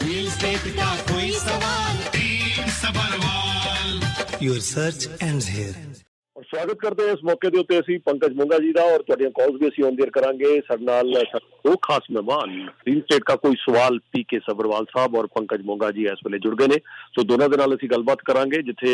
Real estate का कोई सवाल, team Sabharwal, your search ends here. और स्वागत करते हैं इस मौके के उत्ते ਅਸੀਂ ਪੰਕਜ ਮੋਂਗਾ ਜੀ ਦਾ और ਤੁਹਾਡੀਆਂ ਕਾਲਸ ਵੀ ਅਸੀਂ ਔਨ ਏਅਰ ਕਰਾਂਗੇ। ਸਾਡੇ ਨਾਲ दो खास मेहमान रियल स्टेट का कोई सवाल पीके सबरवाल साहब और पंकज मोंगा जी इस ਵੇਲੇ ਜੁੜ ਗਏ ਨੇ। ਸੋ ਦੋਨਾਂ ਦੇ ਨਾਲ ਅਸੀਂ ਗੱਲਬਾਤ ਕਰਾਂਗੇ ਜਿੱਥੇ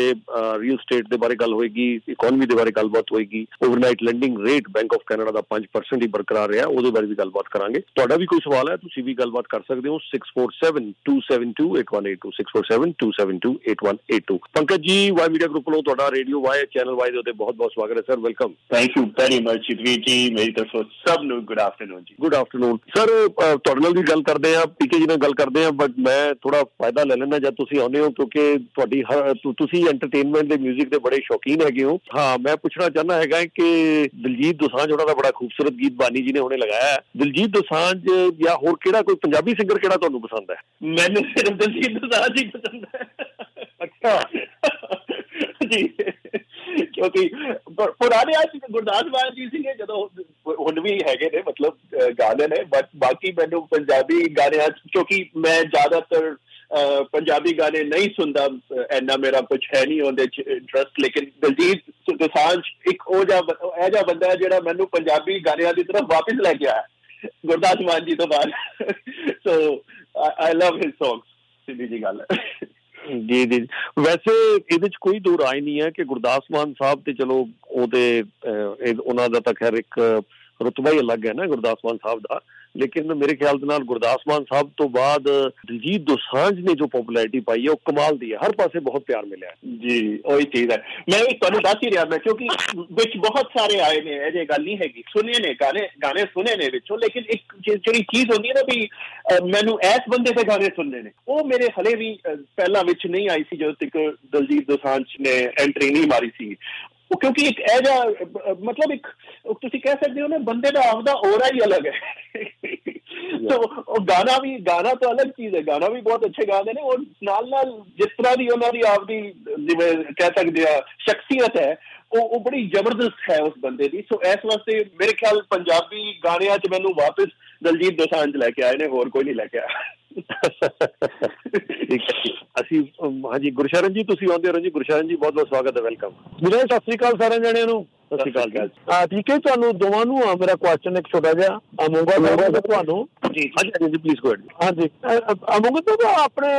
ਰੀਅਲ ਸਟੇਟ ਦੇ ਬਾਰੇ ਗੱਲ ਹੋਏਗੀ, ਇਕਨੋਮੀ ਦੇ ਬਾਰੇ ਗੱਲਬਾਤ ਹੋਏਗੀ, overnight lending rate bank of Canada ਦਾ 5% ਹੀ ਬਰਕਰਾਰ ਰਿਹਾ, ਉਹਦੇ ਬਾਰੇ ਵੀ ਗੱਲਬਾਤ ਕਰਾਂਗੇ। ਤੁਹਾਡਾ ਵੀ ਕੋਈ ਸਵਾਲ ਹੈ ਤੁਸੀਂ ਵੀ ਗੱਲਬਾਤ ਕਰ ਸਕਦੇ ਹੋ 6472728182 6472728182। ਪੰਕਜ ਜੀ, ਵਾਈ ਮੀਡੀਆ ਗਰੁੱਪ ਵੱਲੋਂ ਤੁਹਾਡਾ ਰੇਡੀਓ ਵਾਈ ਚੈਨਲ ਵਾਈ ਦੇ ਉੱਤੇ ਬਹੁਤ-ਬਹੁਤ ਸਵਾਗਤ ਹੈ sir, welcome. Thank you very much Jagveer ਜੀ, ਮੇਰੀ ਤਰਫੋਂ ਸਭ ਨੂੰ ਗੁੱਡ ਆਫਟਰਨੂਨ ਜੀ। ਗੁੱਡ ਆਫਟਰਨੂਨ ਸਰ, ਤੁਹਾਡੇ ਨਾਲ ਵੀ ਗੱਲ ਕਰਦੇ ਆ, ਪੀਕੇ ਜੀ ਨਾਲ ਗੱਲ ਕਰਦੇ ਆ, ਬਟ ਮੈਂ ਥੋੜਾ ਫਾਇਦਾ ਲੈ ਲੈਣਾ ਜਦ ਤੁਸੀਂ ਆਉਂਦੇ ਹੋ ਕਿਉਂਕਿ ਤੁਹਾਡੀ ਤੁਸੀਂ ਐਂਟਰਟੇਨਮੈਂਟ ਦੇ ਮਿਊਜ਼ਿਕ ਦੇ ਬੜੇ ਸ਼ੌਕੀਨ ਹੈਗੇ ਹੋ। ਹਾਂ, ਮੈਂ ਪੁੱਛਣਾ ਚਾਹੁੰਦਾ ਹੈਗਾ ਕਿ ਦਿਲਜੀਤ ਦੋਸਾਂਝ ਉਹਨਾਂ ਦਾ ਬੜਾ ਖੂਬਸੂਰਤ ਗੀਤ ਬਾਨੀ ਜੀ ਨੇ ਹੁਣੇ ਲਗਾਇਆ ਹੈ। ਦਿਲਜੀਤ ਦੋਸਾਂਝ ਜਾਂ ਹੋਰ ਕਿਹੜਾ ਕੋਈ ਪੰਜਾਬੀ ਸਿੰਗਰ ਕਿਹੜਾ ਤੁਹਾਨੂੰ ਪਸੰਦ ਹੈ? ਮੈਨੂੰ ਸਿਰਫ ਦਿਲਜੀਤ ਦੋਸਾਂਝ ਹੀ ਪਸੰਦ ਹੈ। ਅੱਛਾ ਜੀ, ਕਿਉਂਕਿ ਪੁਰਾਣੇ ਅੱਜ ਗੁਰਦਾਸ ਮਾਨ ਜੀ ਸੀਗੇ ਜਦੋਂ, ਹੁਣ ਵੀ ਹੈਗੇ ਨੇ, ਮਤਲਬ ਗਾਣੇ ਨੇ, ਬਟ ਬਾਕੀ ਮੈਨੂੰ ਪੰਜਾਬੀ ਗਾਣਿਆਂ ਕਿਉਂਕਿ ਮੈਂ ਜ਼ਿਆਦਾਤਰ ਪੰਜਾਬੀ ਗਾਣੇ ਨਹੀਂ ਸੁਣਦਾ, ਇੰਨਾ ਮੇਰਾ ਕੁਛ ਹੈ ਨਹੀਂ ਉਹਦੇ ਚ ਇੰਟਰਸਟ। ਲੇਕਿਨ ਦਿਲਜੀਤ ਦੋਸਾਂਝ ਇੱਕ ਉਹ ਜਿਹਾ ਬੰਦਾ ਹੈ ਜਿਹੜਾ ਮੈਨੂੰ ਪੰਜਾਬੀ ਗਾਣਿਆਂ ਦੀ ਤਰਫ ਵਾਪਿਸ ਲੈ ਕੇ ਆਇਆ ਗੁਰਦਾਸ ਮਾਨ ਜੀ ਤੋਂ ਬਾਅਦ। ਸੋ ਆਈ ਲਵ ਹਿਸ ਸੌਂਗਸ, ਸਿੱਧੀ ਜੀ ਗੱਲ ਹੈ। ਜੀ ਜੀ, ਵੈਸੇ ਇਹਦੇ ਚ ਕੋਈ ਦੋ ਰਾਏ ਨਹੀਂ ਹੈ ਕਿ ਗੁਰਦਾਸ ਮਾਨ ਸਾਹਿਬ ਤੇ ਚਲੋ ਉਹਦੇ ਉਹਨਾਂ ਦਾ ਤਾਂ ਖੈਰ ਇੱਕ ਰੁਤਬਾ ਹੀ ਅਲੱਗ ਹੈ ਨਾ ਗੁਰਦਾਸ ਮਾਨ ਸਾਹਿਬ ਦਾ, ਲੇਕਿਨ ਮੇਰੇ ਖਿਆਲ ਦੇ ਨਾਲ ਗੁਰਦਾਸ ਮਾਨ ਸਾਹਿਬ ਤੋਂ ਬਾਅਦ ਦਿਲਜੀਤ ਦੋਸਾਂਝ ਨੇ ਜੋ ਪੋਪੂਲੈਰਿਟੀ ਪਾਈ ਹੈ ਉਹ ਕਮਾਲ ਦੀ ਹੈ, ਹਰ ਪਾਸੇ ਬਹੁਤ ਪਿਆਰ ਮਿਲਿਆ ਜੀ। ਉਹੀ ਚੀਜ਼ ਹੈ, ਮੈਂ ਵੀ ਤੁਹਾਨੂੰ ਦੱਸ ਹੀ ਰਿਹਾ ਮੈਂ, ਕਿਉਂਕਿ ਵਿੱਚ ਬਹੁਤ ਸਾਰੇ ਆਏ ਨੇ, ਇਹ ਜੇ ਗੱਲ ਨਹੀਂ ਹੈਗੀ, ਸੁਣੇ ਨੇ ਗਾਣੇ ਸੁਣੇ ਨੇ ਵਿੱਚੋਂ, ਲੇਕਿਨ ਇੱਕ ਜਿਹੜੀ ਚੀਜ਼ ਹੁੰਦੀ ਹੈ ਨਾ ਵੀ ਮੈਨੂੰ ਇਸ ਬੰਦੇ ਦੇ ਗਾਣੇ ਸੁਣਨੇ ਨੇ, ਉਹ ਮੇਰੇ ਹਲੇ ਵੀ ਪਹਿਲਾਂ ਵਿੱਚ ਨਹੀਂ ਆਈ ਸੀ ਜਦੋਂ ਤੱਕ ਦਿਲਜੀਤ ਦੋਸਾਂਝ ਨੇ ਐਂਟਰੀ ਨਹੀਂ ਮਾਰੀ ਸੀ। ਕਿਉਂਕਿ ਇੱਕ ਇਹ ਜਿਹਾ ਮਤਲਬ ਇੱਕ ਤੁਸੀਂ ਕਹਿ ਸਕਦੇ ਹੋ ਨਾ, ਬੰਦੇ ਦਾ ਆਪਦਾ ਔਰਾ ਹੀ ਅਲੱਗ ਹੈ। ਉਹ ਗਾਣਾ ਤਾਂ ਅਲੱਗ ਚੀਜ਼ ਹੈ, ਗਾਣਾ ਵੀ ਬਹੁਤ ਅੱਛੇ ਗਾਣੇ ਨੇ, ਔਰ ਨਾਲ ਜਿਸ ਤਰ੍ਹਾਂ ਦੀ ਉਹਨਾਂ ਦੀ ਆਪਦੀ ਜਿਵੇਂ ਕਹਿ ਸਕਦੇ ਆ ਸ਼ਖਸੀਅਤ ਹੈ, ਉਹ ਬੜੀ ਜ਼ਬਰਦਸਤ ਹੈ ਉਸ ਬੰਦੇ ਦੀ। ਸੋ ਇਸ ਵਾਸਤੇ ਮੇਰੇ ਖਿਆਲ ਪੰਜਾਬੀ ਗਾਣਿਆਂ 'ਚ ਮੈਨੂੰ ਵਾਪਿਸ ਦਿਲਜੀਤ ਦੋਸਾਂਝ ਲੈ ਕੇ ਆਏ ਨੇ, ਹੋਰ ਕੋਈ ਨਹੀਂ ਲੈ ਕੇ ਆਇਆ। ਅਸੀਂ ਹਾਂਜੀ, ਗੁਰਸ਼ਰਨ ਜੀ ਤੁਸੀਂ ਆਉਂਦੇ ਹੋ ਜੀ। ਗੁਰਸ਼ਰਨ ਜੀ ਬਹੁਤ ਬਹੁਤ ਸਵਾਗਤ ਹੈ, ਵੈਲਕਮ। ਵੀਰੇ ਸਤਿ ਸ੍ਰੀ ਅਕਾਲ ਸਾਰਿਆਂ ਜਣਿਆਂ ਨੂੰ। ਸਤਿ ਸ਼੍ਰੀ ਅਕਾਲ ਜੀ। ਠੀਕ ਹੈ, ਤੁਹਾਨੂੰ ਦੋਵਾਂ ਨੂੰ ਮੇਰਾ ਕੁਐਸਚਨ ਇੱਕ ਛੋਟਾ ਜਿਹਾ ਮੋਂਗਾ ਤੁਹਾਨੂੰ। ਜੀ ਹਾਂਜੀ ਪਲੀਜ਼ ਗੋ ਅਹੈਡ। ਹਾਂਜੀ ਮੋਂਗਾ ਸਾਹਿਬ, ਆਪਣੇ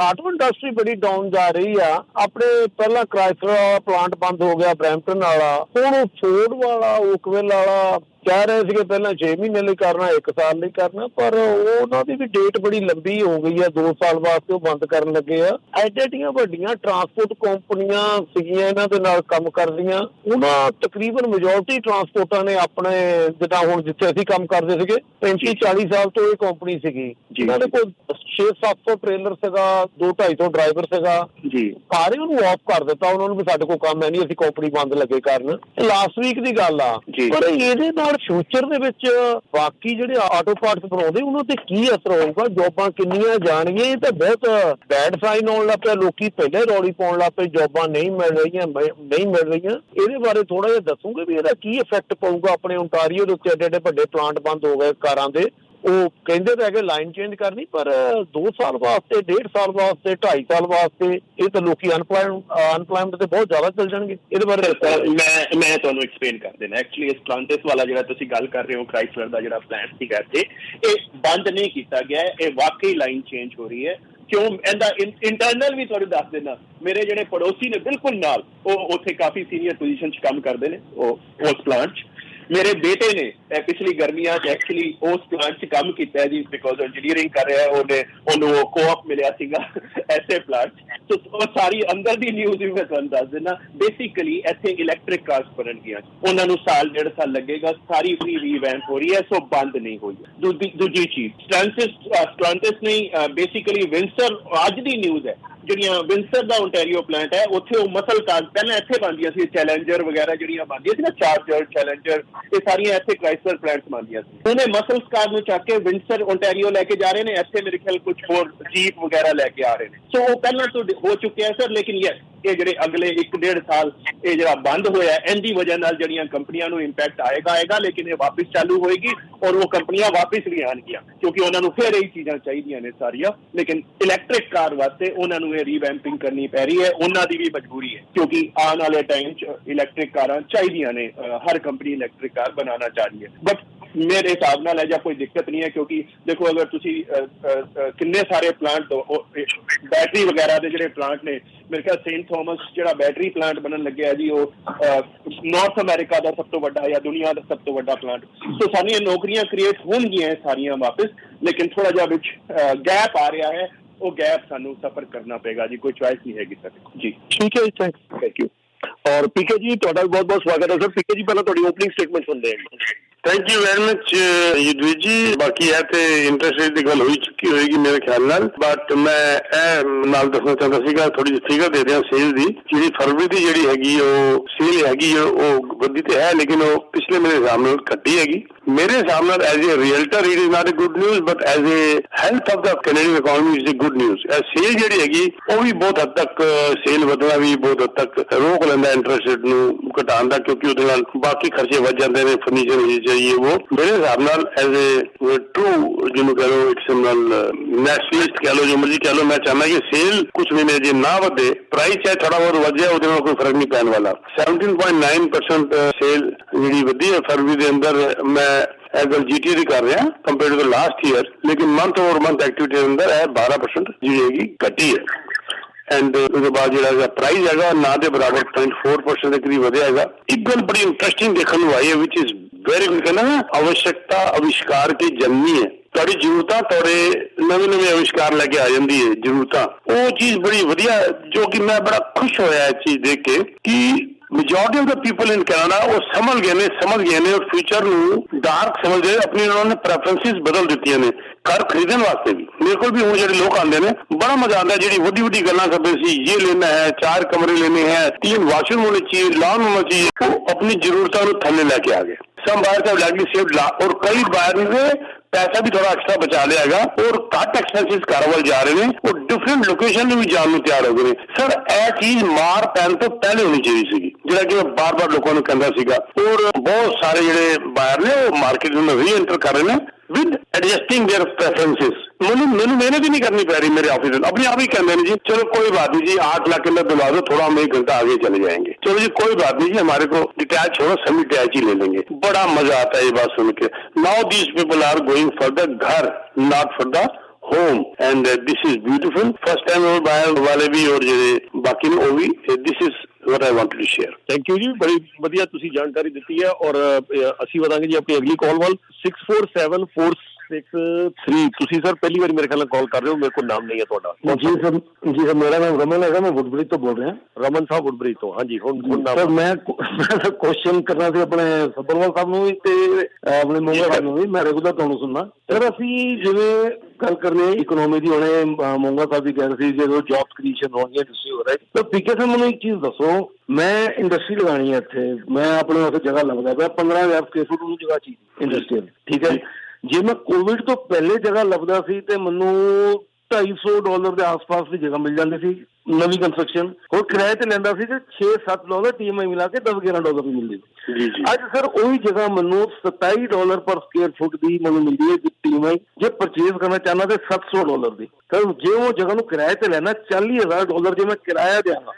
ਆਟੋ ਇੰਡਸਟਰੀ ਬੜੀ ਡਾਊਨ ਜਾ ਰਹੀ ਆ। ਆਪਣੇ ਪਹਿਲਾਂ ਕ੍ਰਾਈਸਲਰ ਵਾਲਾ ਪਲਾਂਟ ਬੰਦ ਹੋ ਗਿਆ, ਬਰੈਂਪਟਨ ਵਾਲਾ, ਹੁਣ ਫੋਰਡ ਵਾਲਾ, ਓਕਵਿਲ ਵਾਲਾ ਕਹਿ ਰਹੇ ਸੀਗੇ ਪਹਿਲਾਂ 6 ਮਹੀਨੇ ਲਈ ਕਰਨਾ, 1 ਸਾਲ ਲਈ ਕਰਨਾ, ਪਰ ਉਹਨਾਂ ਦੀ ਵੀ ਡੇਟ ਬੜੀ ਲੰਬੀ ਹੋ ਗਈ ਆ, 2 ਸਾਲ ਵਾਸਤੇ ਉਹ ਬੰਦ ਕਰਨ ਲੱਗੇ ਆ। ਐਡੀਆਂ ਵੱਡੀਆਂ ਟਰਾਂਸਪੋਰਟ ਕੰਪਨੀਆਂ ਸੀਗੀਆਂ ਇਹਨਾਂ ਦੇ ਨਾਲ ਕੰਮ ਕਰਦੀਆਂ, ਉਹਨਾਂ ਤਕਰੀਬਨ ਮੈਜੋਰਟੀ ਟਰਾਂਸਪੋਰਟਾਂ ਨੇ ਆਪਣੇ, ਜਿੱਦਾਂ ਹੁਣ ਜਿੱਥੇ ਅਸੀਂ ਕੰਮ ਕਰਦੇ ਸੀਗੇ 35-40 ਸਾਲ ਤੋਂ ਇਹ ਕੰਪਨੀ ਸੀਗੀ, ਇਹਨਾਂ ਦੇ ਕੋਲ 600-700 ਟ੍ਰੇਲਰ ਸੀਗਾ, 200-250 ਡਰਾਈਵਰ ਸੀਗਾ ਜੀ। ਸਾਰੇ ਉਹਨੂੰ ਆਫ ਕਰ ਦਿੱਤਾ ਉਹਨਾਂ ਨੂੰ ਵੀ ਸਾਡੇ ਕੋਲ ਕੰਮ ਹੈ ਨਹੀਂ, ਅਸੀਂ ਕੰਪਨੀ ਬੰਦ ਲੱਗੇ ਕਰਨ। ਲਾਸਟ ਵੀਕ ਦੀ ਗੱਲ ਆ। ਪਰ ਇਹਦੇ ਨਾਲ ਫਿਊਚਰ ਦੇ ਵਿੱਚ ਬਾਕੀ ਜਿਹੜੇ ਆਟੋ ਪਾਰਟਸ ਬਣਾਉਂਦੇ ਉਹਨਾਂ ਤੇ ਕੀ ਅਸਰ ਹੋਊਗਾ, ਜੋਬਾਂ ਕਿੰਨੀਆਂ ਜਾਣਗੀਆਂ? ਇਹ ਤਾਂ ਬਹੁਤ ਬੈਡ ਸਾਈਨ ਆਉਣ ਲੱਗ ਪਿਆ, ਲੋਕੀ ਪਹਿਲੇ ਰੌਲੀ ਪਾਉਣ ਲੱਗ ਪਏ ਜੋਬਾਂ ਨਹੀਂ ਮਿਲ ਰਹੀਆਂ। ਇਹਦੇ ਬਾਰੇ ਥੋੜਾ ਜਿਹਾ ਦੱਸੋਗੇ ਵੀ ਇਹਦਾ ਕੀ ਇਫੈਕਟ ਪਊਗਾ ਆਪਣੇ ਓਨਟਾਰੀਓ ਦੇ ਉੱਤੇ? ਐਡੇ ਪਲਾਂਟ ਬੰਦ ਹੋ ਗਏ ਕਾਰਾਂ ਦੇ, ਉਹ ਕਹਿੰਦੇ ਤਾਂ ਹੈਗੇ ਲਾਈਨ ਚੇਂਜ ਕਰਨੀ, ਪਰ 2 ਸਾਲ ਵਾਸਤੇ, 1.5 ਸਾਲ ਵਾਸਤੇ, 2.5 ਸਾਲ ਵਾਸਤੇ ਇਹ ਤਾਂ ਲੋਕੀ ਅਨਪਲਾਇਮੈਂਟ ਤੇ ਬਹੁਤ ਜ਼ਿਆਦਾ ਚੱਲ ਜਾਣਗੇ। ਇਹਦੇ ਬਾਰੇ ਮੈਂ ਤੁਹਾਨੂੰ ਐਕਸਪਲੇਨ ਕਰ ਦੇਣਾ। ਐਕਚੁਅਲੀ ਇਸ ਪਲਾਂਟਸ ਵਾਲਾ ਜਿਹੜਾ ਤੁਸੀਂ ਗੱਲ ਕਰ ਰਹੇ ਹੋ, ਕ੍ਰਾਈਸਲਰ ਦਾ ਜਿਹੜਾ ਪਲਾਂਟ ਸੀਗਾ ਇੱਥੇ, ਇਹ ਬੰਦ ਨਹੀਂ ਕੀਤਾ ਗਿਆ, ਇਹ ਵਾਕਈ ਲਾਈਨ ਚੇਂਜ ਹੋ ਰਹੀ ਹੈ। ਕਿਉਂ? ਇਹਦਾ ਇੰਟਰਨਲ ਵੀ ਤੁਹਾਨੂੰ ਦੱਸ ਦੇਣਾ, ਮੇਰੇ ਜਿਹੜੇ ਪੜੋਸੀ ਨੇ ਬਿਲਕੁਲ ਨਾਲ, ਉਹ ਉੱਥੇ ਕਾਫੀ ਸੀਨੀਅਰ ਪੋਜੀਸ਼ਨ 'ਚ ਕੰਮ ਕਰਦੇ ਨੇ ਉਸ ਪਲਾਂਟ 'ਚ। ਮੇਰੇ ਬੇਟੇ ਨੇ ਪਿਛਲੀ ਗਰਮੀਆਂ 'ਚ ਐਕਚੁਅਲੀ ਉਸ ਪਲਾਂਟ 'ਚ ਕੰਮ ਕੀਤਾ ਹੈ ਜੀ, ਬਿਕੋਜ਼ ਇੰਜੀਨੀਅਰਿੰਗ ਕਰ ਰਿਹਾ, ਉਹਨੂੰ ਉਹ ਕੋਆਪ ਮਿਲਿਆ ਸੀਗਾ ਐਸੇ ਪਲਾਂਟ 'ਚ। ਉਹ ਸਾਰੀ ਅੰਦਰ ਦੀ ਨਿਊਜ਼ ਵੀ ਮੈਂ ਤੁਹਾਨੂੰ ਦੱਸ ਦਿੰਦਾ। ਬੇਸਿਕਲੀ ਇੱਥੇ ਇਲੈਕਟ੍ਰਿਕ ਕਾਰਸ ਬਣਨਗੀਆਂ, ਉਹਨਾਂ ਨੂੰ ਸਾਲ 1.5 ਸਾਲ ਲੱਗੇਗਾ, ਸਾਰੀ ਰੀਵੈਂਪ ਹੋ ਰਹੀ ਹੈ, ਸੋ ਬੰਦ ਨਹੀਂ ਹੋਈ। ਦੂਜੀ ਚੀਜ਼, ਸਟੈਲੈਂਟਿਸ ਨਹੀਂ, ਬੇਸਿਕਲੀ ਵਿੰਸਰ ਅੱਜ ਦੀ ਨਿਊਜ਼ ਹੈ, ਜਿਹੜੀਆਂ ਵਿੰਸਰ ਦਾ ਓਨਟਾਰੀਓ ਪਲਾਂਟ ਹੈ, ਉੱਥੇ ਉਹ ਮਸਲ ਕਾਰ ਪਹਿਲਾਂ ਇੱਥੇ ਬਣਦੀਆਂ ਸੀ, ਚੈਲੰਜਰ ਵਗੈਰਾ ਜਿਹੜੀਆਂ ਬਣਦੀਆਂ ਸੀ ਨਾ, ਚਾਰਜਰ, ਚੈਲੰਜਰ, ਇਹ ਸਾਰੀਆਂ ਇੱਥੇ ਕ੍ਰਾਈਸਲਰ ਪਲਾਂਟਸ ਬਣਦੀਆਂ ਸੀ। ਉਹਨੇ ਮਸਲ ਕਾਰ ਨੂੰ ਚੱਕ ਕੇ ਵਿੰਸਰ ਓਨਟਾਰੀਓ ਲੈ ਕੇ ਜਾ ਰਹੇ ਨੇ, ਇੱਥੇ ਮੇਰੇ ਖਿਆਲ ਕੁਝ ਹੋਰ ਜੀਪ ਵਗੈਰਾ ਲੈ ਕੇ ਆ ਰਹੇ ਨੇ। ਸੋ ਉਹ ਪਹਿਲਾਂ ਤੋਂ ਹੋ ਚੁੱਕਿਆ ਸਰ, ਲੇਕਿਨ ਯੈਸ ਇਹ ਜਿਹੜੇ ਅਗਲੇ 1.5 ਸਾਲ ਇਹ ਜਿਹੜਾ ਬੰਦ ਹੋਇਆ ਇਹਦੀ ਵਜ੍ਹਾ ਨਾਲ ਜਿਹੜੀਆਂ ਕੰਪਨੀਆਂ ਨੂੰ ਇੰਪੈਕਟ ਆਏਗਾ ਲੇਕਿਨ ਇਹ ਵਾਪਸ ਚਾਲੂ ਹੋਏਗੀ ਔਰ ਉਹ ਕੰਪਨੀਆਂ ਵਾਪਸ ਵੀ ਆਉਣਗੀਆਂ ਕਿਉਂਕਿ ਉਹਨਾਂ ਨੂੰ ਫਿਰ ਇਹ ਚੀਜ਼ਾਂ ਚਾਹੀਦੀਆਂ ਨੇ ਸਾਰੀਆਂ ਲੇਕਿਨ ਇਲੈਕਟ੍ਰਿਕ ਕਾਰ ਵਾਸਤੇ ਉਹਨਾਂ ਨੂੰ ਇਹ ਰੀਵੈਂਪਿੰਗ ਕਰਨੀ ਪੈ ਰਹੀ ਹੈ ਉਹਨਾਂ ਦੀ ਵੀ ਮਜਬੂਰੀ ਹੈ ਕਿਉਂਕਿ ਆਉਣ ਵਾਲੇ ਟਾਈਮ 'ਚ ਇਲੈਕਟ੍ਰਿਕ ਕਾਰਾਂ ਚਾਹੀਦੀਆਂ ਨੇ ਹਰ ਕੰਪਨੀ ਇਲੈਕਟ੍ਰਿਕ ਕਾਰ ਬਣਾਉਣਾ ਚਾਹ ਰਹੀ ਹੈ ਬਟ ਮੇਰੇ ਹਿਸਾਬ ਨਾਲ ਇਹ ਜਾਂ ਕੋਈ ਦਿੱਕਤ ਨਹੀਂ ਹੈ ਕਿਉਂਕਿ ਦੇਖੋ ਅਗਰ ਤੁਸੀਂ ਕਿੰਨੇ ਸਾਰੇ ਪਲਾਂਟ ਬੈਟਰੀ ਵਗੈਰਾ ਦੇ ਜਿਹੜੇ ਪਲਾਂਟ ਨੇ ਮੇਰੇ ਖਿਆਲ ਸੇਂਟ ਥੋਮਸ ਜਿਹੜਾ ਬੈਟਰੀ ਪਲਾਂਟ ਬਣਨ ਲੱਗਿਆ ਜੀ ਉਹ ਨਾਰਥ ਅਮਰੀਕਾ ਦਾ ਸਭ ਤੋਂ ਵੱਡਾ ਜਾਂ ਦੁਨੀਆ ਦਾ ਸਭ ਤੋਂ ਵੱਡਾ ਪਲਾਂਟ ਸੋ ਸਾਰੀਆਂ ਨੌਕਰੀਆਂ ਕ੍ਰੀਏਟ ਹੋਣਗੀਆਂ ਸਾਰੀਆਂ ਵਾਪਸ ਲੇਕਿਨ ਥੋੜਾ ਜਿਹਾ ਵਿੱਚ ਗੈਪ ਆ ਰਿਹਾ ਹੈ ਉਹ ਗੈਪ ਸਾਨੂੰ ਸਫਰ ਕਰਨਾ ਪਏਗਾ ਜੀ ਕੋਈ ਚੁਆਇਸ ਨਹੀਂ ਹੈਗੀ ਸਾਡੇ ਜੀ ਠੀਕ ਹੈ ਜੀ ਥੈਂਕ ਯੂ ਔਰ ਪੀਕੇ ਜੀ ਤੁਹਾਡਾ ਬਹੁਤ ਬਹੁਤ ਸਵਾਗਤ ਹੈ ਸਰ ਪੀਕੇ ਜੀ ਪਹਿਲਾਂ ਤੁਹਾਡੀ ਓਪਨਿੰਗ ਸਟੇਟਮੈਂਟ ਸੁਣਦੇ ਹਾਂ thank you very much Yudhvir ਜੀ ਬਾਕੀ ਹੈ ਤੇ ਇੰਟਰਸਟ ਰੇਟ ਦੀ ਗੱਲ ਹੋਈ ਚੁੱਕੀ ਹੋਏਗੀ ਮੇਰੇ ਖਿਆਲ ਨਾਲ ਬਟ ਮੈਂ ਇਹ ਨਾਲ ਦੱਸਣਾ ਚਾਹੁੰਦਾ ਸੀਗਾ ਥੋੜੀ ਜਿਹੀ ਫਿਗਰ ਦੇ ਦਿਆਂ ਸੇਲ ਦੀ ਜਿਹੜੀ ਫਰਵਰੀ ਦੀ ਜਿਹੜੀ ਹੈਗੀ ਉਹ ਸੇਲ ਹੈਗੀ ਉਹ ਵਧੀ ਤੇ ਹੈ ਲੇਕਿਨ ਉਹ ਪਿਛਲੇ ਮੇਰੇ ਹਿਸਾਬ ਨਾਲ ਘਟੀ ਹੈਗੀ ਮੇਰੇ ਹਿਸਾਬ ਨਾਲ as a realtor it is not a good news but as a health of the Canadian economy is a good news ਇਹ ਸੇਲ ਜਿਹੜੀ ਹੈਗੀ ਉਹ ਵੀ ਬਹੁਤ ਹੱਦ ਤੱਕ ਸੇਲ ਵਧਣਾ ਵੀ ਬਹੁਤ ਹੱਦ ਤੱਕ ਰੋਕ ਲੈਂਦਾ ਇੰਟਰਸਟ ਰੇਟ ਨੂੰ ਘਟਾਉਣ ਦਾ ਕਿਉਂਕਿ ਉਹਦੇ ਨਾਲ ਬਾਕੀ ਖਰਚੇ ਵੱਧ ਜਾਂਦੇ ਨੇ ਫਰਨੀਚਰ चाहिए वो मेरे हिसाब नाल एज ए ट्रू जिन्हों कह लो एक सिमरन नेशनलिस्ट कह लो जो मर्जी कह लो मैं चाहना कि सेल कुछ महीने जे ना वधे प्राइस चाहे थोड़ा बहुत वध जाए ਉਹਦੇ ਨਾਲ कोई फर्क नहीं पैने वाला 17.9% सेल ਜਿਹੜੀ ਵਧੀ ਹੈ फरवरी ਦੇ ਅੰਦਰ मैं गल जीटीए ਦੀ कर रहा कंपेयर टू लास्ट ईयर लेकिन मंथ ओवर मंथ एक्टिविटी के अंदर 12% ਜਿਹੜੀ ਹੈਗੀ ਘਟੀ ਹੈ एंड उसके बाद जो प्राइस है ना के बराबर 0.4% के करीब ਵਧਿਆ ਹੈਗਾ एक गल बड़ी इंटरेस्टिंग देखने को आई है विच इज वेरी गुड कहना ना आवश्यकता आविष्कार की जननी है ਤੁਹਾਡੀ ਜ਼ਰੂਰਤਾਂ ਤੁਹਾਡੇ ਨਵੇਂ ਆਵਿਸ਼ਕਾਰ ਲੈ ਕੇ ਆ ਜਾਂਦੀ ਹੈ ਜ਼ਰੂਰਤਾਂ ਉਹ ਚੀਜ਼ ਬੜੀ ਵਧੀਆ ਜੋ ਕਿ ਮੈਂ ਬੜਾ ਖੁਸ਼ ਹੋਇਆ ਇਹ ਚੀਜ਼ ਦੇਖ ਕੇ ਕਿ majority of the people in Canada वो समझ गए ने और फ्यूचर ਨੂੰ डार्क समझਦੇ अपनी उन्होंने प्रेफरेंसेस बदल ਦਿੱਤੀਆਂ ਨੇ घर खरीदने वास्ते भी मेरे को भी हूँ जो लोग आते हैं बड़ा मजा आता है जी वड्डी गल्लां करते सी ये लेना है 4 कमरे लेने हैं 3 वाशरूम होने चाहिए लॉन होना चाहिए वो अपनी जरूरतों थले लेके आ गए सब बाहर से लाइकली सेव और कई बाहर से पैसा भी थोड़ा एक्स्ट्रा बचा लिया और घट एक्सपेंसिस कारोबार जा रहे हैं और डिफरेंट लोकेशन में भी जाने को तैयार हो गए सर यह चीज मार पैन तो पहले होनी चाहिए सी जो कि मैं बार लोगों ने कहता सीगा और बहुत सारे जो बाहर ने वो मार्केट में री एंटर कर रहे हैं विद एडजस्टिंग देयर प्रेफरेंसेस मैंने मेहनत ही नहीं करनी पै रही मेरे ऑफिस अपने आप ही कहते हैं जी चलो कोई बात नहीं जी 8 लाख के अंदर दिला दो थोड़ा हम 1 घंटा आगे चले जाएंगे चलो जी कोई बात नहीं जी हमारे को डिटैच हो सेमी डिटैच ही ले लेंगे बड़ा मजा आता है ये बात सुन के now these people are going for the घर not for the home and this is beautiful first time बाहर वाले भी और जो बाकी ने वो भी दिस इज what I wanted to share thank you जी बड़ी ਵਧੀਆ ਤੁਸੀਂ ਜਾਣਕਾਰੀ ਦਿੱਤੀ ਹੈ ਔਰ ਅਸੀਂ ਵਧਾਂਗੇ ਜੀ ਆਪਣੀ ਅਗਲੀ ਕਾਲ ਵੱਲ 647463 ਤੁਸੀਂ ਸਰ ਪਹਿਲੀ ਵਾਰ ਮੇਰੇ ਖਿਆਲ ਨਾਲ ਕਾਲ ਕਰ ਰਹੇ ਹੋ ਮੇਰੇ ਕੋਲ ਨਾਮ ਨਹੀਂ ਹੈ ਤੁਹਾਡਾ जी सर मेरा नाम रमन है मैं वुडबरी तो बोल रहे हैं ਰਮਨ ਸਾਹਿਬ ਉਡਬਰੀ ਤੋਂ ਹਾਂਜੀ ਹੁਣ ਨਾਮ सर मैं क्वेश्चन करना ਸੀ ਆਪਣੇ ਸੱਭਰਵਾਲ ਸਾਹਿਬ ਨੂੰ ਵੀ ਤੇ ਆਪਣੇ ਮੋਂਗਾ ਸਾਹਿਬ ਨੂੰ ਵੀ ਮੈਂ ਰੈਗੂਲਰ ਤੁਹਾਨੂੰ ਸੁਣਨਾ ਸਰ ਅਸੀਂ ਜਿਵੇਂ ਗੱਲ ਕਰਨੀ ਇਕਨੋਮੀ ਦੀ ਹੁਣੇ ਮੋਂਗਾ ਸਾਹਿਬ ਵੀ ਕਹਿ ਰਹੇ ਸੀ ਜਦੋਂ ਜੌਬ ਕ੍ਰੀਏਸ਼ਨ ਹੋਣਗੀਆਂ ਇੰਡਸਟਰੀ ਹੋ ਰਹੀ ਤਾਂ ਪੀਕੇ ਸਾਹਿਬ ਮੈਨੂੰ ਇੱਕ ਚੀਜ਼ ਦੱਸੋ ਮੈਂ ਇੰਡਸਟਰੀ ਲਗਾਣੀ ਹੈ ਇੱਥੇ ਮੈਂ ਆਪਣੇ ਵਾਸਤੇ ਜਗ੍ਹਾ ਲੱਭਦਾ ਪਿਆ 15,000 ਸਕੁਅਰ ਫੁੱਟ ਨੂੰ ਜਗ੍ਹਾ ਚਾਹੀਦੀ ਇੰਡਸਟਰੀਅਲ ਠੀਕ ਹੈ ਜੇ ਮੈਂ ਕੋਵਿਡ ਤੋਂ ਪਹਿਲੇ ਜਗ੍ਹਾ ਲੱਭਦਾ ਸੀ ਤੇ ਮੈਨੂੰ $250 ਦੇ ਆਸ-ਪਾਸ ਦੀ ਜਗ੍ਹਾ ਮਿਲ ਜਾਂਦੀ ਸੀ ਨਵੀਂ ਕੰਸਟਰਕਸ਼ਨ ਹੋਰ ਕਿਰਾਏ ਤੇ ਲੈਂਦਾ ਸੀ ਤੇ $6-7 TMI ਮਿਲਾ ਕੇ $10-11 ਵੀ ਮਿਲਦੀ ਸੀ ਅੱਜ ਸਰ ਉਹੀ ਜਗ੍ਹਾ ਮੈਨੂੰ $27 ਪਰ ਸਕੁਅਰ ਫੁੱਟ ਦੀ ਮੈਨੂੰ ਮਿਲਦੀ ਹੈ TMI ਜੇ ਪਰਚੇਜ਼ ਕਰਨਾ ਚਾਹਨਾ ਤੇ $700 ਦੀ ਸਰ ਜੇ ਉਹ ਜਗ੍ਹਾ ਨੂੰ ਕਿਰਾਏ ਤੇ ਲੈਣਾ $40,000 ਜੇ ਮੈਂ ਕਿਰਾਇਆ ਦੇਵਾਂਗਾ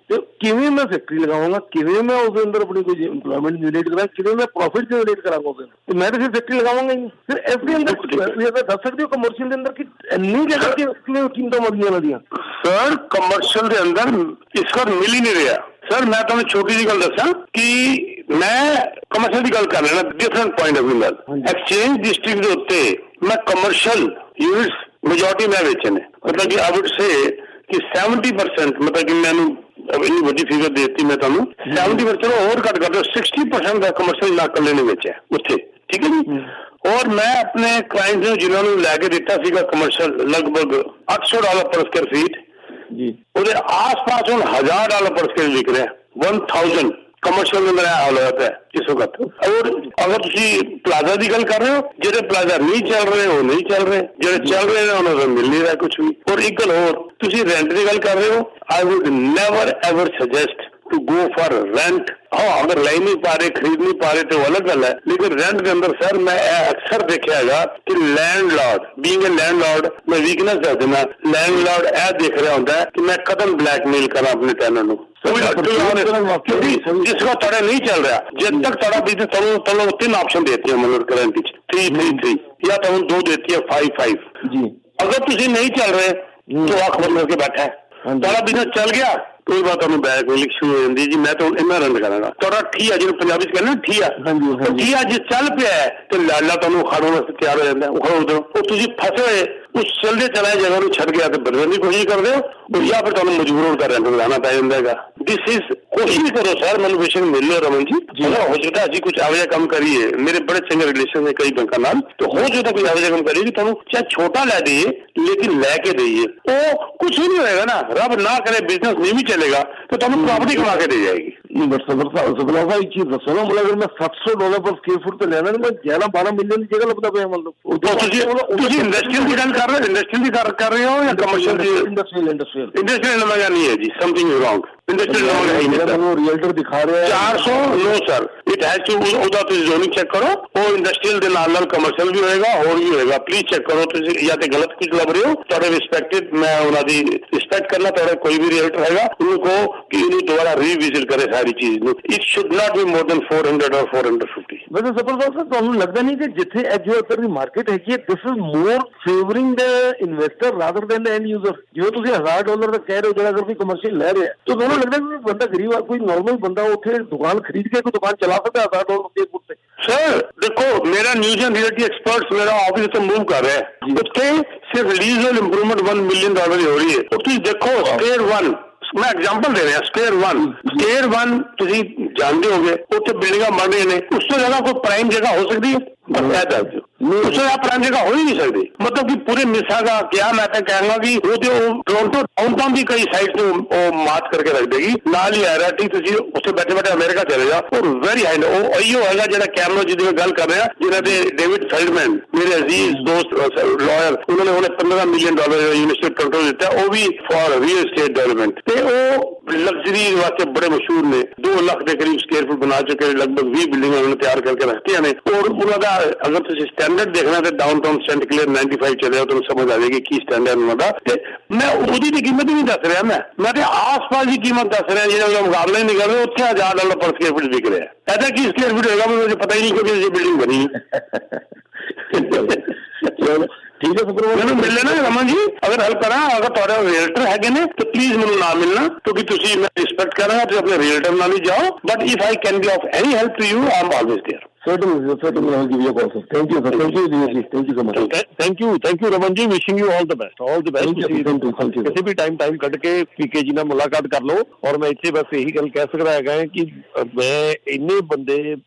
ਤੇ ਕਿਵੇਂ ਮੈਂ ਫੈਕਟਰੀ ਲਗਾਵਾਂਗਾ ਕਿਵੇਂ ਮੈਂ ਉਸ ਦੇ ਅੰਦਰ ਆਪਣੀ ਕੋਈ ਇੰਪਲੋਇਮੈਂਟ ਜਨਰੇਟ ਕਰਾਂ ਕਿਵੇਂ ਮੈਂ ਪ੍ਰੋਫਿਟ ਜਨਰੇਟ ਕਰਾਂਗਾ ਉਸ ਦੇ ਤੇ ਮੈਂ ਤਾਂ ਫਿਰ ਫੈਕਟਰੀ ਲਗਾਵਾਂਗਾ ਹੀ ਫਿਰ ਇਸ ਦੇ ਅੰਦਰ ਦੱਸ ਸਕਦੇ ਹੋ ਕਮਰਸ਼ੀਅਲ ਦੇ ਅੰਦਰ ਕਿ ਇੰਨੀ ਜਗ੍ਹਾ ਕਿਵੇਂ ਕੀਮਤਾਂ ਵਧਦੀਆਂ ਨਦੀਆਂ सर कमर्शियल के अंदर इसका मिल ही नहीं रहा सर मैं तुम्हें छोटी जी गल दसा कि मैं कमर्शियल की गल कर लेना डिफरेंट पॉइंट ऑफ व्यू नाल एक्सचेंज डिस्ट्रिक्ट के उत्ते मैं कमर्शियल यूनिट्स मेजोरिटी मैं बेचे ने मतलब कि आई वुड से कि 70% मतलब कि मैंने इन्नी बड़ी फिगर देती मैं तुहानू 70% और घट कर 60% का कमर्शियल ना कल्ले ने बेचा उत्थे ठीक है जी और मैं अपने क्लाइंट्स ने जिन्होंने लैके दिता सीगा कमर्शियल लगभग $800 पर स्क्वायर फीट जी ਉਹਦੇ ਆਸ-ਪਾਸ ਹੁਣ $1,000 ਪਰ ਸਕੁਅਰ ਵਿਕ ਰਿਹਾ 1000 कमर्शियल में मेरा हाल होता है इस वक्त। और अगर तुम प्लाजा की गल कर रहे हो, जो प्लाजा नहीं चल रहे वो नहीं चल रहे, जो चल रहे हैं उन्होंने मिल नहीं रहा कुछ भी। और एक गल होर, तुम रेंट की गल कर रहे हो, I would never ever suggest to go for rent. हाँ, अगर ले नहीं पा रहे, खरीद नहीं पा रहे तो अलग गल है, लेकिन रेंट के अंदर सर मैं अक्सर देखा है कि लैंडलॉर्ड बीइंग ए लैंडलॉर्ड, मैं वीकनेस दस देना, लैंडलॉर्ड यह देख रहा होता है कि मैं कदम ब्लैकमेल करा अपने टेनर को, जिसका थोड़ा नहीं चल रहा, जब तक थोड़ा बिजनेस चलो 3 ऑप्शन देती है मतलब करंट 3-3-3 या तो 2 देती है 5-5 अगर तुम नहीं चल रहे तो आंख बंद करके बैठा है, थोड़ा बिजनेस चल गया कोई बात नहीं, बैक वेलिंग शुरू हो जाती जी, मैं तो इन्ना रन करांगा थोड़ा ठीया, जिन्हें पंजाबी कहते हैं ठीया, ठीया जो चल पिया है तो लाला तुम खाने वास्ते तैयार हो जाता है, उखड़ उधर और तुम फसे हुए उस चलते चलाए जगह छड़ गया तो बदलने की कोशिश कर रहे हो, या फिर तुम्हें मजबूर होकर रेंट लाना पै जाएगा। दिस इज कोशिश करो सर, मैं विषय मिल लो रमन जी, अगर हो सकता है कुछ आवजा कम करिए, मेरे बड़े चंगे रिलेशन है कई बैंक नाल, तो हो सकता कोई आवजा कम करिए कि तुम चाहे छोटा लै दिए लेकिन लैके दइए, वो कुछ ही नहीं होगा ना, रब ना करे बिजनेस नहीं भी चलेगा तो तुम्हें प्रॉपर्टी कमा के दे जाएगी। एक चीज दसो ना, मतलब अगर मैं $700 पर स्क्वायर फुट पे लेना मैं 11-12 मिलियन की जगह लगता पे मतलब इंडस्ट्रियल की गल कर रहे हो, इंडस्ट्रियल की कर रहे हो या कमर्शियल? इंडस्ट्रियल नंबर नहीं है जी, something is wrong, industrial number है नहीं, रियल्टर दिखा रहे हैं 400 no sir, it has to ਉਹਦਾ ਤੁਸੀਂ ਜ਼ੋਨਿੰਗ ਚੈੱਕ ਕਰੋ, ਉਹ ਇੰਡਸਟਰੀਅਲ ਦੇ ਨਾਲ ਨਾਲ ਕਮਰਸ਼ੀਅਲ ਵੀ ਹੋਏਗਾ ਹੋਰ ਵੀ ਹੋਏਗਾ, ਪਲੀਜ਼ ਚੈੱਕ ਕਰੋ, ਤੁਸੀਂ ਜਾਂ ਤੇ ਗਲਤ ਕੁਝ ਲੱਭ ਰਹੇ ਹੋ, ਤੁਹਾਡੇ ਰਿਸਪੈਕਟਡ ਮੈਂ ਉਹਨਾਂ ਦੀ ਰਿਸਪੈਕਟ ਕਰਨਾ, ਤੁਹਾਡਾ ਕੋਈ ਵੀ ਰੀਅਲਟਰ ਹੈਗਾ ਉਹਨੂੰ ਕਹੋ ਕਿ ਇਹਨੂੰ ਦੁਬਾਰਾ ਰੀਵਿਜ਼ਿਟ ਕਰੇ ਸਾਰੀ ਚੀਜ਼ ਨੂੰ, it should not be more than 400 or 450। वैसे जबरदस्त है, ਤੁਹਾਨੂੰ ਲੱਗਦਾ ਨਹੀਂ ਕਿ ਜਿੱਥੇ ਜੋ ਇੱਧਰ ਦੀ ਮਾਰਕੀਟ ਹੈਗੀ ਹੈ this is more favouring the investor rather than the end user. ਜਿਵੇਂ ਤੁਸੀਂ $1000 ਦਾ ਕਹਿ ਰਹੇ ਹੋ ਜਿਹੜਾ ਅਗਰ ਕੋਈ ਕਮਰਸ਼ੀਅਲ ਲੈ ਰਿਹਾ ਤਾਂ ਤੁਹਾਨੂੰ ਲੱਗਦਾ ਕਿ ਬੰਦਾ ਗਰੀਬ ਕੋਈ ਨॉर्मल ਬੰਦਾ ਉੱਥੇ ਦੁਕਾਨ ਖਰੀਦ ਕੇ ਕੋਈ ਦੁਕਾਨ ਚਲਾ ਸਕਦਾ $1000 ਦੇ ਫੁੱਟ ਤੇ? सर देखो, मेरा न्यूज एंड रियलिटी एक्सपर्ट्स मेरा ऑफिस तो मूव कर रहा है, उत्थे सिर्फ लीगल इंप्रूवमेंट $1 मिलियन ही हो रही है, और तुम देखो स्क्वायर 1, मैं एग्जांपल दे रहा, स्क्वायर 1 ਤੁਸੀਂ जानते होगे उत्थे बिल्डिंगां बन रही ने, उस तो ज्यादा कोई प्राइम जगह हो सकती है? उससे ज्यादा प्राइम जगह हो ही नहीं सकती, मतलब कि पूरे मिसागा क्या मैं तो कहूंगा कि वो तो टोरंटो डाउनटाउन की कई साइड को मात करके रख देगी, नाल ही RRT तुसी उससे बैठे बैठे अमेरिका चले जाओ और वेरी हाई इो होगा जो कैमरा जिहदी गल कर रहे हैं, जिन्होंने डेविड फेल्डमैन मेरे अजीज दोस्त लॉयर, उन्होंने उन्हें $15 मिलियन यूनिवर्सिटी टोरंटो दिता, वो भी फॉर रियल एस्टेट डेवलपमेंट, ते वो लग्जरी वास्ते बड़े मशहूर ने, 2 लाख के करीब स्क्वायर फुट बना चुके, लगभग 20 बिल्डिंग उन्होंने तैयार करके रखती हैं, और उन्होंने अगर तुम स्टैंडर्ड देखना तो डाउनटाउन सेंट क्लियर 95 चले जाओ, तुम्हें समझ आ जाएगी की स्टैंडर्ड उन्होंने, मैं ਉਹਦੀ ਦੀ ਕੀਮਤ ਹੀ ਨਹੀਂ ਦੱਸ ਰਿਹਾ, ਮੈਂ ਤੇ ਆਸ-ਪਾਸ ਦੀ ਕੀਮਤ ਦੱਸ ਰਿਹਾ, ਜਿਹੜਾ ਮੁਕਾਬਲਾ ਹੀ ਨਹੀਂ ਕਰ ਰਹੇ, ਉੱਥੇ $1000 ਪਰ ਸਕੁਅਰ ਫੁੱਟ ਵਿਕ ਰਿਹਾ, ऐसा की स्क्वायर फुट होगा मुझे पता ही नहीं क्योंकि ये बिल्डिंग बनी ठीक है मैंने मिल लेना रमन जी, अगर हेल्प करा, अगर थोड़े रियल्टर है ने तो प्लीज मैंने ना मिलना, क्योंकि तुसी मैं रिस्पेक्ट कर रहा, तो अपने रियल्टर ना ही जाओ, but if I can be of any help to you I am always there. Certainly, I'll give you a call, sir. Thank you, sir. Thank you, Dinesh. Thank you so much. Thank you Raman ji, wishing you all the best. Thank you. ਕਿਸੇ ਵੀ time ਕੱਢ ਕੇ ਪੀਕੇ ਜੀ ਨਾਲ ਮੁਲਾਕਾਤ ਕਰ ਲਓ, ਔਰ ਮੈਂ ਇੱਥੇ ਬਸ ਇਹੀ ਗੱਲ ਕਹਿ ਸਕਦਾ ਹੈਗਾ ਕਿ ਮੈਂ ਇੰਨੇ ਬੰਦੇ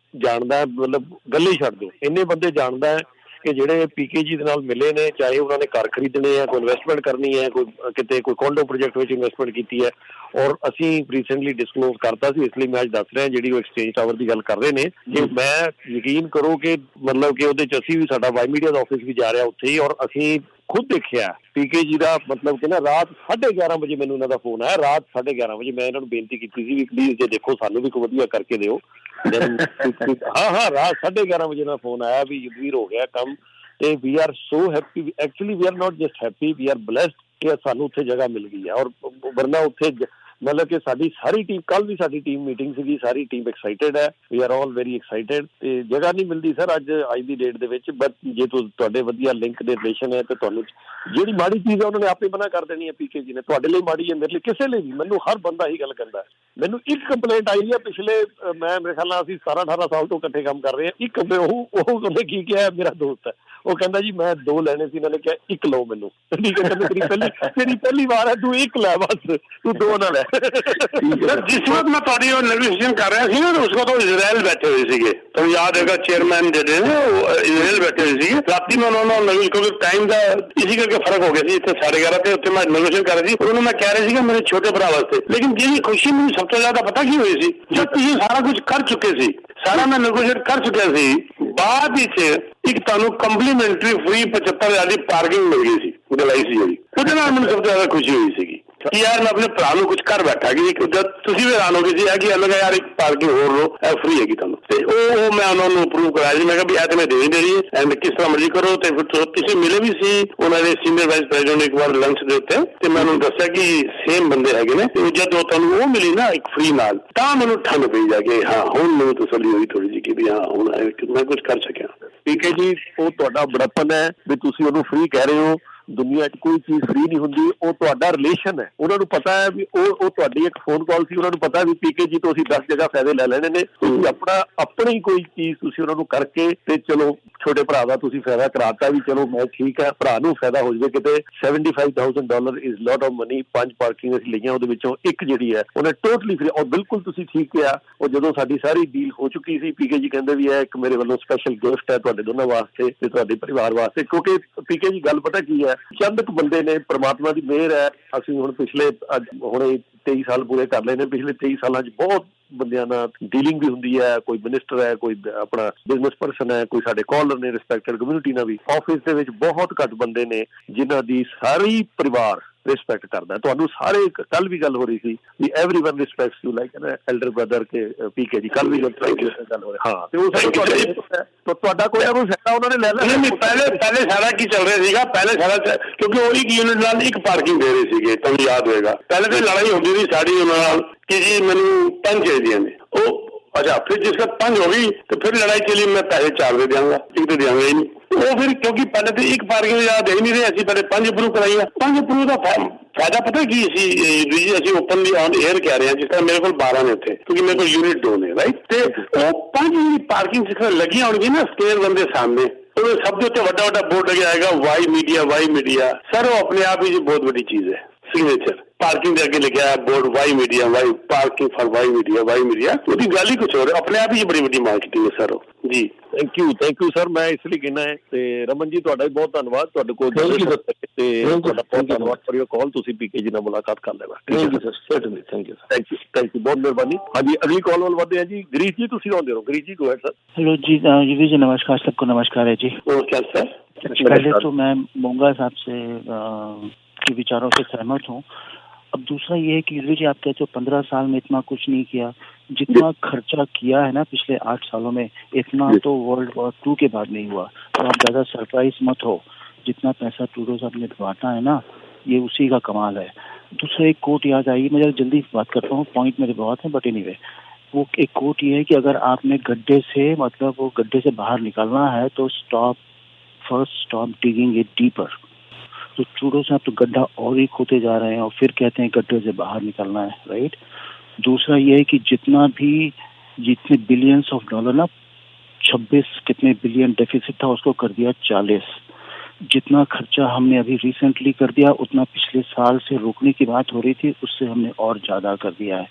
ਜਾਣਦਾ, ਮਤਲਬ ਗੱਲ ਹੀ ਛੱਡ ਦਿਓ, ਇੰਨੇ ਬੰਦੇ ਜਾਣਦਾ ਕਿ ਜਿਹੜੇ ਪੀਕੇ ਜੀ ਦੇ ਨਾਲ ਮਿਲੇ ਨੇ, ਚਾਹੇ ਉਹਨਾਂ ਨੇ ਘਰ ਖਰੀਦਣੇ ਹੈ, ਕੋਈ ਇਨਵੈਸਟਮੈਂਟ ਕਰਨੀ ਹੈ, ਕੋਈ ਕਿਤੇ ਕੋਈ ਕੋਂਡੋ ਪ੍ਰੋਜੈਕਟ ਵਿੱਚ ਇਨਵੈਸਟਮੈਂਟ ਕੀਤੀ ਹੈ, ਔਰ ਅਸੀਂ ਰੀਸੈਂਟਲੀ ਡਿਸਕਲੋਜ਼ ਕਰਤਾ ਸੀ, ਇਸ ਲਈ ਮੈਂ ਅੱਜ ਦੱਸ ਰਿਹਾ ਜਿਹੜੀ ਉਹ ਐਕਸਚੇਂਜ ਟਾਵਰ ਦੀ ਗੱਲ ਕਰ ਰਹੇ ਨੇ, ਕਿ ਮੈਂ ਯਕੀਨ ਕਰੋ ਕਿ ਮਤਲਬ ਕਿ ਉਹਦੇ 'ਚ ਅਸੀਂ ਵੀ ਸਾਡਾ ਵਾਈ ਮੀਡੀਆ ਦਾ ਆਫਿਸ ਵੀ ਜਾ ਰਿਹਾ ਉੱਥੇ ਹੀ, ਔਰ ਅਸੀਂ ਖੁਦ ਦੇਖਿਆ ਪੀਕੇ ਜੀ ਦਾ, ਮਤਲਬ ਕਿ ਨਾ ਰਾਤ 11:30 ਵਜੇ ਮੈਨੂੰ ਇਹਨਾਂ ਦਾ ਫੋਨ ਆਇਆ, ਰਾਤ 11:30 ਵਜੇ ਮੈਂ ਇਹਨਾਂ ਨੂੰ ਬੇਨਤੀ ਕੀਤੀ ਸੀ ਵੀ ਪਲੀਜ਼ ਜੇ ਦੇਖੋ ਸਾਨੂੰ ਵੀ ਕੋਈ ਵਧੀਆ ਕਰਕੇ ਦਿਓ। ਹਾਂ ਰਾਤ 11:30 ਵਜੇ ਦਾ ਫੋਨ ਆਇਆ ਵੀ ਯੁੱਧਵੀਰ ਹੋ ਗਿਆ ਕੰਮ, ਤੇ we are so happy, actually we are not just happy, we are blessed ਕਿ ਸਾਨੂੰ ਉੱਥੇ ਜਗ੍ਹਾ ਮਿਲ ਗਈ ਹੈ, ਔਰ ਵਰਨਾ ਉੱਥੇ ਮਤਲਬ ਕਿ ਸਾਡੀ ਸਾਰੀ ਟੀਮ, ਕੱਲ ਵੀ ਸਾਡੀ ਟੀਮ ਮੀਟਿੰਗ ਸੀਗੀ, ਸਾਰੀ ਟੀਮ ਐਕਸਾਈਟਿਡ ਹੈ, we are all very excited, ਤੇ ਜਗ੍ਹਾ ਨਹੀਂ ਮਿਲਦੀ ਸਰ ਅੱਜ ਦੀ ਡੇਟ ਦੇ ਵਿੱਚ, ਬਟ ਜੇ ਤੁਹਾਡੇ ਵਧੀਆ ਲਿੰਕ ਦੇ ਰਿਲੇਸ਼ਨ ਹੈ ਤੇ ਤੁਹਾਨੂੰ ਜਿਹੜੀ ਮਾੜੀ ਚੀਜ਼ ਹੈ ਉਹਨਾਂ ਨੇ ਆਪੇ ਮਨਾ ਕਰ ਦੇਣੀ ਹੈ ਪੀਕੇ ਜੀ ਨੇ, ਤੁਹਾਡੇ ਲਈ ਮਾੜੀ ਹੈ, ਮੇਰੇ ਲਈ ਕਿਸੇ ਲਈ ਵੀ, ਮੈਨੂੰ ਹਰ ਬੰਦਾ ਇਹੀ ਗੱਲ ਕਹਿੰਦਾ। ਮੈਨੂੰ ਇੱਕ ਕੰਪਲੇਂਟ ਆਈ ਹੈ ਪਿਛਲੇ, ਮੈਂ ਮੇਰੇ ਖਿਆਲ ਨਾਲ ਅਸੀਂ 17-18 ਸਾਲ ਤੋਂ ਇਕੱਠੇ ਕੰਮ ਕਰ ਰਹੇ ਹਾਂ, ਇੱਕ ਉਹਨੇ ਕੀ ਕਿਹਾ, ਮੇਰਾ ਦੋਸਤ ਹੈ, ਉਹ ਕਹਿੰਦਾ ਜੀ ਮੈਂ 2 ਲੈਣੇ ਸੀ, ਇਹਨਾਂ ਨੇ ਕਿਹਾ 1 ਲਓ ਮੈਨੂੰ, ਠੀਕ ਹੈ, ਤੇਰੀ ਪਹਿਲੀ ਵਾਰ ਹੈ, ਤੂੰ 1 ਲੈ ਬਸ, ਤੂੰ 2 ਨਾ ਲੈ। जिस वक्त मैं ਤੁਹਾਡੀ ਉਹ ਨੈਗੋਸ਼ੀਏਸ਼ਨ ਕਰ ਰਿਹਾ ਸੀ ਨਾ ਉਸ ਵਕਤ ਉਹ ਇਜ਼ਰਾਈਲ ਬੈਠੇ ਹੋਏ ਸੀਗੇ ਤੁਹਾਨੂੰ ਯਾਦ ਹੈਗਾ ਚੇਅਰਮੈਨ ਜਿਹੜੇ ਨੇ ਉਹ ਇਜ਼ਰਾਈਲ ਬੈਠੇ ਹੋਏ ਸੀਗੇ ਰਾਤੀ ਮੈਂ ਉਹਨਾਂ ਨਾਲ ਕਿਉਂਕਿ ਟਾਈਮ ਦਾ ਇਸੇ ਕਰਕੇ ਫਰਕ ਹੋ ਗਿਆ ਸੀ ਇੱਥੇ 11:30 ਤੇ ਉੱਥੇ ਮੈਂ ਨੈਗੋਸ਼ੀਏਸ਼ਨ ਕਰ ਰਹੀ ਸੀ ਉਹਨਾਂ ਨੂੰ ਮੈਂ ਕਹਿ ਰਿਹਾ ਸੀਗਾ ਮੇਰੇ ਛੋਟੇ ਭਰਾ ਵਾਸਤੇ ਲੇਕਿਨ ਜਿਹੜੀ ਖੁਸ਼ੀ ਮੈਨੂੰ ਸਭ ਤੋਂ ਜ਼ਿਆਦਾ ਪਤਾ ਕੀ ਹੋਈ ਸੀ ਜਦ ਤੁਸੀਂ ਸਾਰਾ ਕੁਝ ਕਰ ਚੁੱਕੇ ਸੀ ਸਾਰਾ ਮੈਂ ਨੈਗੋਸ਼ੀਏਟ ਕਰ ਚੁੱਕਿਆ ਸੀ ਬਾਅਦ ਵਿੱਚ ਇੱਕ ਤੁਹਾਨੂੰ ਕੰਪਲੀਮੈਂਟਰੀ ਫ੍ਰੀ 75,000 ਦੀ ਪਾਰਕਿੰਗ ਮਿਲ ਗਈ ਸੀ ਦਿਲਾਈ ਸੀ ਜਿਹੜੀ ਉਹਦੇ ਨਾਲ ਮੈਨੂੰ ਸਭ ਤੋਂ ਜ਼ਿਆਦਾ ਖੁਸ਼ੀ ਹੋਈ ਸੀਗੀ ਕਿ ਯਾਰ ਮੈਂ ਆਪਣੇ ਭਰਾ ਨੂੰ ਕੁਝ ਕਰ ਬੈਠਾ ਕਿ ਜਦ ਤੁਸੀਂ ਵੀ ਹੈਰਾਨ ਹੋ ਗਏ ਸੀ ਕਿ ਅਲੱਗ ਯਾਰ ਇੱਕ ਪਾਰਕਿੰਗ ਹੋਰ ਲੋ ਇਹ ਫ੍ਰੀ ਹੈਗੀ ਤੁਹਾਨੂੰ ਤੇ ਉਹ ਮੈਂ ਉਹਨਾਂ ਨੂੰ ਅਪਰੂਵ ਕਰਾਇਆ ਸੀ ਮੈਂ ਕਿਹਾ ਵੀ ਇਹ ਤੇ ਮੈਂ ਦੇ ਨਹੀਂ ਦੇਣੀ ਐਂਡ ਕਿਸ ਤਰ੍ਹਾਂ ਮਰਜ਼ੀ ਕਰੋ ਤੇ ਫਿਰ ਤੁਸੀਂ ਮਿਲੇ ਵੀ ਸੀ ਉਹਨਾਂ ਦੇ ਸੀਨੀਅਰ ਵਾਈਸ ਪ੍ਰੈਜ਼ੀਡੈਂਟ ਇੱਕ ਵਾਰ ਲੰਚ ਦੇ ਉੱਤੇ ਤੇ ਮੈਂ ਉਹਨੂੰ ਦੱਸਿਆ ਕਿ ਸੇਮ ਬੰਦੇ ਹੈਗੇ ਨੇ ਤੇ ਜਦ ਤੁਹਾਨੂੰ ਉਹ ਮਿਲੀ ਨਾ ਇੱਕ ਫ੍ਰੀ ਨਾਲ ਤਾਂ ਮੈਨੂੰ ਠੰਡ ਪਈ ਜਾ ਕੇ ਹਾਂ ਹੁਣ ਮੈਨੂੰ ਤਸੱਲੀ ਹੋਈ ਥੋੜੀ ਜਿਹੀ ਕਿ ਵੀ ਹਾਂ ਹੁਣ ਮੈਂ ਕੁਝ ਕਰ ਸਕਿਆ ਠੀਕ ਹੈ ਜੀ ਉਹ ਤੁਹਾਡਾ ਬੜਪਨ ਹੈ ਵੀ ਤੁਸੀਂ ਉਹਨੂੰ ਫ੍ਰੀ ਕਹਿ ਰਹੇ ਹੋ ਦੁਨੀਆ 'ਚ ਕੋਈ ਚੀਜ਼ ਫ੍ਰੀ ਨਹੀਂ ਹੁੰਦੀ ਉਹ ਤੁਹਾਡਾ ਰਿਲੇਸ਼ਨ ਹੈ ਉਹਨਾਂ ਨੂੰ ਪਤਾ ਹੈ ਵੀ ਉਹ ਤੁਹਾਡੀ ਇੱਕ ਫੋਨ ਕਾਲ ਸੀ ਉਹਨਾਂ ਨੂੰ ਪਤਾ ਵੀ ਪੀਕੇ ਜੀ ਤੋਂ ਅਸੀਂ 10 ਜਗ੍ਹਾ ਫਾਇਦੇ ਲੈ ਲੈਣੇ ਨੇ ਤੁਸੀਂ ਆਪਣੀ ਕੋਈ ਚੀਜ਼ ਤੁਸੀਂ ਉਹਨਾਂ ਨੂੰ ਕਰਕੇ ਤੇ ਚਲੋ ਛੋਟੇ ਭਰਾ ਦਾ ਤੁਸੀਂ ਫਾਇਦਾ ਕਰਾਤਾ ਵੀ ਚਲੋ ਮੈਂ ਠੀਕ ਹੈ ਭਰਾ ਨੂੰ ਫਾਇਦਾ ਹੋ ਜਾਵੇ ਕਿਤੇ $75,000 is lot of money 5 parking ਅਸੀਂ ਲਈਆਂ ਉਹਦੇ ਵਿੱਚੋਂ ਇੱਕ ਜਿਹੜੀ ਹੈ ਉਹਨੇ ਟੋਟਲੀ ਫ੍ਰੀ ਔਰ ਬਿਲਕੁਲ ਤੁਸੀਂ ਠੀਕ ਕਿਹਾ ਉਹ ਜਦੋਂ ਸਾਡੀ ਸਾਰੀ ਡੀਲ ਹੋ ਚੁੱਕੀ ਸੀ ਪੀਕੇ ਜੀ ਕਹਿੰਦੇ ਵੀ ਇਹ ਇੱਕ ਮੇਰੇ ਵੱਲੋਂ ਸਪੈਸ਼ਲ ਗਿਫਟ ਹੈ ਤੁਹਾਡੇ ਦੋਨਾਂ ਵਾਸਤੇ ਤੇ ਤੁਹਾਡੇ ਪਰਿਵਾਰ ਵਾਸਤੇ ਕਿਉਂਕਿ ਪੀਕੇ ਜੀ ਗੱਲ ਪਤਾ ਕੀ ਹੈ ਚੰਦ ਕੁ ਬੰਦੇ ਨੇ ਪ੍ਰਮਾਤਮਾ ਦੀ ਮਿਹਰ ਹੈ ਅਸੀਂ ਹੁਣ ਪਿਛਲੇ ਹੁਣੇ 23 ਸਾਲ ਪੂਰੇ ਕਰ ਲਏ ਨੇ ਪਿਛਲੇ 23 ਸਾਲਾਂ 'ਚ ਬਹੁਤ ਬੰਦਿਆਂ ਨਾਲ ਡੀਲਿੰਗ ਵੀ ਹੁੰਦੀ ਹੈ ਕੋਈ ਮਿਨਿਸਟਰ ਹੈ ਕੋਈ ਆਪਣਾ ਬਿਜ਼ਨਸ ਪਰਸਨ ਹੈ ਕੋਈ ਸਾਡੇ ਕਾਲਰ ਨੇ ਰਿਸਪੈਕਟਡ ਕਮਿਊਨਿਟੀ ਨਾਲ ਵੀ ਆਫਿਸ ਦੇ ਵਿੱਚ ਬਹੁਤ ਘੱਟ ਬੰਦੇ ਨੇ ਜਿਨ੍ਹਾਂ ਦੀ ਸਾਰੀ ਪਰਿਵਾਰ ਰਿਸਪੈਕਟ ਕਰਦਾ ਤੁਹਾਨੂੰ ਸਾਰੇ ਕੱਲ ਵੀ ਗੱਲ ਹੋ ਰਹੀ ਸੀ ਵੀ everyone respects you like an elder brother ਕੇ ਪੀਕੇ ਜੀ ਕੱਲ ਵੀ ਗੱਲ ਹੋ ਰਹੀ ਹਾਂ ਤੇ ਉਹ ਤੁਹਾਡਾ ਕੋਈ ਨਾ ਕੋਈ ਫਾਇਦਾ ਉਹਨਾਂ ਨੇ ਲੈ ਲਿਆ ਪਹਿਲੇ ਸਾਰਾ ਕੀ ਚੱਲ ਰਿਹਾ ਸੀਗਾ ਪਹਿਲੇ ਸਾਰਾ ਕਿਉਂਕਿ ਉਹ ਇੱਕ ਯੂਨਿਟ ਨਾਲ ਇੱਕ ਪਾਰਕਿੰਗ ਦੇ ਰਹੇ ਸੀਗੇ ਤੁਹਾਨੂੰ ਯਾਦ ਹੋਏਗਾ ਪਹਿਲੇ ਤਾਂ ਲੜਾਈ ਹੁੰਦੀ ਸੀ ਸਾਡੀ ਉਹਨਾਂ ਨਾਲ ਕਿ ਜੀ ਮੈਨੂੰ 5 ਚਾਹੀਦੀਆਂ ਨੇ ਉਹ अच्छा फिर जिसका 5 हो गई तो फिर लड़ाई चली मैं पैसे 4 दे देंगे एक तो देंगे ही नहीं वो फिर क्योंकि पहले तो एक पार्किंग याद दे ही नहीं रहे असं पहले 5 अप्रूव कराई 5 अप्रूव का फायदा पता की असं ओपनली ऑन एयर कह रहे हैं जिस तरह मेरे को 12 ने थे क्योंकि मेरे को यूनिट 2 ने राइट तो वो 5 पार्किंग जिस तरह लगी होंगी ना स्टेयर बंदे सामने तो सब के उत्ते वड्डा बोर्ड लगे आएगा वाई मीडिया सर वो अपने आप ही बहुत बड़ी चीज है सिग्नेचर पार्किंग के लिखा है board Y media Y parking for Y media उसकी गल ही कुछ हो रहा अपने आप ही बड़ी बड़ी मार्केटिंग है sir ji thank you sir ਮੈਂ ਇਸ ਲਈ ਕਹਿਣਾ ਹੈ ਤੇ ਰਮਨ ਜੀ ਤੁਹਾਡਾ ਵੀ ਬਹੁਤ ਧੰਨਵਾਦ ਤੁਹਾਡੇ ਕੋਲ ਤੇ ਤੁਹਾਡਾ ਬਹੁਤ ਧੰਨਵਾਦ ਫॉर योर ਕਾਲ ਤੁਸੀਂ ਪੀਕੇ ਜੀ ਨਾਲ ਮੁਲਾਕਾਤ ਕਰ ਲੈਣਾ thank you sir thank you ਬਹੁਤ ਮਿਹਰਬਾਨੀ ਹਾਂਜੀ ਅਗਲੀ ਕਾਲ ਵੱਲ ਵਧਦੇ ਹਾਂ ਜੀ ਗਰੀਸ਼ ਜੀ ਤੁਸੀਂ ਆਉਂਦੇ ਰਹੋ ਗਰੀਸ਼ ਜੀ ਗੋ ਹੈਡ सर हेलो जी युवी जी नमस्कार सबको नमस्कार है जी नमस्कार सर पहले तो मैं मोंगा साहब से के विचारों से सहमत हूँ अब दूसरा ये है कि युवी जी आप कहते हो 15 साल में इतना कुछ नहीं किया जितना खर्चा किया है ना पिछले 8 सालों में इतना तो वर्ल्ड वॉर 2 के बाद नहीं हुआ तो आप ज़्यादा सरप्राइज मत हो जितना पैसा टूडो साहब ने बांटा है ना ये उसी का कमाल है दूसरा एक कोट याद आई मैं जल्दी बात करता हूँ पॉइंट मेरे बहुत हैं बट एनीवे वो एक कोट ये है कि अगर आपने गड्ढे से मतलब वो गड्ढे से बाहर निकलना है तो first stop digging it deeper तो टूडो साहब तो गड्ढा और ही खोते जा रहे हैं और फिर कहते हैं गड्ढे से बाहर निकलना है राइट दूसरा ये है कि जितने बिलियंस ऑफ डॉलर ना 26 कितने बिलियन डेफिसिट था उसको कर दिया 40 जितना खर्चा हमने अभी रिसेंटली कर दिया उतना पिछले साल से रोकने की बात हो रही थी उससे हमने और ज़्यादा कर दिया है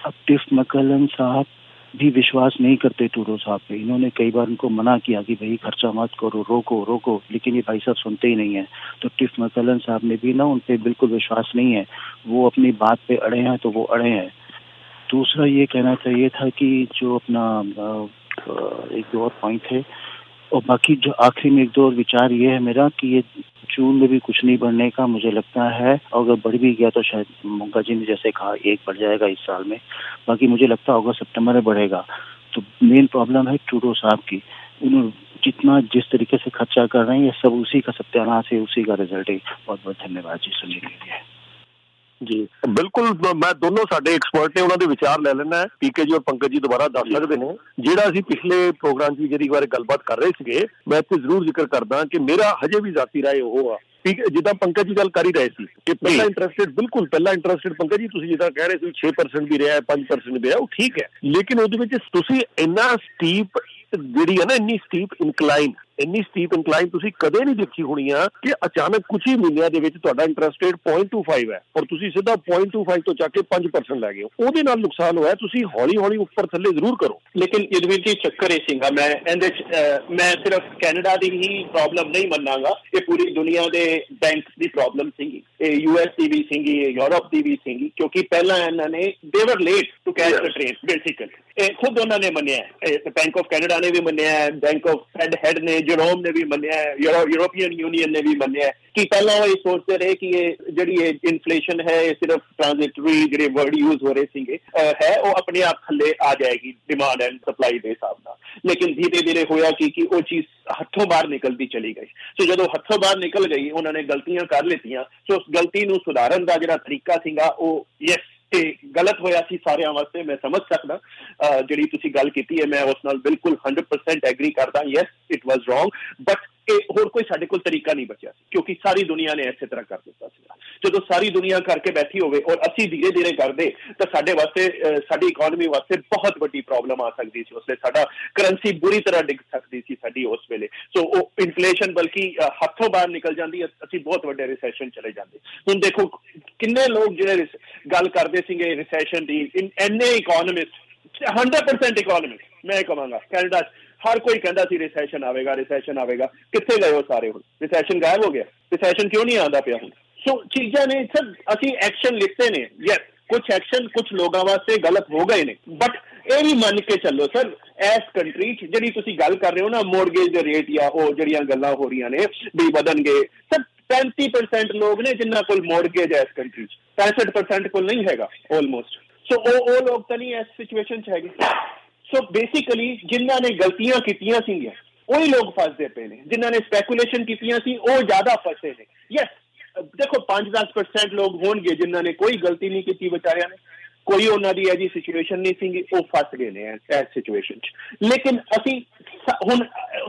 अब टिफ मैकलन साहब भी विश्वास नहीं करते टूडो साहब पे इन्होंने कई बार उनको मना किया कि भाई खर्चा मत करो रोको लेकिन ये भाई साहब सुनते ही नहीं है तो टिफ मैकलन साहब ने भी ना उन पर बिल्कुल विश्वास नहीं है वो अपनी बात पे अड़े हैं तो वो अड़े हैं दूसरा ये कहना चाहिए था कि जो अपना एक दो और पॉइंट है और बाकी जो आखिरी में एक दो और विचार ये है मेरा कि ये जून में भी कुछ नहीं बढ़ने का मुझे लगता है और अगर बढ़ भी गया तो शायद मोंगा जी ने जैसे कहा 1 बढ़ जाएगा इस साल में बाकी मुझे लगता है अगस्त सितंबर में बढ़ेगा तो मेन प्रॉब्लम है टूडो साहब की उन्होंने जितना जिस तरीके से खर्चा कर रहे हैं ये सब उसी का सत्यानाश है उसी का रिजल्ट है बहुत बहुत धन्यवाद जी सुनने के लिए ਜੀ ਬਿਲਕੁਲ ਮੈਂ ਦੋਨੋਂ ਸਾਡੇ ਐਕਸਪਰਟ ਨੇ ਉਹਨਾਂ ਦੇ ਵਿਚਾਰ ਲੈ ਲੈਣਾ ਹੈ ਪੀਕੇ ਜੀ ਔਰ ਪੰਕਜ ਜੀ ਦੁਬਾਰਾ ਦੱਸ ਸਕਦੇ ਨੇ ਜਿਹੜਾ ਅਸੀਂ ਪਿਛਲੇ ਪ੍ਰੋਗਰਾਮ 'ਚ ਜਿਹੜੀ ਬਾਰੇ ਗੱਲਬਾਤ ਕਰ ਰਹੇ ਸੀਗੇ ਮੈਂ ਇੱਥੇ ਜ਼ਰੂਰ ਜ਼ਿਕਰ ਕਰਦਾ ਕਿ ਮੇਰਾ ਹਜੇ ਵੀ ਜ਼ਾਤੀ ਰਾਏ ਉਹ ਆ ਜਿੱਦਾਂ ਪੰਕਜ ਜੀ ਗੱਲ ਕਰ ਹੀ ਰਹੇ ਸੀ ਕਿ ਪਹਿਲਾਂ ਇੰਟਰਸਟਿਡ ਪੰਕਜ ਜੀ ਤੁਸੀਂ ਜਿੱਦਾਂ ਕਹਿ ਰਹੇ ਸੀ 6% ਵੀ ਰਿਹਾ 5% ਵੀ ਰਿਹਾ ਉਹ ਠੀਕ ਹੈ ਲੇਕਿਨ ਉਹਦੇ ਵਿੱਚ ਤੁਸੀਂ ਇੰਨਾ ਸਟੀਪ ਜਿਹੜੀ ਹੈ ਨਾ ਇੰਨੀ ਸਟੀਪ ਇਨਕਲਾਈਨ ਇੰਨੀ ਸਟੀਪ ਇਨਕਲਾਈਨ ਤੁਸੀਂ ਕਦੇ ਨਹੀਂ ਦੇਖੀ ਹੋਣੀ ਆ ਕਿ ਅਚਾਨਕ ਕੁਝ ਹੀ ਮਹੀਨਿਆਂ ਦੇ ਵਿੱਚ ਤੁਹਾਡਾ ਇੰਟਰਸਟ ਰੇਟ 0.25 ਹੈ ਔਰ ਤੁਸੀਂ ਸਿੱਧਾ 0.25 ਤੋਂ ਚੱਕ ਕੇ 5% ਲੈ ਗਏ ਹੋ। ਉਹਦੇ ਨਾਲ ਨੁਕਸਾਨ ਹੋਇਆ। ਤੁਸੀਂ ਹੌਲੀ ਹੌਲੀ ਉੱਪਰ ਥੱਲੇ ਜ਼ਰੂਰ ਕਰੋ। ਲੇਕਿਨ ਯਦਵੀਰ ਜੀ ਚੱਕਰ ਇਹ ਸੀਗਾ, ਮੈਂ ਇਹਦੇ ਚ ਮੈਂ ਸਿਰਫ ਕੈਨੇਡਾ ਦੀ ਹੀ ਪ੍ਰੋਬਲਮ ਨਹੀਂ ਮੰਨਾਂਗਾ, ਇਹ ਪੂਰੀ ਦੁਨੀਆ ਦੇ ਬੈਂਕਸ ਦੀ ਪ੍ਰੋਬਲਮ ਸੀਗੀ, ਇਹ US ਦੀ ਵੀ ਸੀਗੀ, ਇਹ ਯੂਰਪ ਦੀ ਵੀ ਸੀਗੀ, ਕਿਉਂਕਿ ਪਹਿਲਾਂ ਇਹਨਾਂ ਨੇ they were late to catch the train basically. ਇਹ ਖੁਦ ਉਹਨਾਂ ਨੇ ਮੰਨਿਆ, ਬੈਂਕ ਆਫ ਕੈਨੇਡਾ ਨੇ ਵੀ ਮੰਨਿਆ, ਬੈਂਕ ਆਫ ਫੈਡ ਹੈਡ ਨੇ ਜਰੋਮ ਨੇ ਵੀ ਮੰਨਿਆ, ਯੂਰੋਪੀਅਨ ਯੂਨੀਅਨ ਨੇ ਵੀ ਮੰਨਿਆ ਕਿ ਪਹਿਲਾਂ ਉਹ ਇਹ ਸੋਚਦੇ ਰਹੇ ਕਿ ਇਹ ਜਿਹੜੀ ਇਨਫਲੇਸ਼ਨ ਹੈ ਇਹ ਸਿਰਫ ਟ੍ਰਾਂਜ਼ਿਟਰੀ ਜਿਹੜੇ ਵਰਡ ਯੂਜ਼ ਹੋ ਰਹੇ ਸੀਗੇ ਹੈ ਉਹ ਆਪਣੇ ਆਪ ਥੱਲੇ ਆ ਜਾਏਗੀ ਡਿਮਾਂਡ ਐਂਡ ਸਪਲਾਈ ਦੇ ਹਿਸਾਬ ਨਾਲ। ਲੇਕਿਨ ਧੀਰੇ ਧੀਰੇ ਹੋਇਆ ਕਿ ਉਹ ਚੀਜ਼ ਹੱਥੋਂ ਬਾਹਰ ਨਿਕਲਦੀ ਚਲੀ ਗਈ। ਸੋ ਜਦੋਂ ਹੱਥੋਂ ਬਾਹਰ ਨਿਕਲ ਗਈ ਉਹਨਾਂ ਨੇ ਗਲਤੀਆਂ ਕਰ ਲਿੱਤੀਆਂ। ਸੋ ਉਸ ਗਲਤੀ ਨੂੰ ਸੁਧਾਰਨ ਦਾ ਜਿਹੜਾ ਤਰੀਕਾ ਸੀਗਾ ਉਹ ਯੈਸ ਤੇ ਗਲਤ ਹੋਇਆ ਸੀ ਸਾਰਿਆਂ ਵਾਸਤੇ। ਮੈਂ ਸਮਝ ਸਕਦਾ ਜਿਹੜੀ ਤੁਸੀਂ ਗੱਲ ਕੀਤੀ ਹੈ, ਮੈਂ ਉਸ ਨਾਲ ਬਿਲਕੁਲ 100% ਐਗਰੀ ਕਰਦਾ। Yes it was wrong, but ਇਹ ਹੋਰ ਕੋਈ ਸਾਡੇ ਕੋਲ ਤਰੀਕਾ ਨਹੀਂ ਬਚਿਆ ਸੀ ਕਿਉਂਕਿ ਸਾਰੀ ਦੁਨੀਆ ਨੇ ਇਸੇ ਤਰ੍ਹਾਂ ਕਰ ਦਿੱਤਾ ਸੀਗਾ। ਜਦੋਂ ਸਾਰੀ ਦੁਨੀਆ ਕਰਕੇ ਬੈਠੀ ਹੋਵੇ ਔਰ ਅਸੀਂ ਧੀਰੇ ਧੀਰੇ ਕਰਦੇ ਤਾਂ ਸਾਡੇ ਵਾਸਤੇ ਸਾਡੀ ਇਕਨੋਮੀ ਵਾਸਤੇ ਬਹੁਤ ਵੱਡੀ ਪ੍ਰੋਬਲਮ ਆ ਸਕਦੀ ਸੀ। ਉਸਲੇ ਸਾਡਾ ਕਰੰਸੀ ਬੁਰੀ ਤਰ੍ਹਾਂ ਡਿੱਗ ਸਕਦੀ ਸੀ ਸਾਡੀ ਉਸ ਵੇਲੇ। ਸੋ ਉਹ ਇਨਫਲੇਸ਼ਨ ਬਲਕਿ ਹੱਥੋਂ ਬਾਹਰ ਨਿਕਲ ਜਾਂਦੀ, ਅਸੀਂ ਬਹੁਤ ਵੱਡੇ ਰਿਸੈਸ਼ਨ ਚਲੇ ਜਾਂਦੇ। ਹੁਣ ਦੇਖੋ ਕਿੰਨੇ ਲੋਕ ਜਿਹੜੇ ਗੱਲ ਕਰਦੇ ਸੀਗੇ ਰਿਸੈਸ਼ਨ ਦੀ, ਇੰਨੇ ਇਕੋਨੋਮਿਸਟ 100% ਇਕੋਨੋਮਿਸਟ ਮੈਂ ਕਹਾਂਗਾ ਕੈਨੇਡਾ ਹਰ ਕੋਈ ਕਹਿੰਦਾ ਸੀ ਰਿਸੈਸ਼ਨ ਆਵੇਗਾ, ਰਿਸੈਸ਼ਨ ਆਵੇਗਾ। ਕਿੱਥੇ ਗਏ ਉਹ ਸਾਰੇ? ਹੁਣ ਰਿਸੈਸ਼ਨ ਗਾਇਬ ਹੋ ਗਿਆ। ਰਿਸੈਸ਼ਨ ਕਿਉਂ ਨਹੀਂ ਆਉਂਦਾ ਪਿਆ ਹੁਣ? ਸੋ ਚੀਜ਼ਾਂ ਨੇ ਸਰ, ਅਸੀਂ ਐਕਸ਼ਨ ਲਿੱਤੇ ਨੇ, ਯੈਸ ਕੁਝ ਐਕਸ਼ਨ ਕੁਝ ਲੋਕਾਂ ਵਾਸਤੇ ਗਲਤ ਹੋ ਗਏ ਨੇ, ਬਟ ਇਹ ਵੀ ਮੰਨ ਕੇ ਚੱਲੋ ਸਰ ਇਸ ਕੰਟਰੀ 'ਚ ਜਿਹੜੀ ਤੁਸੀਂ ਗੱਲ ਕਰ ਰਹੇ ਹੋ ਨਾ ਮੋਰਗੇਜ ਦੇ ਰੇਟ ਜਾਂ ਉਹ ਜਿਹੜੀਆਂ ਗੱਲਾਂ ਹੋ ਰਹੀਆਂ ਨੇ ਵੀ ਵਧਣਗੇ, ਸਰ 35% ਲੋਕ ਨੇ ਜਿਨ੍ਹਾਂ ਕੋਲ ਮੋਰਗੇਜ ਹੈ ਇਸ ਕੰਟਰੀ 'ਚ, 65% ਕੋਲ ਨਹੀਂ ਹੈਗਾ ਆਲਮੋਸਟ। ਸੋ ਉਹ ਲੋਕ ਤਾਂ ਨਹੀਂ ਇਸ ਸਿਚੁਏਸ਼ਨ 'ਚ ਹੈਗੇ। ਸੋ ਬੇਸਿਕਲੀ ਜਿਨ੍ਹਾਂ ਨੇ ਗਲਤੀਆਂ ਕੀਤੀਆਂ ਸੀਗੀਆਂ ਉਹੀ ਲੋਕ ਫਸਦੇ ਪਏ ਨੇ, ਜਿਨ੍ਹਾਂ ਨੇ ਸਪੈਕੂਲੇਸ਼ਨ ਕੀਤੀਆਂ ਸੀ ਉਹ ਜ਼ਿਆਦਾ ਫਸੇ ਨੇ। ਯੈਸ ਦੇਖੋ 5-10% ਲੋਕ ਹੋਣਗੇ ਜਿਨ੍ਹਾਂ ਨੇ ਕੋਈ ਗਲਤੀ ਨਹੀਂ ਕੀਤੀ ਵਿਚਾਰਿਆਂ ਨੇ, ਕੋਈ ਉਹਨਾਂ ਦੀ ਇਹਦੀ ਸਿਚੁਏਸ਼ਨ ਨਹੀਂ ਸੀਗੀ, ਉਹ ਫਸ ਗਏ ਨੇ ਇਸ ਸਿਚੁਏਸ਼ਨ 'ਚ। ਲੇਕਿਨ ਅਸੀਂ ਹੁਣ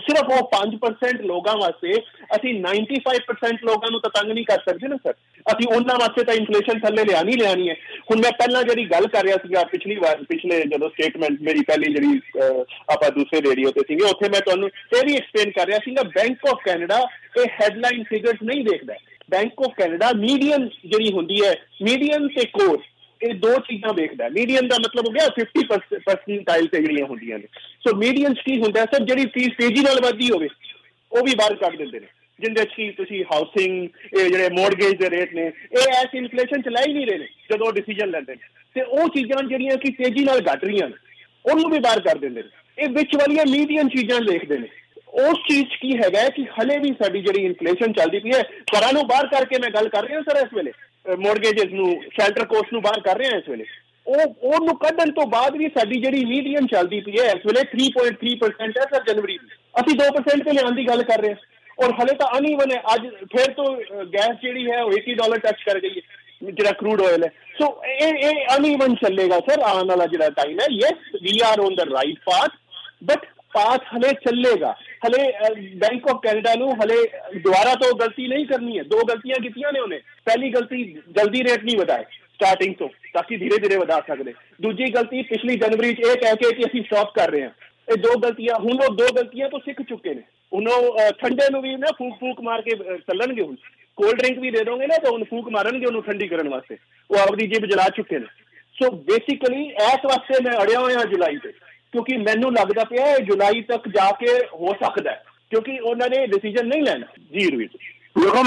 ਸਿਰਫ ਉਹ 5% ਲੋਕਾਂ ਵਾਸਤੇ ਅਸੀਂ 95% ਲੋਕਾਂ ਨੂੰ ਤਾਂ ਤੰਗ ਨਹੀਂ ਕਰ ਸਕਦੇ ਨਾ ਸਰ। ਅਸੀਂ ਉਹਨਾਂ ਵਾਸਤੇ ਤਾਂ ਇਨਫਲੇਸ਼ਨ ਥੱਲੇ ਲਿਆਣੀ ਹੈ। ਹੁਣ ਮੈਂ ਪਹਿਲਾਂ ਜਿਹੜੀ ਗੱਲ ਕਰ ਰਿਹਾ ਸੀਗਾ ਪਿਛਲੇ ਜਦੋਂ ਸਟੇਟਮੈਂਟ ਮੇਰੀ ਪਹਿਲੀ ਜਿਹੜੀ ਆਪਾਂ ਦੂਸਰੇ ਰੇਡੀਓ ਤੇ ਸੀਗੇ ਉੱਥੇ ਮੈਂ ਤੁਹਾਨੂੰ ਇਹ ਵੀ ਐਕਸਪਲੇਨ ਕਰ ਰਿਹਾ ਸੀਗਾ ਬੈਂਕ ਆਫ ਕੈਨੇਡਾ ਇਹ ਹੈਡਲਾਈਨ ਫਿਗਰਸ ਨਹੀਂ ਦੇਖਦਾ। ਬੈਂਕ ਆਫ ਕੈਨੇਡਾ ਮੀਡੀਅਨ ਜਿਹੜੀ ਹੁੰਦੀ ਹੈ, ਮੀਡੀਅਨ ਤੇ ਕੋਰ ਇਹ ਦੋ ਚੀਜ਼ਾਂ ਵੇਖਦਾ। ਮੀਡੀਅਨ ਦਾ ਮਤਲਬ ਹੋ ਗਿਆ 50% ਤੇ ਜਿਹੜੀਆਂ ਹੁੰਦੀਆਂ ਨੇ। ਸੋ ਮੀਡੀਅਨ ਕੀ ਹੁੰਦਾ ਸਰ, ਜਿਹੜੀ ਚੀਜ਼ ਤੇਜ਼ੀ ਨਾਲ ਵੱਧਦੀ ਹੋਵੇ ਉਹ ਵੀ ਬਾਹਰ ਕੱਢ ਦਿੰਦੇ ਨੇ, ਜਿੰਦੇ ਚ ਤੁਸੀਂ ਹਾਊਸਿੰਗ ਇਹ ਜਿਹੜੇ ਮੋਰਗੇਜ ਦੇ ਰੇਟ ਨੇ ਇਹ ਐਸ ਇਨਫਲੇਸ਼ਨ ਚ ਲੈ ਹੀ ਨਹੀਂ ਰਹੇ ਨੇ ਜਦੋਂ ਡਿਸੀਜਨ ਲੈਂਦੇ ਨੇ, ਤੇ ਉਹ ਚੀਜ਼ਾਂ ਜਿਹੜੀਆਂ ਕਿ ਤੇਜ਼ੀ ਨਾਲ ਘਟ ਰਹੀਆਂ ਨੇ ਉਹਨੂੰ ਵੀ ਬਾਹਰ ਕਰ ਦਿੰਦੇ ਨੇ। ਇਹ ਵਿੱਚ ਵਾਲੀਆਂ ਮੀਡੀਅਨ ਚੀਜ਼ਾਂ ਦੇਖਦੇ ਨੇ। ਉਸ ਚੀਜ਼ ਕੀ ਹੈਗਾ ਕਿ ਹਲੇ ਵੀ ਸਾਡੀ ਜਿਹੜੀ ਇਨਫਲੇਸ਼ਨ ਚੱਲਦੀ ਪਈ ਹੈ, ਘਰਾਂ ਨੂੰ ਬਾਹਰ ਕਰਕੇ ਮੈਂ ਗੱਲ ਕਰ ਰਿਹਾ ਸਰ ਇਸ ਵੇਲੇ ਮੋਰਗੇਜਸ ਨੂੰ ਸ਼ੈਲਟਰ ਕੋਸਟ ਨੂੰ ਬਾਹਰ ਕਰ ਰਹੇ ਹਾਂ ਇਸ ਵੇਲੇ, ਉਹਨੂੰ ਕੱਢਣ ਤੋਂ ਬਾਅਦ ਵੀ ਸਾਡੀ ਜਿਹੜੀ ਮੀਡੀਅਨ ਚੱਲਦੀ ਪਈ ਹੈ ਇਸ ਵੇਲੇ 3.3% ਹੈ ਸਰ ਜਨਵਰੀ ਦੀ। ਅਸੀਂ 2% ਤੇ ਲਿਆਉਣ ਦੀ ਗੱਲ ਕਰ ਰਹੇ ਹਾਂ ਔਰ ਹਲੇ ਤਾਂ ਅਨਈਵਨ ਹੈ। ਅੱਜ ਫਿਰ ਤੋਂ ਗੈਸ ਜਿਹੜੀ ਹੈ ਉਹ $80 ਟੱਚ ਕਰ ਗਈ ਹੈ ਜਿਹੜਾ ਕਰੂਡ ਆਇਲ ਹੈ। ਸੋ ਇਹ ਅਨਈਵਨ ਚੱਲੇਗਾ ਸਰ ਆਉਣ ਵਾਲਾ ਜਿਹੜਾ ਟਾਈਮ ਹੈ। Yes we are on the right path, but path ਹਲੇ ਚੱਲੇਗਾ। ਹਲੇ ਬੈਂਕ ਆਫ ਕੈਨੇਡਾ ਨੂੰ ਹਲੇ ਦੁਬਾਰਾ ਤੋਂ ਗਲਤੀ ਨਹੀਂ ਕਰਨੀ ਹੈ। ਦੋ ਗਲਤੀਆਂ ਕੀਤੀਆਂ ਨੇ ਉਹਨੇ। ਪਹਿਲੀ ਗਲਤੀ ਜਲਦੀ ਰੇਟ ਨਹੀਂ ਵਧਾਏ ਸਟਾਰਟਿੰਗ ਤੋਂ ਤਾਂ ਕਿ ਧੀਰੇ ਧੀਰੇ ਵਧਾ ਸਕਦੇ। ਦੂਜੀ ਗਲਤੀ ਪਿਛਲੀ ਜਨਵਰੀ 'ਚ ਇਹ ਕਹਿ ਕੇ ਕਿ ਅਸੀਂ ਸਟਾਪ ਕਰ ਰਹੇ ਹਾਂ। ਇਹ ਦੋ ਗਲਤੀਆਂ ਹੁਣ ਉਹ ਦੋ ਗਲਤੀਆਂ ਤੋਂ ਸਿੱਖ ਚੁੱਕੇ ਨੇ। ਹੁਣ ਉਹ ਠੰਡੇ ਨੂੰ ਵੀ ਨਾ ਫੂਕ ਮਾਰ ਕੇ ਚੱਲਣਗੇ। ਹੁਣ ਕੋਲਡ ਡਰਿੰਕ ਵੀ ਦੇ ਦੋਗੇ ਨਾ ਤਾਂ ਉਹਨੂੰ ਫੂਕ ਮਾਰਨਗੇ ਉਹਨੂੰ ਠੰਡੀ ਕਰਨ ਵਾਸਤੇ। ਉਹ ਆਪਦੀ ਜੀਭ ਜਲਾ ਚੁੱਕੇ ਨੇ। ਸੋ ਬੇਸਿਕਲੀ ਇਸ ਵਾਸਤੇ ਮੈਂ ਅੜਿਆ ਹੋਇਆ ਜੁਲਾਈ ਤੇ, ਕਿਉਂਕਿ ਮੈਨੂੰ ਲੱਗਦਾ ਪਿਆ ਜੁਲਾਈ ਤੱਕ ਜਾ ਕੇ ਹੋ ਸਕਦਾ ਕਿਉਂਕਿ ਉਹਨਾਂ ਨੇ ਡਿਸੀਜਨ ਨਹੀਂ ਲੈਣਾ। ਜੀ ਰਵੀਰ ਦੇਖੋ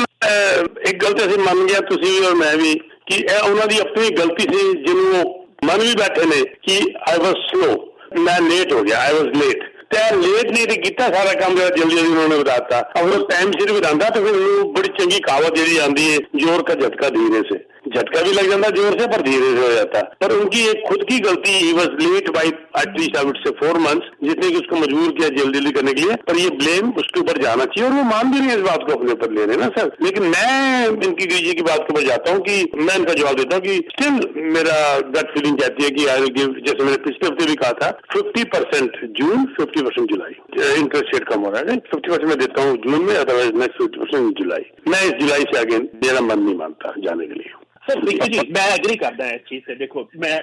ਇੱਕ ਗੱਲ ਤੇ ਅਸੀਂ ਮੰਨ ਗਿਆ ਤੁਸੀਂ ਵੀ ਔਰ ਮੈਂ ਵੀ ਕਿ ਇਹ ਉਹਨਾਂ ਦੀ ਆਪਣੀ ਗਲਤੀ ਸੀ ਜਿਹਨੂੰ ਉਹ ਮੰਨ ਵੀ ਬੈਠੇ ਨੇ ਕਿ ਆਈ ਵਾਜ਼ ਸਲੋ, ਮੈਂ ਲੇਟ ਹੋ ਗਿਆ, ਆਈ ਵਾਜ਼ ਲੇਟ। ਤੇ ਲੇਟ ਨਹੀਂ ਕੀਤਾ ਸਾਰਾ ਕੰਮ ਜਿਹੜਾ ਜਲਦੀ ਜਲਦੀ ਉਹਨਾਂ ਨੇ ਵਧਾਤਾ। ਅਗਰ ਟਾਈਮ ਸਿਰ ਵਧਾਉਂਦਾ ਤਾਂ ਫਿਰ ਉਹਨੂੰ ਬੜੀ ਚੰਗੀ कहावत ਜਿਹੜੀ आंदी है जोर का झटका धीरे से, झटका भी लग जाता जोर से पर धीरे से हो जाता। पर उनकी एक खुद की गलती, he was late by at least I would say 4 months, जिसने कि उसको मजबूर किया जल्दी जल्दी करने के लिए। पर ये ब्लेम उसके ऊपर जाना चाहिए और वो मान भी नहीं इस बात को अपने ऊपर ले रहे ना सर। लेकिन मैं इनकी जी की बात को बजाता हूँ कि मैं इनका जवाब देता हूँ कि स्टिल मेरा गट फीलिंग कहती है कि आई विल गिव, जैसे मैंने पिछले हफ्ते भी कहा था, 50% जून 50% जुलाई। इंटरेस्ट रेट कम हो रहा है, 50% मैं देता हूँ जून में, अदरवाइज नेक्स्ट 50% जुलाई। मैं इस जुलाई से आगे मेरा मन नहीं मानता जाने के लिए। सर देखिए जी मैं एग्री करता है इस चीज से। देखो मैं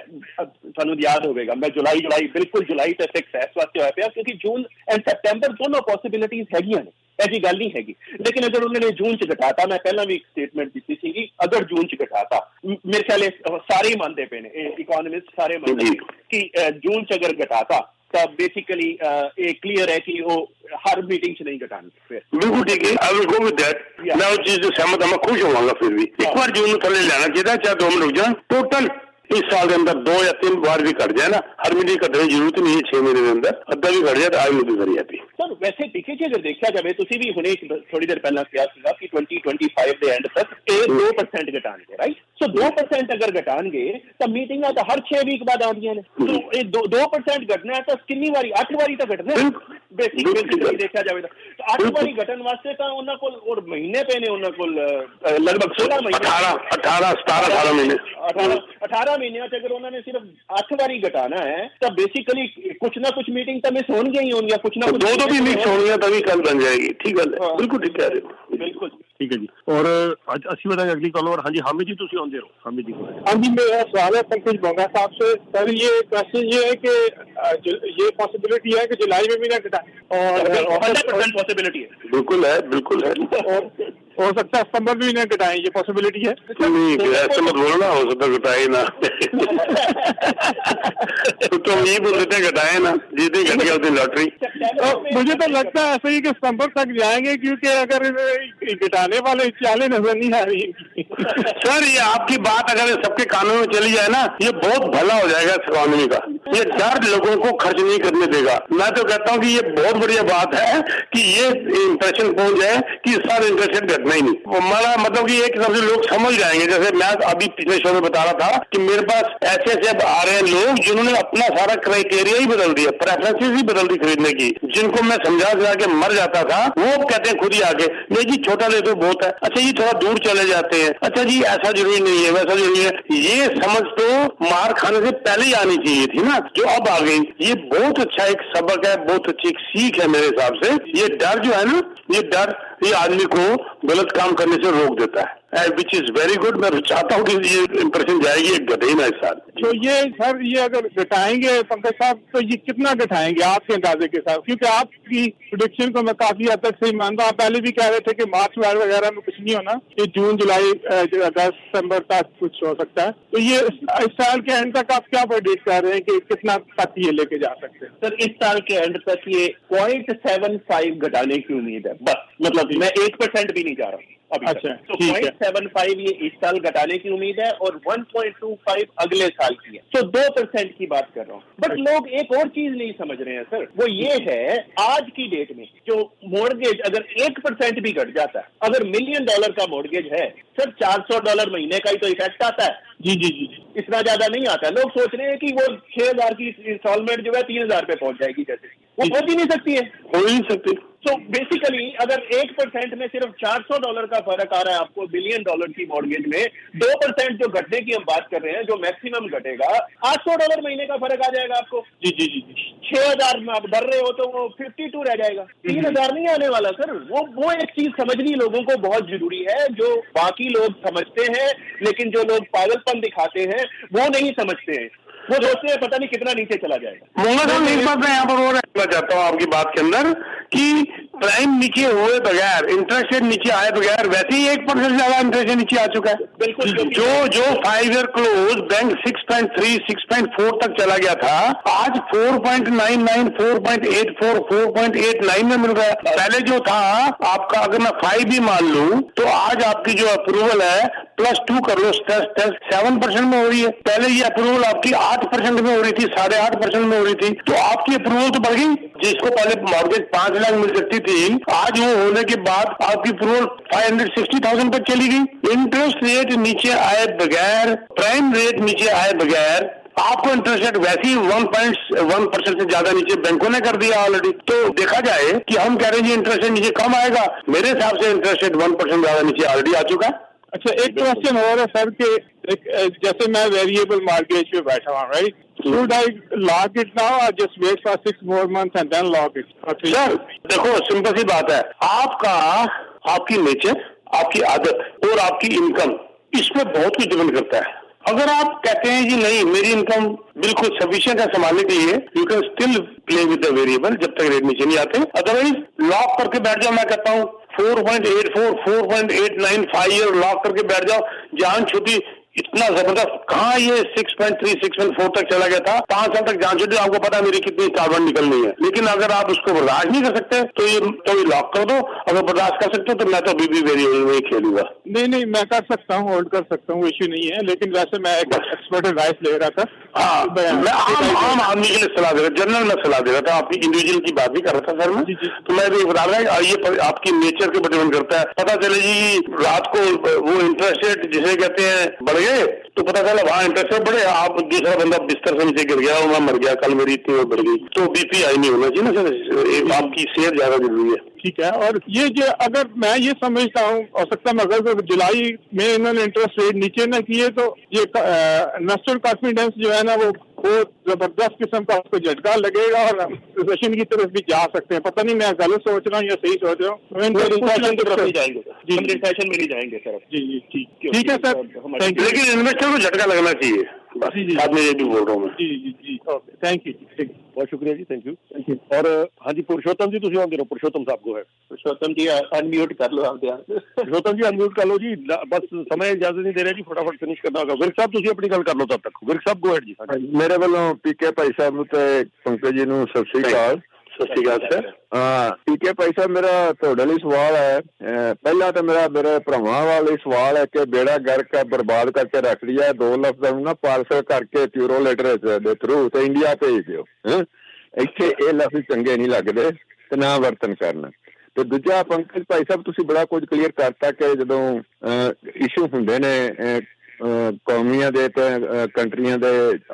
ਤੁਹਾਨੂੰ ਯਾਦ ਹੋਵੇਗਾ ਮੈਂ ਜੁਲਾਈ ਬਿਲਕੁਲ ਜੁਲਾਈ ਤੇ ਫਿਕਸ ਹੈ ਇਸ ਵਾਸਤੇ ਹੋਇਆ ਪਿਆ ਕਿਉਂਕਿ ਜੂਨ ਐਂਡ ਸੈਪਟੈਂਬਰ ਦੋਨੋਂ ਪੋਸਿਬਿਲਿਟੀਜ਼ ਹੈਗੀਆਂ ਨੇ ऐसी गल नहीं हैगी लेकिन अगर उन्होंने जून च घटाता मैं पहला भी एक स्टेटमेंट दी थी अगर जून च घटाता मेरे ख्याल सारे ही मानते पे ने इकोनॉमिस्ट सारे मानते कि जून च अगर घटाता तब बेसिकली क्लियर है कि वो हर मीटिंग च नहीं घटानी फिर बिल्कुल ठीक है I will go with that मैं उस चीज से सहमत हूं मैं खुश होऊंगा फिर भी एक बार जून थले लेना चाहिए चाहे 2 मिनट रुक जाए टोटल इस साल के अंदर 2 या 3 बार भी कट जाए ना हर मीटिंग कटने की जरूरत नहीं है 6 महीने के अंदर अद्धा भी कट जाए तो I will be very happy sir वैसे देखिए जी अगर देखा जाए तुसी भी हुणे थोड़ी देर पहला किया सीगा कि 2025 ਦੇ एंड तक 2% घटाएंगे राइट सो 2% अगर घटाएंगे तो मीटिंग तो हर 6 वीक बाद आउंदियां ने तो ये 2% घटना है तो कितनी बारी 8 बारी तो घटना है बेसिकली देखा जाए तो 8 बारी घटन वास्ते तो उन्हां कोल और महीने पे ने उन्हां कोल लगभग 16 महीने 18 17 महीने 18 महीने अगर उन्होंने सिर्फ 8 बारी घटाना है तो बेसिकली कुछ ना कुछ मीटिंग तो मिस होंगी ही होंगी कुछ ना कुछ दो भी मिक्स होंगी तभी कल बन जाएगी ठीक है बिल्कुल ठीक कह रहे हो बिल्कुल ठीक है जी और ਅਸੀਂ बताएंगे अगली कॉल और हाँ जी हामिद जी ਤੁਸੀਂ आਉਂਦੇ ਰਹੋ हामिद जी हाँ जी मेरा सवाल है पंकज मोंगा साहब से सर ये क्वेश्चन ये है कि ये पॉसिबिलिटी है कि जुलाई में भी ना घटा और 100% पॉसिबिलिटी है बिल्कुल है और हो सकता है सितंबर में भी ना घटाएं ये पॉसिबिलिटी है नहीं ऐसे मत बोलो ना हो सकता घटाए ना तो ये बोल देते घटाए ना जीते घट गया उस दिन लॉटरी मुझे तो लगता है ऐसे ही कि सितंबर तक जाएंगे क्योंकि अगर घटाने वाले चालें नजर नहीं आ रही सर ये आपकी बात अगर सबके कानों में चली जाए ना ये बहुत भला हो जाएगा इस इकोनॉमी का ये डर लोगों को खर्च नहीं करने देगा मैं तो कहता हूँ कि ये बहुत बढ़िया बात है कि ये इंप्रेशन पहुंच जाए कि इस साल इंटरेस्ट रेट घटना ही नहीं हमारा मतलब कि एक हिसाब से लोग समझ जाएंगे जैसे मैं अभी पिछले शो में बता रहा था कि मेरे पास ऐसे आ रहे हैं लोग जिन्होंने अपना सारा क्राइटेरिया ही बदल दिया प्रेफरेंसेस ही बदल दी खरीदने की जिनको मैं समझा के मर जाता था वो कहते हैं खुद ही आगे नहीं जी छोटा ले तो बहुत है अच्छा जी थोड़ा दूर चले जाते हैं अच्छा जी ऐसा जरूरी नहीं है वैसा जरूरी है ये समझ तो मार खाने से पहले ही आनी चाहिए थी ना जो अब आ गई ये बहुत अच्छा एक सबक है बहुत अच्छी एक सीख है मेरे हिसाब से ये डर जो है ना ये आदमी को गलत काम करने से रोक देता है विच इज वेरी गुड मैं चाहता हूँ कि ये इंप्रेशन जाएगी एक घटे ना इस साल तो ये सर ये अगर घटाएंगे पंकज साहब तो ये कितना घटाएंगे आपके अंदाजे के साथ क्योंकि आपकी प्रोडिक्शन को मैं काफी हद तक सही मानता हूँ आप पहले भी कह रहे थे कि मार्च वगैरह में कुछ नहीं होना ये जून जुलाई अगस्त सितंबर तक कुछ हो सकता है तो ये इस साल के एंड तक आप क्या प्रेडिक्ट कर रहे हैं कि कितना तक ये लेके जा सकते हैं सर इस साल के एंड तक ये 0.75 घटाने की उम्मीद है बस मतलब मैं 1% भी नहीं जा रहा हूँ अभी अच्छा तो 0.75 ये इस साल घटाने की उम्मीद है और 1.25 अगले साल की है तो 2% की बात कर रहा हूँ बट लोग एक और चीज नहीं समझ रहे हैं सर वो ये है आज की डेट में जो मॉर्गेज अगर 1% भी घट जाता है अगर $1 मिलियन का मॉर्गेज है सर $400 महीने का ही तो इफेक्ट आता है जी इतना ज्यादा नहीं आता लोग सोच रहे हैं कि वो 6,000 की इंस्टॉलमेंट जो है 3,000 पे पहुंच जाएगी जैसे वो पहुंच ही नहीं सकती है हो ही नहीं सकती तो बेसिकली अगर 1% में सिर्फ $400 का फर्क आ रहा है आपको $1 बिलियन की मॉर्गेज में 2% जो घटने की हम बात कर रहे हैं जो मैक्सिमम घटेगा $800 महीने का फर्क आ जाएगा आपको जी 6,000 में आप डर रहे हो तो वो 52 रह जाएगा 3,000 नहीं आने वाला सर वो एक चीज समझनी लोगों को बहुत जरूरी है जो बाकी लोग समझते हैं लेकिन जो लोग पागलपन दिखाते हैं वो नहीं समझते हैं वो सोचते हैं पता नहीं कितना नीचे चला जाएगा मोहम्मद साहब एक बात मैं यहाँ पर और रखना चाहता हूँ आपकी बात के अंदर कि प्राइम नीचे हुए बगैर इंटरेस्ट रेट नीचे आए बगैर वैसे ही 1% से ज्यादा इंटरेस्ट रेट नीचे आ चुका है बिल्कुल जो 5 ईयर क्लोज बैंक 6.3 6.4 तक चला गया था आज 4.99 4.84 4.89 में मिल रहा है पहले जो था आपका अगर मैं 5 भी मान लूं तो आज आपकी जो अप्रूवल है +2 कर लो टेस्ट 7% में हो रही है पहले ये अप्रूवल आपकी 8% में हो रही थी 8.5% में हो रही थी तो आपकी अप्रूवल तो बढ़ गई जिसको पहले मॉर्गेज 5 लाख मिल सकती थी आज वो होने के बाद आपकी अप्रूवल 560,000 तक चली गई इंटरेस्ट रेट नीचे आए बगैर प्राइम रेट नीचे आए बगैर आपको इंटरेस्ट रेट वैसे ही 1% से ज्यादा नीचे बैंकों ने कर दिया ऑलरेडी तो देखा जाए कि हम कह रहे हैं इंटरेस्ट रेट नीचे कम आएगा मेरे हिसाब से इंटरेस्ट रेट 1% ज्यादा नीचे ऑलरेडी आ चुका है अच्छा एक क्वेश्चन और है सर कि जैसे मैं वेरिएबल मॉर्गेज पे बैठा हूँ right should I lock it now or just wait for 6 more months and then lock it? Sir देखो सिंपल सी बात है आपकी नेचर आपकी आदत और आपकी इनकम इसमें बहुत कुछ डिपेंड करता है अगर आप कहते हैं जी नहीं मेरी इनकम बिल्कुल सफिशिएंट है संभालने के लिए, you can still play with the variable जब तक रेट नीचे नहीं आते। अदरवाइज लॉक करके बैठ जाओ, मैं कहता हूँ 4.84, 4.89 5 ईयर लॉक करके बैठ जाओ। जान छुट्टी इतना जबरदस्त, कहाँ ये 6.3 6.4 तक चला गया था, 5 साल तक जान छुट्टी, आपको पता है मेरी कितनी इंस्टॉलमेंट निकलनी है। लेकिन अगर आप उसको बर्दाश्त नहीं कर सकते तो ये लॉक कर दो, अगर बर्दाश्त कर सकते हो तो मैं तो अभी भी वेरिएबल में ही खेलूंगा। नहीं मैं कर सकता हूँ, होल्ड कर सकता हूँ, इश्यू नहीं है। लेकिन वैसे मैं एक एक्सपर्ट एडवाइस ले रहा था। हाँ, मैं आम आदमी के लिए सलाह दे रहा, जनरल में सलाह दे रहा था, आपकी इंडिविजुअल की बात नहीं कर रहा था सर मैं। तो मैं भी बता रहा हूँ ये आपकी नेचर के ऊपर डिपेंड करता है। पता चले जी रात को वो इंटरेस्ट रेट जिसे कहते हैं बढ़ गए, तो पता चला वहाँ इंटरेस्ट रेट बढ़े, आप दूसरा बंदा बिस्तर से नीचे गिर गया, मैं मर गया, कल मेरी इतनी बढ़ गई, तो बीपी आई नहीं होना चाहिए ना सर, आपकी सेहत ज्यादा जरूरी है। ठीक है। और ये जो अगर मैं ये समझता हूँ, हो सकता है अगर जुलाई में इन्होंने इंटरेस्ट रेट नीचे न किए तो ये इन्वेस्टर कॉन्फिडेंस जो है ना वो बहुत जबरदस्त किस्म का आपको झटका लगेगा और रिसेशन की तरफ भी जा सकते हैं। पता नहीं मैं गलत सोच रहा हूँ या सही सोच रहा हूँ। रिसेशन की तरफ नहीं जाएंगे, हम रिसेशन में नहीं जाएंगे सर। जी ठीक है सर, थैंक यू। लेकिन इन्वेस्टर को झटका लगना चाहिए, बाद में ये भी बोल रहा हूँ मैं। जी ओके, थैंक यू। बहुत शुक्रिया जी, थैंक यू। और हाँ जी पुरुषोत्तम जी, तुम आगे रहो, पुरुषोत्तम साहब को है। पुरुषोत्तम जी अनम्यूट कर लो आप ध्यान। पुरुषोत्तम जी अनम्यूट कर लो जी, बस समय इजाजत नहीं दे रहा जी, फटाफट फिनिश करना होगा। विर्क साहब तुम अपनी गल कर लो तब तक। विर्क साहब गो हैड जी। मेरे ਵੱਲੋਂ ਪੀਕੇ ਭਾਈ ਸਾਹਿਬ ਨੂੰ ਤੇ ਪੰਕਜ ਜੀ ਨੂੰ ਸਤਿ ਸ੍ਰੀ ਅਕਾਲ। ਸਤਿ ਸ਼੍ਰੀ ਅਕਾਲ ਸਰ। ਪੀਕੇ ਭਾਈ ਸਾਹਿਬ, ਮੇਰਾ ਤੁਹਾਡੇ ਲਈ ਸਵਾਲ ਹੈ। ਪਹਿਲਾਂ ਤਾਂ ਮੇਰੇ ਭਰਾਵਾਂ ਵਾਲੇ ਸਵਾਲ ਹੈ ਕਿ ਬੇੜਾ ਗਰਕ ਬਰਬਾਦ ਕਰਕੇ ਰੱਖ ਲਿਆ 2 ਲੱਖ ਦਾ ਨਾ ਪਾਰਸਲ ਕਰਕੇ ਪਿਊਰੋ ਲੈਟਰ ਦੇ ਥਰੂ ਤੇ ਇੰਡੀਆ ਭੇਜ ਦਿਓ। ਇੱਥੇ ਇਹ ਲਫ਼ਜ਼ ਚੰਗੇ ਨਹੀਂ ਲੱਗਦੇ ਤੇ ਨਾ ਵਰਤਨ ਕਰਨ। ਤੇ ਦੂਜਾ ਪੰਕਜ ਭਾਈ ਸਾਹਿਬ, ਤੁਸੀਂ ਬੜਾ ਕੁਝ ਕਲੀਅਰ ਕਰਤਾ ਕਿ ਜਦੋਂ ਇਸ਼ੂ ਹੁੰਦੇ ਨੇ ਕੌਮੀਆਂ ਦੇ ਤੇ ਕੰਟਰੀਆਂ ਦੇ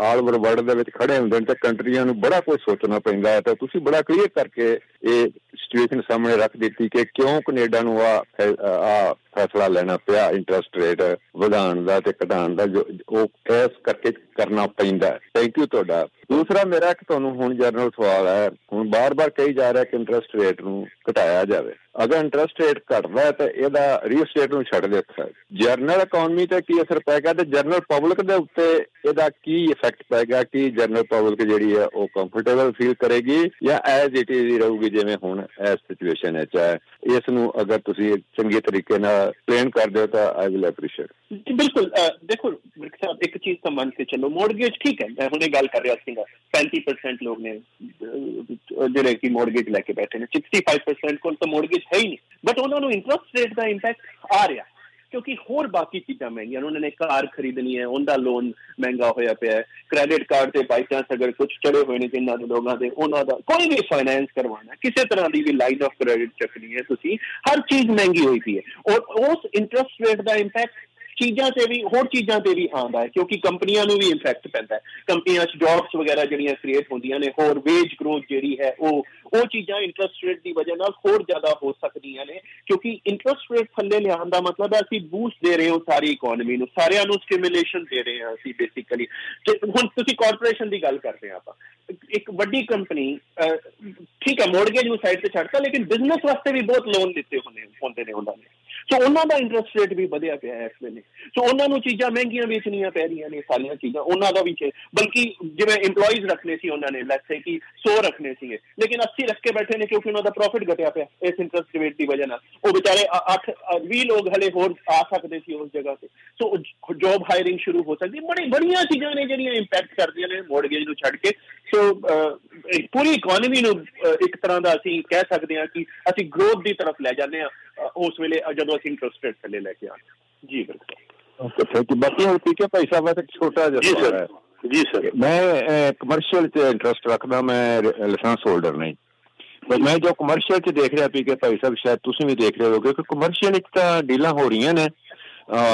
ਆਲ ਓਵਰ ਵਰਲਡ ਦੇ ਵਿੱਚ ਖੜੇ ਹੁੰਦੇ ਨੇ ਤੇ ਕੰਟਰੀਆਂ ਨੂੰ ਬੜਾ ਕੁਝ ਸੋਚਣਾ ਪੈਂਦਾ ਹੈ। ਤੇ ਤੁਸੀਂ ਬੜਾ ਕਲੀਅਰ ਕਰਕੇ ਇਹ ਸਿਚੁਏਸ਼ਨ ਸਾਹਮਣੇ ਰੱਖ ਦਿੱਤੀ ਕਿ ਕਿਉਂ ਕੈਨੇਡਾ ਨੂੰ ਆ ਫੈਸਲਾ ਲੈਣਾ ਪਿਆ ਇੰਟਰਸਟ ਰੇਟ ਵਧਾਉਣ ਦਾ ਤੇ ਘਟਾਉਣ ਦਾ, ਜੋ ਉਹ ਇਸ ਕਰਕੇ ਕਰਨਾ ਪੈਂਦਾ। ਥੈਂਕ ਯੂ ਤੁਹਾਡਾ। ਦੂਸਰਾ ਮੇਰਾ ਇੱਕ ਤੁਹਾਨੂੰ ਹੁਣ ਜਨਰਲ ਸਵਾਲ ਹੈ। ਹੁਣ ਬਾਰ-ਬਾਰ ਕਹੀ ਜਾ ਰਿਹਾ ਕਿ ਇੰਟਰਸਟ ਰੇਟ ਨੂੰ ਘਟਾਇਆ ਜਾਵੇ। ਅਗਰ ਇੰਟਰਸਟ ਰੇਟ ਘਟਦਾ ਤਾਂ ਇਹਦਾ ਰੀਅਲ ਸਟੇਟ ਨੂੰ ਛੱਡ ਦਿੱਤਾ, ਜਨਰਲ ਇਕਨੋਮੀ ਤੇ ਕੀ ਅਸਰ ਪਏਗਾ ਤੇ ਜਨਰਲ ਪਬਲਿਕ ਦੇ ਉੱਤੇ ਇਹਦਾ ਕੀ ਇਫੈਕਟ ਪਏਗਾ? ਕਿ ਜਨਰਲ ਪਬਲਿਕ ਜਿਹੜੀ ਹੈ ਉਹ ਕੰਫਰਟੇਬਲ ਫੀਲ ਕਰੇਗੀ ਜਾਂ ਐਜ਼ ਇਟ ਇਜ਼ ਹੀ ਰਹੂਗੀ ਜਿਵੇਂ ਹੁਣ ਇਸ ਸਿਚੁਏਸ਼ਨ ਵਿੱਚ ਹੈ? ਇਸ ਨੂੰ ਅਗਰ ਤੁਸੀਂ ਚੰਗੇ ਤਰੀਕੇ ਨਾਲ एक्सप्लेन कर दो तो आई विल अप्रीशिएट। बिल्कुल देखो मिर्क साहब, एक चीज तो मान के चलो, मोर्गेज ठीक है, मैं हुणे गल कर रहा सीगा 35% लोग ने ਜਿਹੜੇ ਕਿ ਮੋਰਗੇਜ ਲੈ ਕੇ ਬੈਠੇ ਨੇ, 65% ਕੋਲ ਤਾਂ ਮੋਰਗੇਜ ਹੈ ਹੀ ਨਹੀਂ, ਬਟ ਉਹਨਾਂ ਨੂੰ ਇੰਟਰਸਟ ਰੇਟ ਦਾ ਇੰਪੈਕਟ ਆ ਰਿਹਾ ਕਿਉਂਕਿ ਹੋਰ ਬਾਕੀ ਚੀਜ਼ਾਂ ਮਹਿੰਗੀਆਂ। ਉਹਨਾਂ ਨੇ ਕਾਰ ਖਰੀਦਣੀ ਹੈ, ਉਹਦਾ ਲੋਨ ਮਹਿੰਗਾ ਹੋਇਆ ਪਿਆ ਹੈ, ਕ੍ਰੈਡਿਟ ਕਾਰਡ ਤੇ ਬਾਈ ਚਾਂਸ ਅਗਰ ਕੁਝ ਚੜੇ ਹੋਏ ਨੇ ਜਿਨ੍ਹਾਂ ਦੇ ਲੋਕਾਂ ਦੇ, ਉਹਨਾਂ ਦਾ ਕੋਈ ਵੀ ਫਾਈਨੈਂਸ ਕਰਵਾਉਣਾ, ਕਿਸੇ ਤਰ੍ਹਾਂ ਦੀ ਵੀ ਲਾਈਨ ਆਫ ਕ੍ਰੈਡਿਟ ਚੱਕਣੀ ਹੈ ਤੁਸੀਂ, ਹਰ ਚੀਜ਼ ਮਹਿੰਗੀ ਹੋਈ ਪਈ ਹੈ। ਔਰ ਉਸ ਇੰਟਰਸਟ ਰੇਟ ਦਾ ਇੰਪੈਕਟ ਚੀਜ਼ਾਂ ਤੇ ਵੀ, ਹੋਰ ਚੀਜ਼ਾਂ ਤੇ ਵੀ ਆਉਂਦਾ ਹੈ ਕਿਉਂਕਿ ਕੰਪਨੀਆਂ ਨੂੰ ਵੀ ਇੰਪੈਕਟ ਪੈਂਦਾ ਹੈ। ਕੰਪਨੀਆਂ 'ਚ ਜੌਬਸ ਵਗੈਰਾ ਜਿਹੜੀਆਂ ਕ੍ਰੀਏਟ ਹੁੰਦੀਆਂ ਨੇ, ਹੋਰ ਵੇਜ ਗਰੋਥ ਜਿਹੜੀ ਹੈ ਉਹ ਚੀਜ਼ਾਂ ਇੰਟਰਸਟ ਰੇਟ ਦੀ ਵਜ੍ਹਾ ਨਾਲ ਹੋਰ ਜ਼ਿਆਦਾ ਹੋ ਸਕਦੀਆਂ ਨੇ ਕਿਉਂਕਿ ਇੰਟਰਸਟ ਰੇਟ ਥੱਲੇ ਲਿਆਉਣ ਦਾ ਮਤਲਬ ਹੈ ਅਸੀਂ ਬੂਸਟ ਦੇ ਰਹੇ ਹਾਂ ਸਾਰੀ ਇਕੋਨਮੀ ਨੂੰ, ਸਾਰਿਆਂ ਨੂੰ ਸਟਿਮੂਲੇਸ਼ਨ ਦੇ ਰਹੇ ਹਾਂ ਅਸੀਂ ਬੇਸਿਕਲੀ। ਹੁਣ ਤੁਸੀਂ ਕਾਰਪੋਰੇਸ਼ਨ ਦੀ ਗੱਲ ਕਰਦੇ ਹਾਂ ਆਪਾਂ, ਇੱਕ ਵੱਡੀ ਕੰਪਨੀ ਠੀਕ ਹੈ ਮੋਰਗੇਜ ਨੂੰ ਸਾਈਡ ਤੇ ਛੱਡਤਾ ਲੇਕਿਨ ਬਿਜ਼ਨਸ ਵਾਸਤੇ ਵੀ ਬਹੁਤ ਲੋਨ ਦਿੱਤੇ ਹੁੰਦੇ ਨੇ ਉਹਨਾਂ ਨੇ, ਸੋ ਉਹਨਾਂ ਦਾ ਇੰਟਰਸਟ ਰੇਟ ਵੀ ਵਧਿਆ ਪਿਆ ਹੈ ਇਸ ਵੇਲੇ। ਸੋ ਉਹਨਾਂ ਨੂੰ ਚੀਜ਼ਾਂ ਮਹਿੰਗੀਆਂ ਵੇਚਣੀਆਂ ਪੈ ਰਹੀਆਂ ਨੇ, ਸਾਰੀਆਂ ਚੀਜ਼ਾਂ ਉਹਨਾਂ ਦਾ ਵੀ, ਬਲਕਿ ਜਿਵੇਂ ਇੰਪਲੋਈਜ਼ ਰੱਖਣੇ ਸੀ ਉਹਨਾਂ ਨੇ, ਲੈਟਸ ਸੇ ਕਿ 100 ਰੱਖਣੇ ਸੀਗੇ ਲੇਕਿਨ 80 ਰੱਖ ਕੇ ਬੈਠੇ ਨੇ ਕਿਉਂਕਿ ਉਹਨਾਂ ਦਾ ਪ੍ਰੋਫਿਟ ਘਟਿਆ ਪਿਆ ਇਸ ਇੰਟਰਸਟ ਰੇਟ ਦੀ ਵਜ੍ਹਾ ਨਾਲ। ਉਹ ਵਿਚਾਰੇ 20 ਲੋਕ ਹਲੇ ਹੋਰ ਆ ਸਕਦੇ ਸੀ ਉਸ ਜਗ੍ਹਾ ਤੇ, ਸੋ ਜੋਬ ਹਾਇਰਿੰਗ ਸ਼ੁਰੂ ਹੋ ਸਕਦੀ। ਬੜੀਆਂ ਚੀਜ਼ਾਂ ਨੇ ਜਿਹੜੀਆਂ ਇੰਪੈਕਟ ਕਰਦੀਆਂ ਨੇ ਮੋਰਗੇਜ ਨੂੰ ਛੱਡ ਕੇ। ਸੋ ਪੂਰੀ ਇਕੋਨਮੀ ਨੂੰ ਇੱਕ ਤਰ੍ਹਾਂ ਦਾ ਅਸੀਂ ਕਹਿ ਸਕਦੇ ਹਾਂ ਕਿ ਅਸੀਂ ਗਰੋਥ ਦੀ ਤਰਫ ਲੈ ਜਾਂਦੇ ਹਾਂ ਉਸ ਵੇਲੇ ਜਦੋਂ ਅਸੀਂ ਇੰਟਰਸਟ ਰੇਟ ਥੱਲੇ ਲੈ ਕੇ ਆਉਂਦੇ। ਜੀ ਬਿਲਕੁਲ। ਬਾਕੀ ਹੁਣ ਪੀਕੇ ਭਾਈ ਸਾਹਿਬ ਇੱਕ ਛੋਟਾ ਜਿਹਾ ਸਵਾਲ ਹੈ। ਜੀ ਸਰ, ਮੈਂ ਕਮਰਸ਼ੀਅਲ 'ਚ ਇੰਟਰਸਟ ਰੱਖਦਾ, ਮੈਂ ਲਾਇਸੈਂਸ ਹੋਲਡਰ ਨਹੀਂ, ਪਰ ਮੈਂ ਜੋ ਕਮਰਸ਼ੀਅਲ 'ਚ ਦੇਖ ਰਿਹਾ ਪੀਕੇ ਭਾਈ ਸਾਹਿਬ, ਸ਼ਾਇਦ ਤੁਸੀਂ ਵੀ ਦੇਖ ਰਹੇ ਹੋਗੇ ਕਿ ਕਮਰਸ਼ੀਅਲ ਇੱਕ ਤਾਂ ਡੀਲਾਂ ਹੋ ਰਹੀਆਂ ਨੇ,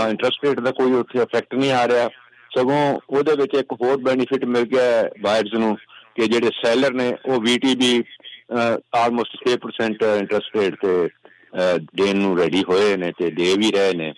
ਇੰਟਰਸਟ ਰੇਟ ਦਾ ਕੋਈ ਉੱਥੇ ਇਫੈਕਟ ਨਹੀਂ ਆ ਰਿਹਾ, ਸਗੋਂ ਉਹਦੇ ਵਿੱਚ ਇੱਕ ਹੋਰ ਬੈਨੀਫਿਟ ਮਿਲ ਗਿਆ ਬਾਇਰਸ ਨੂੰ ਕਿ ਜਿਹੜੇ ਸੈਲਰ ਨੇ ਉਹ VTB ਆਲਮੋਸਟ 6% ਇੰਟਰਸਟ ਰੇਟ ਤੇ ਦੇਣ ਨੂੰ ਰੈਡੀ ਹੋਏ ਨੇ ਤੇ ਦੇ ਵੀ ਰਹੇ ਨੇ।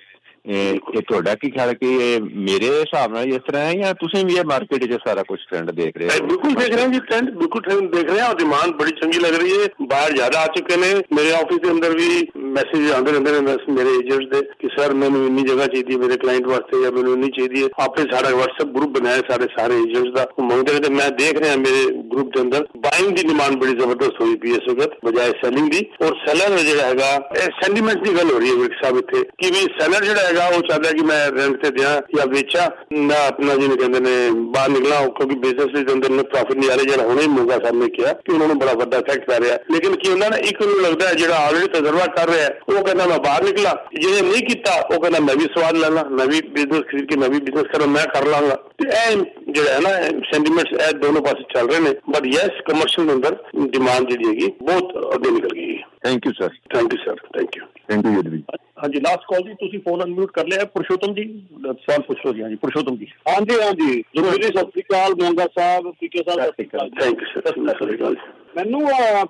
ਇਹ ਤੁਹਾਡਾ ਕੀ ਖਿਆਲ ਕਿ ਇਹ ਮੇਰੇ ਹਿਸਾਬ ਨਾਲ ਇਸ ਤਰ੍ਹਾਂ ਹੈ ਜਾਂ ਤੁਸੀਂ ਵੀ ਇਹ ਮਾਰਕੀਟ 'ਚ ਸਾਰਾ ਕੁਝ ਟ੍ਰੈਂਡ ਦੇਖ ਰਹੇ ਹੋ? ਬਿਲਕੁਲ ਦੇਖ ਰਹੇ ਹਾਂ ਜੀ, ਟ੍ਰੈਂਡ ਬਿਲਕੁਲ ਟ੍ਰੈਂਡ ਦੇਖ ਰਹੇ ਹਾਂ। ਡਿਮਾਂਡ ਬੜੀ ਚੰਗੀ ਲੱਗ ਰਹੀ ਹੈ, ਬਾਹਰ ਜ਼ਿਆਦਾ ਆ ਚੁੱਕੇ ਨੇ। ਮੇਰੇ ਆਫਿਸ ਦੇ ਅੰਦਰ ਵੀ ਮੈਸੇਜ ਆਉਂਦੇ ਰਹਿੰਦੇ ਨੇ ਮੇਰੇ ਏਜੰਟਸ ਦੇ ਕਿ ਸਰ ਮੈਨੂੰ ਇੰਨੀ ਜਗ੍ਹਾ ਚਾਹੀਦੀ ਹੈ ਮੇਰੇ ਕਲਾਇੰਟ ਵਾਸਤੇ, ਜਾਂ ਮੈਨੂੰ ਇੰਨੀ ਚਾਹੀਦੀ ਹੈ। ਆਪੇ ਸਾਡਾ WhatsApp ਗਰੁੱਪ ਬਣਾਇਆ ਸਾਰੇ ਏਜੰਟਸ ਦਾ, ਉਹ ਮੰਗਦੇ ਨੇ। ਤੇ ਮੈਂ ਦੇਖ ਰਿਹਾ ਮੇਰੇ ਗਰੁੱਪ ਦੇ ਅੰਦਰ ਬਾਇੰਗ ਦੀ ਡਿਮਾਂਡ ਬੜੀ ਜ਼ਬਰਦਸਤ ਹੋਈ ਪਈ ਇਸ ਵਕਤ ਬਜਾਏ ਸੈਲਿੰਗ ਦੀ। ਔਰ ਸੈਲਰ ਜਿਹੜਾ ਹੈਗਾ, ਇਹ ਸੈਂਟੀਮੈਂਟ ਦੀ ਗੱਲ ਹੋ ਰਹੀ ਹੈ ਵਿਕ ਸਾਹਿਬ ਇੱਥੇ, ਕਿ ਵੀ ਸੈਲਰ ਜਿਹੜਾ ਹੈਗਾ ਉਹ ਚਾਹਦਾ ਕਿ ਮੈਂ ਰੈਂਟ ਤੇ ਦਿਆਂ ਜਾਂ ਵੇਚਾਂ, ਮੈਂ ਆਪਣਾ ਜਿਹਨੂੰ ਕਹਿੰਦੇ ਨੇ ਬਾਹਰ ਨਿਕਲਾਂ, ਕਿਉਂਕਿ ਬਿਜ਼ਨਸ ਦੇ ਅੰਦਰ ਨੂੰ ਪ੍ਰੋਫਿਟ ਨਹੀਂ ਆ ਰਿਹਾ। ਜਿਹੜਾ ਹੁਣੇ ਮੋਗਾ ਸਾਹਿਬ ਨੇ ਕਿਹਾ ਕਿ ਉਹਨਾਂ ਨੂੰ ਬੜਾ ਵੱਡਾ ਇਫੈਕਟ ਪੈ ਰਿਹਾ, ਲੇਕਿਨ ਕੀ ਹੁੰਦਾ ਨਾ, ਇੱਕ ਨੂੰ ਲੱਗਦਾ ਹੈ ਜਿਹੜਾ ਆਲਰੇਡੀ ਤਜਰਬਾ ਕਰ ਰਿਹਾ ਉਹ ਕਹਿੰਦਾ ਮੈਂ ਬਾਹਰ ਨਿਕਲਾ, ਜਿਹਨੇ ਨਹੀਂ ਕੀਤਾ ਉਹ ਕਹਿੰਦਾ ਮੈਂ ਵੀ ਸਵਾਦ ਲੈ ਲਾਂ, ਮੈਂ ਵੀ ਬਿਜ਼ਨਸ ਖਰੀਦ ਕੇ ਮੈਂ ਵੀ ਬਿਜ਼ਨਸ ਕਰਾਂ, ਮੈਂ ਕਰ ਲਾਂਗਾ। ਤੇ ਇਹ ਜਿਹੜਾ ਹੈ ਨਾ ਸੈਂਟੀਮੈਂਟਸ ਇਹ ਦੋਨੋਂ ਪਾਸੇ ਚੱਲ ਰਹੇ ਨੇ। ਬਟ ਯੈਸ, ਕਮਰਸ਼ੀਅਲ ਦੇ ਅੰਦਰ ਡਿਮਾਂਡ ਜਿਹੜੀ ਹੈਗੀ ਬਹੁਤ ਅੱਗੇ ਨਿਕਲ ਗਈ ਹੈ। Thank you sir. Thank you sir, thank you. Thank you ਜੀ। ਹਾਂਜੀ, ਲਾਸਟ ਕਾਲ ਜੀ, ਤੁਸੀਂ ਫੋਨ ਅਨਮਿਊਟ ਕਰ ਲਿਆ। ਪੁਰਸ਼ੋਤਮ ਜੀ ਸਵਾਲ ਪੁੱਛ ਲਓ ਜੀ। ਹਾਂਜੀ ਪੁਰਸ਼ੋਤਮ ਜੀ। ਹਾਂਜੀ ਜ਼ਰੂਰ ਜੀ। ਸਤਿ ਸ੍ਰੀ ਅਕਾਲ ਮੋਂਗਾ ਸਾਹਿਬ, ਪੀਕੇ ਸਾਹਿਬ, ਸਤਿ ਸ੍ਰੀ ਅਕਾਲ। Thank you sir. ਮੈਨੂੰ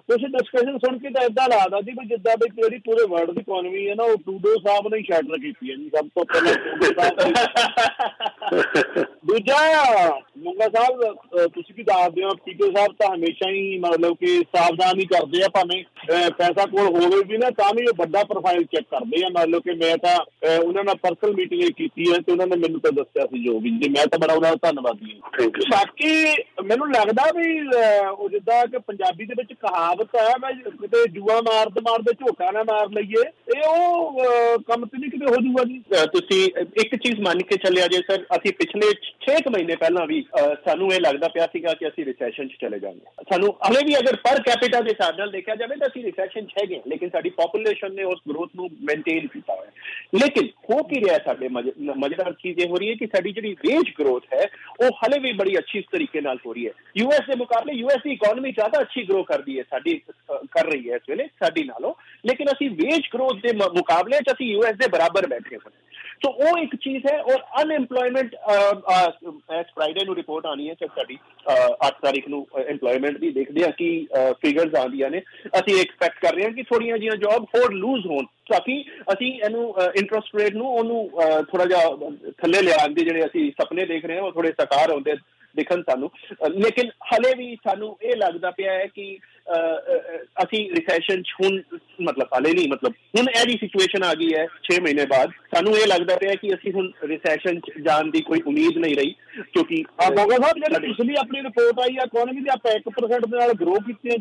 ਕੁਝ ਡਿਸਕਸ਼ਨ ਸੁਣ ਕੇ ਤਾਂ ਏਦਾਂ ਲੱਗਦਾ ਜੀ ਵੀ ਜਿੱਦਾਂ ਵੀ ਜਿਹੜੀ ਪੂਰੇ ਵਰਲਡ ਦੀ ਇਕਨੋਮੀ ਹੈ ਨਾ, ਉਹ ਟਰੂਡੋ ਸਾਹਿਬ ਨੇ ਸ਼ਟਰ ਕੀਤੀ ਹੈ ਜੀ ਸਭ ਤੋਂ ਪਹਿਲਾਂ। ਦੂਜਾ ਮੋਂਗਾ ਸਾਹਿਬ ਤੁਸੀਂ ਵੀ ਦੱਸਦੇ ਹੋ, ਪੀਕੇ ਸਾਹਿਬ ਤਾਂ ਹਮੇਸ਼ਾ ਹੀ ਮਤਲਬ ਕਿ ਸਾਵਧਾਨ ਹੀ ਕਰਦੇ ਆ, ਭਾਵੇਂ ਪੈਸਾ ਕੋਲ ਹੋਵੇ ਵੀ ਨਾ ਤਾਂ ਵੀ ਉਹ ਵੱਡਾ ਪ੍ਰੋਫਾਈਲ ਚੈੱਕ ਕਰਦੇ ਆ। ਮਤਲਬ ਕਿ ਮੈਂ ਤਾਂ ਉਹਨਾਂ ਨਾਲ ਪਰਸਨਲ ਮੀਟਿੰਗ ਕੀਤੀ ਹੈ ਤੇ ਉਹਨਾਂ ਨੇ ਮੈਨੂੰ ਤਾਂ ਦੱਸਿਆ ਸੀ ਜੋ ਵੀ, ਮੈਂ ਤਾਂ ਬੜਾ ਉਹਨਾਂ ਦਾ ਧੰਨਵਾਦੀ ਹਾਂ। ਬਾਕੀ ਮੈਨੂੰ ਲੱਗਦਾ ਵੀ ਉਹ ਜਿੱਦਾਂ ਕਿ ਪੰਜਾਬੀ ਦੇ ਵਿੱਚ ਕਹਾਵਤ ਹੈ, ਮੈਂ ਕਿਤੇ ਜੂਆ ਮਾਰਦੇ ਝੋਟਾ ਨਾ ਮਾਰ ਲਈਏ, ਇਹ ਉਹ ਕੰਮ ਤੇ ਨਹੀਂ ਕਿਤੇ ਹੋ ਜੂਗਾ ਜੀ। ਤੁਸੀਂ ਇੱਕ ਚੀਜ਼ ਮੰਨ ਕੇ ਚੱਲਿਆ ਜੇ ਸਰ, ਅਸੀਂ ਪਿਛਲੇ 6 ਮਹੀਨੇ ਪਹਿਲਾਂ ਵੀ ਸਾਨੂੰ ਇਹ ਲੱਗਦਾ ਪਿਆ ਸੀਗਾ ਕਿ ਅਸੀਂ ਰਿਸੈਸ਼ਨ 'ਚ ਚਲੇ ਜਾਵਾਂਗੇ। ਸਾਨੂੰ ਹਲੇ ਵੀ ਅਗਰ ਪਰ ਕੈਪੀਟਲ ਦੇ ਹਿਸਾਬ ਨਾਲ ਦੇਖਿਆ ਜਾਵੇ ਤਾਂ ਅਸੀਂ ਰਿਸੈਸ਼ਨ 'ਚ ਹੈਗੇ, ਲੇਕਿਨ ਸਾਡੀ ਪੋਪੂਲੇਸ਼ਨ ਨੇ ਉਸ ਗਰੋਥ ਨੂੰ ਮੇਨਟੇਨ ਕੀਤਾ ਹੋਇਆ। ਲੇਕਿਨ ਹੋ ਕੀ ਰਿਹਾ, ਸਾਡੇ ਮਜ਼ੇਦਾਰ ਚੀਜ਼ ਇਹ ਹੋ ਰਹੀ ਹੈ ਕਿ ਸਾਡੀ ਜਿਹੜੀ ਵੇਜ ਗਰੋਥ ਹੈ ਉਹ ਹਲੇ ਵੀ ਬੜੀ ਅੱਛੀ ਤਰੀਕੇ ਨਾਲ ਹੋ ਰਹੀ ਹੈ। US ਦੇ ਮੁਕਾਬਲੇ US ਦੀ ਇਕਨੋਮੀ ਜ਼ਿਆਦਾ ਅੱਛੀ ਗਰੋ ਕਰਦੀ ਹੈ, ਸਾਡੀ ਕਰ ਰਹੀ ਹੈ ਇਸ ਵੇਲੇ ਸਾਡੀ ਨਾਲੋਂ, ਲੇਕਿਨ ਅਸੀਂ ਵੇਜ ਗਰੋਥ ਦੇ ਮੁਕਾਬਲੇ 'ਚ ਅਸੀਂ US ਦੇ ਬਰਾਬਰ ਬੈਠੇ ਹੋਏ। ਸੋ ਉਹ ਇੱਕ ਚੀਜ਼ ਹੈ। ਔਰ ਅਨਐਮਪਲੋਇਮੈਂਟ ਫਰਾਈਡੇ ਨੂੰ ਰਿਪੋਰਟ ਆਉਣੀ ਹੈ ਸਾਡੀ 8 ਤਾਰੀਖ ਨੂੰ ਇੰਪਲੋਇਮੈਂਟ ਦੀ, ਦੇਖਦੇ ਹਾਂ ਕਿ ਫਿਗਰਸ ਆਉਂਦੀਆਂ ਨੇ। ਅਸੀਂ ਐਕਸਪੈਕਟ ਕਰ ਰਹੇ ਹਾਂ ਕਿ ਥੋੜ੍ਹੀਆਂ ਜਿਹੀਆਂ ਜੌਬ ਹੋਰ ਲੂਜ਼ ਹੋਣ, ਤਾਂ ਕਿ ਅਸੀਂ ਇਹਨੂੰ ਇੰਟਰਸਟ ਰੇਟ ਨੂੰ ਉਹਨੂੰ ਥੋੜ੍ਹਾ ਜਿਹਾ ਥੱਲੇ ਲਿਆਉਣ ਦੇ ਜਿਹੜੇ ਅਸੀਂ ਸੁਪਨੇ ਦੇਖ ਰਹੇ ਹਾਂ ਉਹ ਥੋੜ੍ਹੇ ਸਾਕਾਰ ਹੁੰਦੇ ਦਿਖਣ ਸਾਨੂੰ। ਲੇਕਿਨ ਹਲੇ ਵੀ ਸਾਨੂੰ ਇਹ ਲੱਗਦਾ ਪਿਆ ਹੈ ਕਿ ਅਸੀਂ ਰਿਸੈਸ਼ਨ 'ਚ ਹੁਣ ਮਤਲਬ ਹਲੇ ਨਹੀਂ, ਮਤਲਬ ਹੁਣ ਇਹਦੀ ਸਿਚੁਏਸ਼ਨ ਆ ਗਈ ਹੈ 6 ਮਹੀਨੇ ਬਾਅਦ। ਸਾਨੂੰ ਇਹ ਲੱਗਦਾ ਪਿਆ ਕਿ ਅਸੀਂ ਹੁਣ ਰਿਸੈਸ਼ਨ 'ਚ ਜਾਣ ਦੀ ਕੋਈ ਉਮੀਦ ਨਹੀਂ ਰਹੀ, ਕਿਉਂਕਿ ਮੋਗਾ ਸਾਹਿਬ ਜਿਹੜੀ ਪਿਛਲੀ ਆਪਣੀ ਰਿਪੋਰਟ ਆਈ ਹੈ ਇਕਨੋਮੀ ਦੀ, ਆਪਾਂ 1% ਦੇ ਨਾਲ ਗਰੋ ਕੀਤੀ ਹੈ।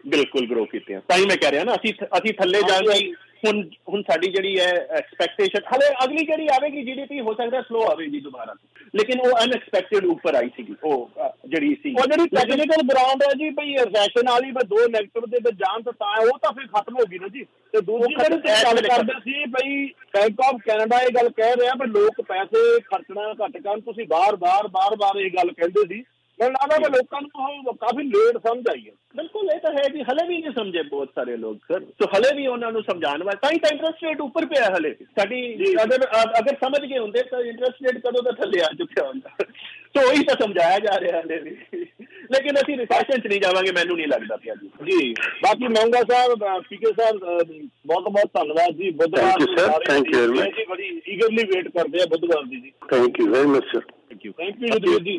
ਬਿਲਕੁਲ ਗਰੋ ਕੀਤੇ ਆ। ਤਾਂ ਹੀ ਮੈਂ ਕਹਿ ਰਿਹਾ ਨਾ, ਅਸੀਂ ਥੱਲੇ ਜਾਣ ਦੀ ਹੁਣ ਸਾਡੀ ਜਿਹੜੀ ਹੈ ਐਕਸਪੈਕਟੇਸ਼ਨ, ਹਲੇ ਅਗਲੀ ਜਿਹੜੀ ਆਵੇਗੀ GDP ਹੋ ਸਕਦਾ ਸਲੋ ਆਵੇਗੀ ਦੁਬਾਰਾ, ਲੇਕਿਨ ਉਹ ਅਨਐਕਸਪੈਕਟਡ ਉੱਪਰ ਆਈ ਸੀਗੀ ਉਹ ਜਿਹੜੀ ਸੀ। ਉਹ ਜਿਹੜੀ ਟੈਕਨੀਕਲ ਗਰਾਊਂਡ ਹੈ ਜੀ ਭਈ ਰਿਸੈਸ਼ਨ ਵਾਲੀ, ਮੈਂ 2 ਨੈਗੇਟਿਵ ਦੇ ਵਿੱਚ ਜਾਣ ਤਾਂ ਉਹ ਤਾਂ ਫਿਰ ਖਤਮ ਹੋ ਗਈ ਨਾ ਜੀ। ਤੇ ਦੂਜੀ ਜਿਹੜੀ ਗੱਲ ਕਰਦੇ ਸੀ ਭਈ ਬੈਂਕ ਆਫ ਕੈਨੇਡਾ ਇਹ ਗੱਲ ਕਹਿ ਰਿਹਾ ਵੀ ਲੋਕ ਪੈਸੇ ਖਰਚਣਾ ਘੱਟ ਕਰਨ, ਤੁਸੀਂ ਬਾਰ-ਬਾਰ ਇਹ ਗੱਲ ਕਹਿੰਦੇ ਸੀ। ਮੈਨੂੰ ਲੱਗਦਾ ਵੀ ਲੋਕਾਂ ਨੂੰ ਕਾਫੀ ਲੇਟ ਸਮਝ ਆਈ ਹੈ। ਬਿਲਕੁਲ ਇਹ ਤਾਂ ਹੈ ਜੀ, ਹਲੇ ਵੀ ਨਹੀਂ ਸਮਝੇ ਬਹੁਤ ਸਾਰੇ ਲੋਕ ਸਰ, तो ਹਲੇ ਵੀ ਉਹਨਾਂ ਨੂੰ ਸਮਝਾਉਣ ਵਾਸਤੇ ਤਾਂ ਹੀ ਤਾਂ ਇੰਟਰਸਟ ਰੇਟ ਉੱਪਰ ਪਿਆ ਹਲੇ ਸਾਡੀ। ਅਗਰ ਸਮਝ ਗਏ ਹੁੰਦੇ ਤਾਂ ਇੰਟਰਸਟ ਰੇਟ ਕਦੋਂ ਦਾ ਥੱਲੇ ਆ ਚੁੱਕਿਆ ਹੁੰਦਾ। तो ਉਹੀ ਤਾਂ ਸਮਝਾਇਆ ਜਾ ਰਿਹਾ ਹਲੇ ਵੀ, ਲੇਕਿਨ ਅਸੀਂ ਰਿਸੈਸ਼ਨ 'ਚ ਨਹੀਂ ਜਾਵਾਂਗੇ, ਮੈਨੂੰ ਨਹੀਂ ਲੱਗਦਾ ਪਿਆ ਜੀ। ਬਾਕੀ ਮੋਂਗਾ ਸਾਹਿਬ, ਪੀਕੇ ਸਾਹਿਬ ਬਹੁਤ ਧੰਨਵਾਦ ਜੀ। ਬੁੱਧਵਾਰ ਜੀ ਬੜੀ ਈਗਰਲੀ ਵੇਟ ਕਰਦੇ ਆ ਬੁੱਧਵਾਰ ਦੀ ਜੀ। Thank you very much sir. Thank you ਜੀ।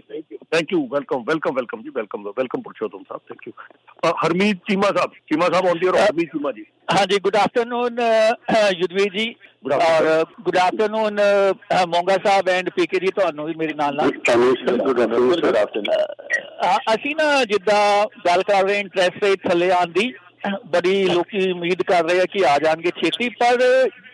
Thank you. ਵੈਲਕਮ ਜੀ, welcome Purshottam Sahib. Thank you. Harmeet Cheema Sahib ਆਉਂਦੀ ਔਰ ਹਰਮੀਤ ਚੀਮਾ ਜੀ। हाँ जी, गुड आफ्टरनून युद्धवीर जी, और गुड आफ्टरनून मोंगा साहब एंड पीके जी, ਤੁਹਾਨੂੰ ਵੀ ਮੇਰੇ ਨਾਲ ਅਸੀਂ ਨਾ ਜਿੱਦਾਂ ਗੱਲ ਕਰ ਰਹੇ ਇੰਟਰਸਟ ਰੇਟ ਥੱਲੇ ਆਉਣ ਦੀ, ਬੜੀ ਲੋਕੀ ਉਮੀਦ ਕਰ ਰਹੇ ਆ ਕਿ ਆ ਜਾਣਗੇ ਛੇਤੀ, ਪਰ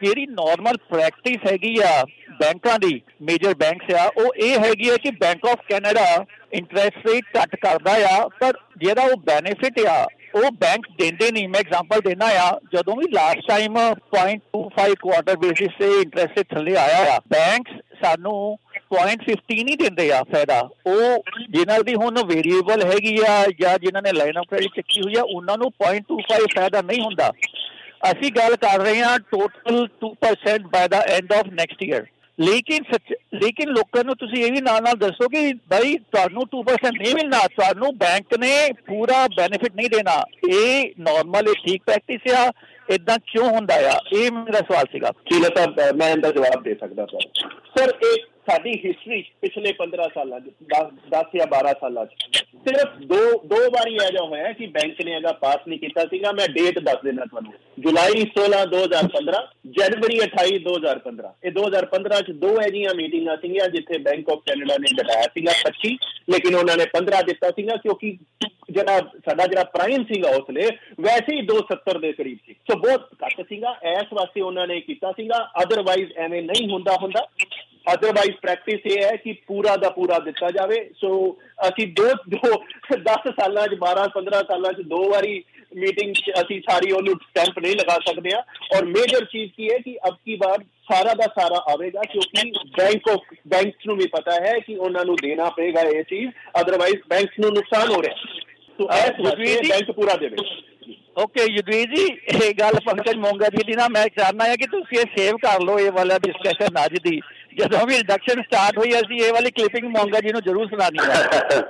ਜਿਹੜੀ ਨਾਰਮਲ ਪ੍ਰੈਕਟਿਸ ਹੈਗੀ ਆ ਬੈਂਕਾਂ ਦੀ, ਮੇਜਰ ਬੈਂਕਸ ਆ, ਉਹ ਇਹ ਹੈਗੀ ਆ ਕਿ bank of Canada interest rate ਘੱਟ ਕਰਦਾ ਆ, ਪਰ ਜਿਹੜਾ ਉਹ ਬੈਨੀਫਿਟ ਆ ਉਹ ਬੈਂਕ ਦਿੰਦੇ ਨਹੀਂ। ਮੈਂ ਐਗਜ਼ਾਮਪਲ ਦੇਣਾ ਆ, ਜਦੋਂ ਵੀ ਲਾਸਟ ਟਾਈਮ 0.25 ਕੁਆਟਰ ਬੇਸਿਸ ਤੇ ਇੰਟਰਸਟ ਥੱਲੇ ਆਇਆ ਆ, ਬੈਂਕਸ ਸਾਨੂੰ 0.15 ਨਹੀਂ ਦਿੰਦੇ ਆ ਫਾਇਦਾ। ਉਹ ਜਿਹਨਾਂ ਦੀ ਹੁਣ ਵੇਰੀਏਬਲ ਹੈਗੀ ਆ ਜਾਂ ਜਿਨ੍ਹਾਂ ਨੇ ਲਾਈਨ ਆਫ ਕ੍ਰੈਡਿਟ ਚੱਕੀ ਹੋਈ ਆ, ਉਹਨਾਂ ਨੂੰ 0.25 ਫਾਇਦਾ ਨਹੀਂ ਹੁੰਦਾ। ਅਸੀਂ ਗੱਲ ਕਰ ਰਹੇ ਹਾਂ total 2% ਬਾय the end of next year. ਲੇਕਿਨ ਲੋਕਾਂ ਨੂੰ ਤੁਸੀਂ ਇਹ ਵੀ ਨਾਲ ਦੱਸੋ ਕਿ ਭਾਈ ਤੁਹਾਨੂੰ 2% ਨਹੀਂ ਮਿਲਣਾ, ਤੁਹਾਨੂੰ ਬੈਂਕ ਨੇ ਪੂਰਾ ਬੈਨੀਫਿਟ ਨਹੀਂ ਦੇਣਾ। ਇਹ ਨਾਰਮਲ ਠੀਕ ਪ੍ਰੈਕਟਿਸ ਆ, ਇਦਾਂ ਕਿਉਂ ਹੁੰਦਾ ਆ? ਇਹ ਮੇਰਾ ਸਵਾਲ ਸੀਗਾ। ਚੀਲਾ ਸਾਹਿਬ ਮੈਂ ਇਹਦਾ ਜਵਾਬ ਦੇ ਸਕਦਾ ਸਰ। ਇਹ ਸਾਡੀ ਹਿਸਟਰੀ ਪਿਛਲੇ 15 ਸਾਲਾਂ 'ਚ 10 ਜਾਂ 12 ਸਾਲਾਂ 'ਚ ਸਿਰਫ ਦੋ ਵਾਰੀ ਇਹ ਜਿਹਾ ਹੋਇਆ ਕਿ ਬੈਂਕ ਨੇ ਇਹਦਾ ਪਾਸ ਨਹੀਂ ਕੀਤਾ ਸੀਗਾ। ਮੈਂ ਡੇਟ ਦੱਸ ਦੇਣਾ ਤੁਹਾਨੂੰ, ਜੁਲਾਈ 16 2015, ਜਨਵਰੀ 28 2015। ਇਹ 2015 'ਚ ਦੋ ਅਜਿਹੀਆਂ ਮੀਟਿੰਗਾਂ ਸੀਗੀਆਂ ਜਿੱਥੇ ਬੈਂਕ ਆਫ ਕੈਨੇਡਾ ਨੇ ਘਟਾਇਆ ਸੀਗਾ 25, ਲੇਕਿਨ ਉਹਨਾਂ ਨੇ 15 ਦਿੱਤਾ ਸੀਗਾ ਕਿਉਂਕਿ ਸਾਡਾ ਪ੍ਰਾਈਮ ਸੀਗਾ ਉਸ ਵੇਲੇ ਵੈਸੇ ਹੀ 270 ਦੇ ਕਰੀਬ ਸੀ, ਸੋ ਬਹੁਤ ਘੱਟ ਸੀਗਾ। ਇਸ ਵਾਸਤੇ ਉਹਨਾਂ ਨੇ ਕੀਤਾ ਸੀਗਾ, ਅਦਰਵਾਈਜ਼ ਐਵੇਂ ਨਹੀਂ ਹੁੰਦਾ। ਅਦਰਵਾਈਜ਼ ਪ੍ਰੈਕਟਿਸ ਇਹ ਹੈ ਕਿ ਪੂਰਾ ਦਾ ਪੂਰਾ ਦਿੱਤਾ ਜਾਵੇ। ਸੋ ਅਸੀਂ 10 ਸਾਲਾਂ 'ਚ 12-15 ਸਾਲਾਂ 'ਚ ਦੋ ਵਾਰੀ ਮੀਟਿੰਗ ਅਸੀਂ ਸਾਰੀ ਉਹਨੂੰ ਸਟੈਂਪ ਨਹੀਂ ਲਗਾ ਸਕਦੇ ਹਾਂ। ਔਰ ਮੇਜਰ ਚੀਜ਼ ਕੀ ਹੈ ਕਿ ਅਬ ਕੀ ਵਾਰ ਸਾਰਾ ਦਾ ਸਾਰਾ ਆਵੇਗਾ ਕਿਉਂਕਿ ਬੈਂਕਸ ਨੂੰ ਵੀ ਪਤਾ ਹੈ ਕਿ ਉਹਨਾਂ ਨੂੰ ਦੇਣਾ ਪਏਗਾ ਇਹ ਚੀਜ਼, ਅਦਰਵਾਈਜ਼ ਬੈਂਕਸ ਨੂੰ ਨੁਕਸਾਨ ਹੋ ਰਿਹਾ। ਸੋ ਇਸ ਵਾਸਤੇ ਬੈਂਕ ਪੂਰਾ ਦੇਵੇ। ਓਕੇ ਯੁਦਵੀਰ ਜੀ, ਇਹ ਗੱਲ ਪੰਕਜ ਮੋਂਗਾ ਜੀ ਦੀ ਨਾ ਮੈਂ ਚਾਹੁੰਦਾ ਹਾਂ ਕਿ ਤੁਸੀਂ ਇਹ ਸੇਵ ਕਰ ਲਓ, ਇਹ ਵਾਲਾ ਡਿਸਕਸ਼ਨ ਅੱਜ ਦੀ। ਜਦੋਂ ਵੀ ਇੰਡਕਸ਼ਨ ਸਟਾਰਟ ਹੋਈ ਅਸੀਂ ਇਹ ਵਾਲੀ ਕਲਿੱਪਿੰਗ ਮੋਂਗਾ ਜੀ ਨੂੰ ਜ਼ਰੂਰ ਸੁਣਾਣੀ ਹੈ।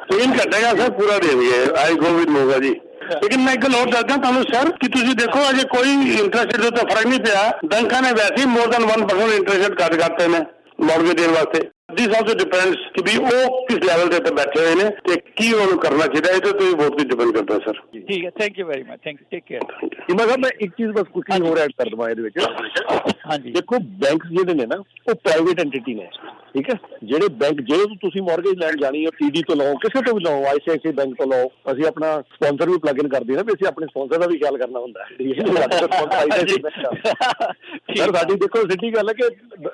3 ਘੰਟੇ ਸਰ ਪੂਰਾ ਦੇ ਦਿਏ, ਆਈ ਗੋ ਵਿਦ ਮੋਂਗਾ ਜੀ। ਲੇਕਿਨ ਮੈਂ ਇੱਕ ਗੱਲ ਹੋਰ ਦੱਸਦਾ ਤੁਹਾਨੂੰ ਸਰ ਕਿ ਤੁਸੀਂ ਦੇਖੋ ਅਜੇ ਕੋਈ ਇੰਟਰਸਟ ਦੇ ਉੱਤੇ ਫਰਕ ਨਹੀਂ ਪਿਆ। ਬੈਂਕਾਂ ਨੇ ਵੈਸੇ ਹੀ ਮੋਰ ਦੈਨ 1% ਇੰਟਰਸਟ ਕੱਟ ਕਰਤੇ ਨੇ ਮੌਰਗੇਜ ਦੇਣ ਵਾਸਤੇ। ਦਿਸ ਆਲਸੋ ਡਿਪੈਂਡਸ ਕਿ ਵੀ ਉਹ ਕਿਸ ਲੈਵਲ ਤੇ ਬੈਠੇ ਹੋਏ ਨੇ ਤੇ ਕੀ ਉਹਨੂੰ ਕਰਨਾ ਚਾਹੀਦਾ। ਇਹ ਤੋਂ ਬਹੁਤ ਕੁਝ ਡਿਪੈਂਡ ਕਰਦਾ ਸਰ। ਠੀਕ ਹੈ, thank you very much, thank you, take care. ਜਿਵੇਂ ਸਾਹਿਬ ਮੈਂ ਇੱਕ ਚੀਜ਼ ਬਸ ਕੁਝ ਹੋਰ ਐਡ ਕਰ ਦਵਾਂ ਇਹਦੇ ਵਿੱਚ। ਹਾਂਜੀ ਦੇਖੋ ਬੈਂਕ ਜਿਹੜੇ ਨੇ ਨਾ ਉਹ ਪ੍ਰਾਈਵੇਟ ਐਂਟੀਟੀ ਨੇ, ਠੀਕ ਹੈ। ਜਿਹੜੇ ਬੈਂਕ ਜਿਹੜੇ ਤੁਸੀਂ ਮੌਰਗੇਜ ਲੈਣ ਜਾਣੀ ਹੈ TD ਤੋਂ ਲਓ, ਕਿਸੇ ਤੋਂ ਵੀ ਲਓ, ICICI ਬੈਂਕ ਤੋਂ ਲਓ। ਅਸੀਂ ਆਪਣਾ ਸਪਾਂਸਰ ਵੀ ਪਲੱਗ ਇਨ ਕਰਦੇ ਹਾਂ ਵੀ ਅਸੀਂ ਆਪਣੇ ਸਪਾਂਸਰ ਦਾ ਵੀ ਖਿਆਲ ਕਰਨਾ ਹੁੰਦਾ ਹੈ। ਸਰ ਸਾਡੀ ਦੇਖੋ ਸਿੱਧੀ ਗੱਲ ਹੈ ਕਿ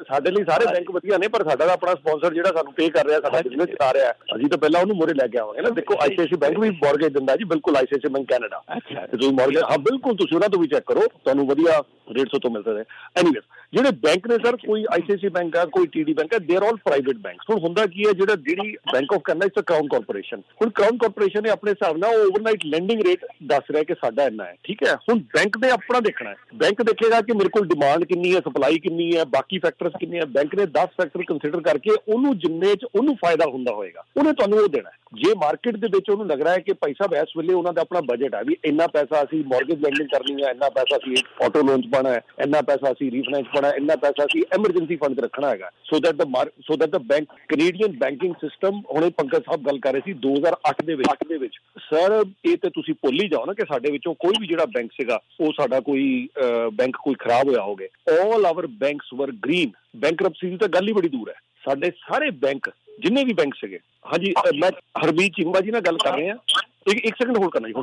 ਸਾਡੇ ਲਈ ਸਾਰੇ ਬੈਂਕ ਵਧੀਆ ਨੇ, ਪਰ ਸਾਡਾ ਆਪਣਾ ਸਪਾਂਸਰ ਜਿਹੜਾ ਸਾਨੂੰ ਪੇ ਕਰ ਰਿਹਾ, ਸਾਡਾ ਬਿਜ਼ਨਸ ਚਲਾ ਰਿਹਾ, ਅਸੀਂ ਤਾਂ ਪਹਿਲਾਂ ਉਹਨੂੰ ਮੋਰੇ ਲੈ ਕੇ ਆਵਾਂਗੇ ਨਾ। ਦੇਖੋ ICICI ਬੈਂਕ ਵੀ ਮੌਰਗੇਜ ਦਿੰਦਾ ਜੀ, ਬਿਲਕੁਲ ICICI ਬੈਂਕ ਕੈਨੇਡਾ। ਤੁਸੀਂ ਮੌਰਗੇਜ ਹਾਂ ਬਿਲਕੁਲ ਤੁਸੀਂ ਉਹਨਾਂ ਤੋਂ ਵੀ ਚੈੱਕ ਕਰੋ, ਤੁਹਾਨੂੰ ਵਧੀਆ ਰੇਟਸ ਤੋਂ ਮਿਲ ਸਕਦੇ। ਐਨੀਵੇਜ਼ ਜਿਹੜੇ ਬੈਂਕ ਨੇ ਸਰ, ਕੋਈ ICICI ਬੈਂਕ ਹੈ, ਕੋਈ TD ਬੈਂਕ ਹੈ, they are all private banks. ਹੁਣ ਹੁੰਦਾ ਕੀ ਹੈ, ਜਿਹੜੀ ਬੈਂਕ ਆਫ ਕੈਨੇਡਾ ਇਸ ਕਰਾਊਨ ਕਾਰਪੋਰੇਸ਼ਨ। ਹੁਣ ਕਰਾਊਨ ਕਾਰਪੋਰੇਸ਼ਨ ਨੇ ਆਪਣੇ ਹਿਸਾਬ ਨਾਲ ਓਵਰਨਾਈਟ ਲੈਂਡਿੰਗ ਰੇਟ ਦੱਸ ਰਿਹਾ ਕਿ ਸਾਡਾ ਇੰਨਾ ਹੈ, ਠੀਕ ਹੈ। ਹੁਣ ਬੈਂਕ ਨੇ ਆਪਣਾ ਦੇਖਣਾ ਹੈ, ਬੈਂਕ ਦੇਖੇਗਾ ਕਿ ਮੇਰੇ ਕੋਲ ਡਿਮਾਂਡ ਕਿੰਨੀ ਹੈ, ਸਪਲਾਈ ਕਿੰਨੀ ਹੈ, ਬਾਕੀ ਫੈਕਟਰਸ ਕਿੰਨੇ ਹੈ। ਬੈਂਕ ਨੇ 10 ਫੈਕਟਰ ਕੰਸੀਡਰ ਕਰਕੇ ਉਹਨੂੰ ਜਿੰਨੇ 'ਚ ਉਹਨੂੰ ਫਾਇਦਾ ਹੁੰਦਾ ਹੋਏਗਾ ਉਹਨੇ ਤੁਹਾਨੂੰ ਉਹ ਦੇਣਾ। ਜੇ ਮਾਰਕੀਟ ਦੇ ਵਿੱਚ ਉਹਨੂੰ ਲੱਗ ਰਿਹਾ ਹੈ ਕਿ ਭਾਈ ਸਾਹਿਬ ਇਸ ਵੇਲੇ ਉਹਨਾਂ ਦਾ ਆਪਣਾ ਬਜਟ ਹੈ ਵੀ ਇੰਨਾ ਪੈਸਾ ਅਸੀਂ ਮੌਰਗੇਜ ਲੈਂਡਿੰਗ ਕਰਨੀ ਹੈ, ਇੰਨਾ ਪੈਸਾ ਅਸੀਂ ਆਟੋ ਲੋਨ 'ਚ ਪਾਉਣਾ ਹੈ, ਇੰਨਾ ਪੈਸਾ ਅਸੀਂ ਰੀਫਾਈਨੈਂਸ ਪਾਉਣਾ ਹੈ, ਇੰਨਾ ਪੈਸਾ ਅਸੀਂ ਐਮਰਜੈਂਸੀ ਫੰਡ 'ਚ ਰੱਖਣਾ ਹੈਗਾ, so that the bank Canadian banking system. ਹੁਣੇ ਪੰਕਜ ਸਾਹਿਬ ਗੱਲ ਕਰ ਰਹੇ ਸੀ 2008 ਦੇ ਵਿੱਚ ਸਰ, ਇਹ ਤੇ ਤੁਸੀਂ ਭੁੱਲ ਹੀ ਜਾਓ ਨਾ ਕਿ ਸਾਡੇ ਵਿੱਚੋਂ ਕੋਈ ਵੀ ਜਿਹੜਾ ਬੈਂਕ ਸੀਗਾ ਉਹ ਸਾਡਾ ਕੋਈ ਬੈਂਕ ਕੋਈ ਖਰਾਬ ਹੋਇਆ ਹੋਵੇ। ਆਲ ਆਵਰ ਬੈਂਕਸ ਵਰ ਗ੍ਰੀਨ। ਬੈਂਕਰਪਸੀ ਦੀ ਤਾਂ ਗੱਲ ਹੀ ਬੜੀ ਦੂਰ ਹੈ। ਸਾਡੇ ਸਾਰੇ ਬੈਂਕ ਜਿੰਨੇ ਵੀ ਬੈਂਕ ਸੀਗੇ, ਹਾਂਜੀ ਮੈਂ ਹਰਮੀਤ ਚੀਮਾ ਜੀ ਨਾਲ ਗੱਲ ਕਰ ਰਹੇ ਹਾਂ। ਇੱਕ ਸੈਕਿੰਡ ਹੋਲਡ ਕਰਨਾ ਜੀ।